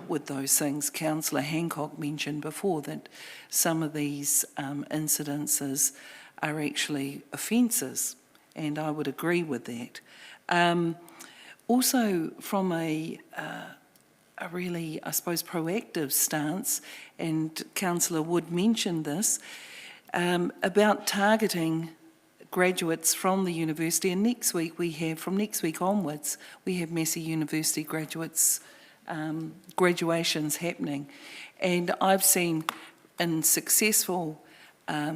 with those things. Councillor Hancock mentioned before that some of these incidences are actually offences, and I would agree with that. Also, from a really, I suppose, proactive stance, and Councillor Wood mentioned this, about targeting graduates from the university, and from next week onwards, we have Massey University graduates, graduations happening. And I've seen in successful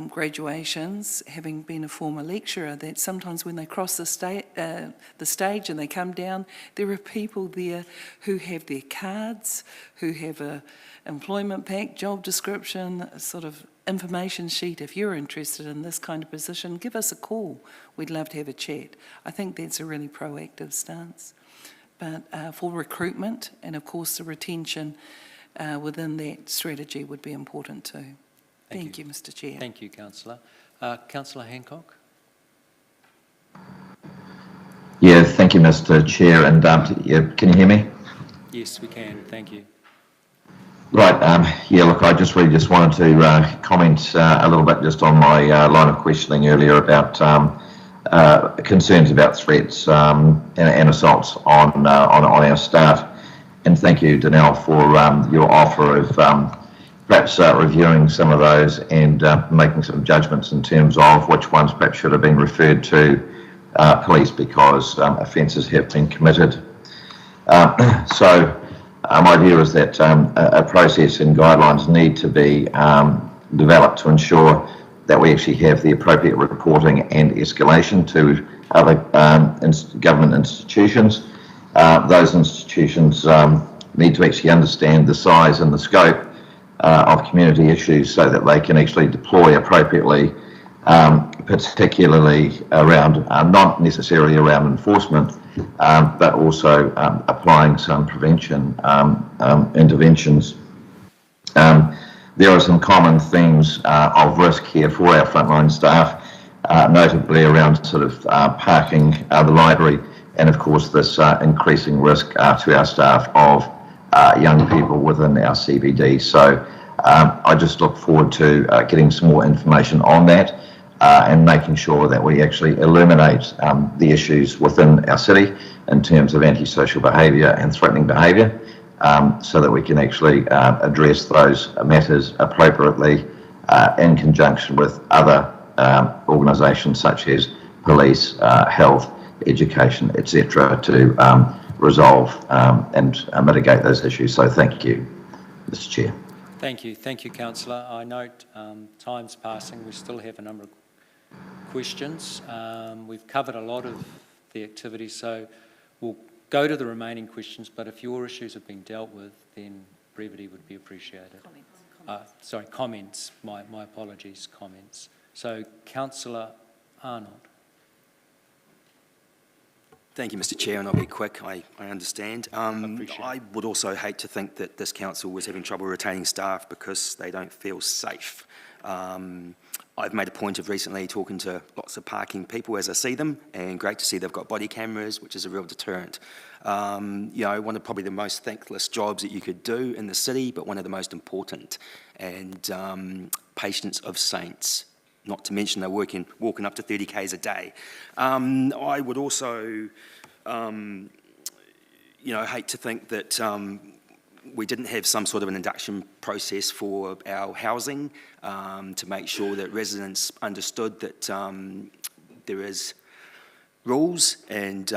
graduations, having been a former lecturer, that sometimes when they cross the stage and they come down, there are people there who have their cards, who have a employment pack, job description, a sort of information sheet. If you're interested in this kind of position, give us a call. We'd love to have a chat. I think that's a really proactive stance. But for recruitment and of course the retention within that strategy would be important too. Thank you, Mr. Chair. Thank you, Councillor. Councillor Hancock? Yeah, thank you, Mr. Chair. And can you hear me? Yes, we can. Thank you. Right. Yeah, look, I just wanted to comment a little bit just on my line of questioning earlier about concerns about threats and assaults on our staff. And thank you, Danelle, for your offer of perhaps reviewing some of those and making some judgments in terms of which ones perhaps should have been referred to police because offences have been committed. My view is that a process and guidelines need to be developed to ensure that we actually have the appropriate reporting and escalation to other government institutions. Those institutions need to actually understand the size and the scope of community issues so that they can actually deploy appropriately, particularly around, not necessarily around enforcement, but also applying some prevention interventions. There are some common themes of risk here for our frontline staff, notably around sort of parking the library and of course this increasing risk to our staff of young people within our CBD. So I just look forward to getting some more information on that and making sure that we actually illuminate the issues within our city in terms of antisocial behaviour and threatening behaviour so that we can actually address those matters appropriately in conjunction with other organisations such as police, health, education, etc. to resolve and mitigate those issues. So thank you, Mr. Chair. Thank you, Councillor. I note time's passing. We still have a number of questions. We've covered a lot of the activities, so we'll go to the remaining questions, but if your issues have been dealt with, then brevity would be appreciated. Comments. My apologies, comments. So, Councillor Arnold. Thank you, Mr. Chair, and I'll be quick. I understand. I would also hate to think that this council was having trouble retaining staff because they don't feel safe. I've made a point of recently talking to lots of parking people as I see them, and great to see they've got body cameras, which is a real deterrent. One of probably the most thankless jobs that you could do in the city, but one of the most important. And patience of saints, not to mention they're walking up to 30 k's a day. I would also, hate to think that we didn't have some sort of an induction process for our housing to make sure that residents understood that there is rules and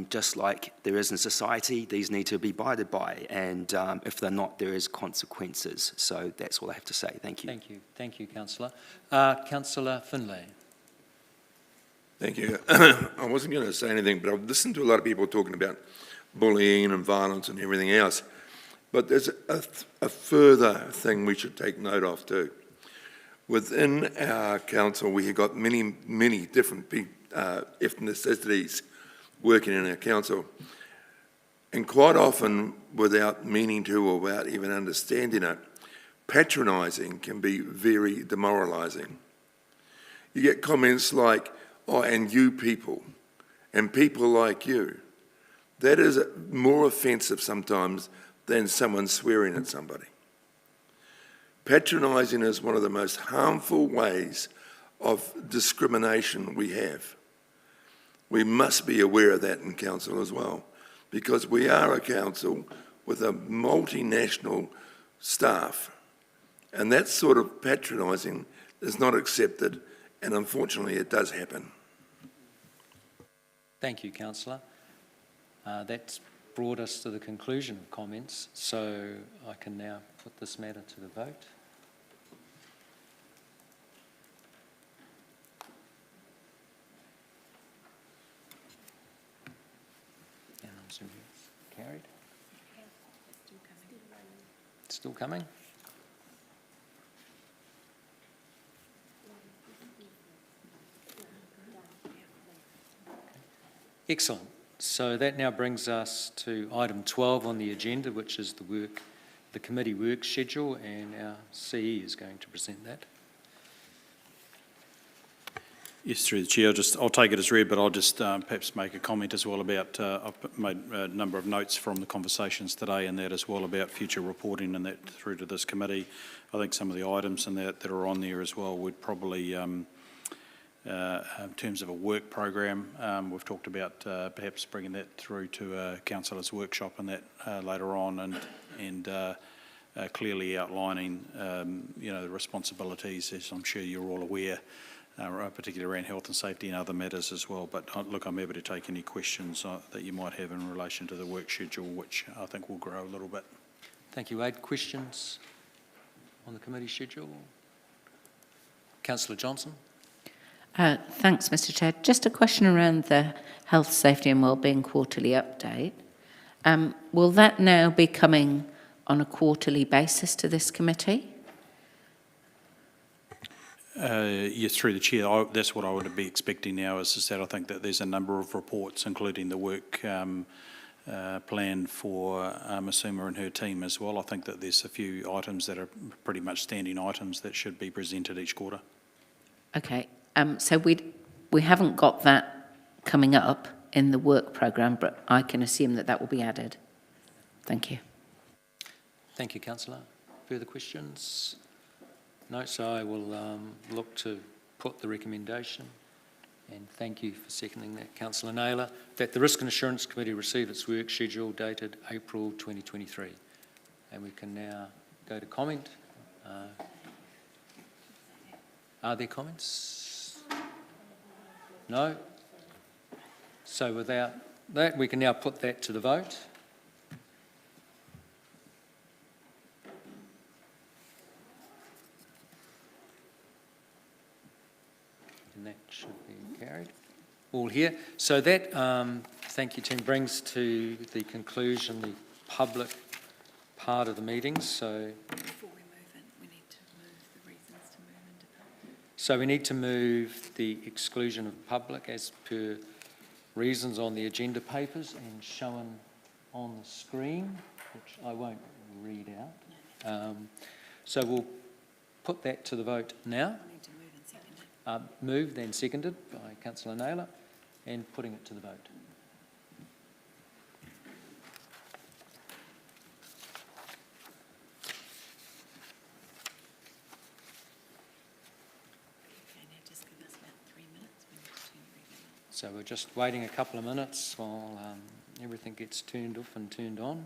just like there is in society, these need to be abided by, and if they're not, there is consequences. So that's all I have to say. Thank you. Thank you, Councillor. Councillor Finlay. Thank you. I wasn't going to say anything, but I've listened to a lot of people talking about bullying and violence and everything else. But there's a further thing we should take note of too. Within our council, we have got many, many different ethnicities working in our council. And quite often, without meaning to or without even understanding it, patronising can be very demoralising. You get comments like, oh, and you people, and people like you. That is more offensive sometimes than someone swearing at somebody. Patronising is one of the most harmful ways of discrimination we have. We must be aware of that in council as well, because we are a council with a multinational staff, and that sort of patronising is not accepted, and unfortunately it does happen. Thank you, councillor. That's brought us to the conclusion of comments, so I can now put this matter to the vote. And I'm assuming it's carried. Still coming? Excellent. So that now brings us to item 12 on the agenda, which is the committee work schedule, and our CE is going to present that. Yes, through the chair. I'll take it as read, but I'll just perhaps make a comment as well about, I've made a number of notes from the conversations today and that as well about future reporting and that through to this committee. I think some of the items in that are on there as well would probably, in terms of a work program, we've talked about perhaps bringing that through to a councillors' workshop and that later on and clearly outlining, the responsibilities, as I'm sure you're all aware, particularly around health and safety and other matters as well. But look, I'm happy to take any questions that you might have in relation to the work schedule, which I think will grow a little bit. Thank you, Wade. Questions on the committee schedule? Councillor Johnson. Thanks, Mr Chair. Just a question around the Health, Safety and Wellbeing quarterly update. Will that now be coming on a quarterly basis to this committee? Yes, through the chair, that's what I would be expecting now is that I think that there's a number of reports, including the work plan for Masuma and her team as well. I think that there's a few items that are pretty much standing items that should be presented each quarter. Okay, so we haven't got that coming up in the work programme, but I can assume that that will be added. Thank you. Thank you, councillor. Further questions? No, so I will look to put the recommendation, and thank you for seconding that, Councillor Naylor, that the Risk and Assurance Committee receive its work schedule dated April 2023. And we can now go to comment. Are there comments? No? So without that, we can now put that to the vote. And that should be carried. All here. So that, thank you, Tim, brings to the conclusion the public part of the meeting. So, Before we move in, we need to move the reasons to move into public. so we need to move the exclusion of public as per reasons on the agenda papers and shown on the screen, which I won't read out. So we'll put that to the vote now. Moved and seconded by Councillor Naylor, and putting it to the vote. Okay, now just give us about 3 minutes. We need to turn everything on. So we're just waiting a couple of minutes while everything gets turned off and turned on.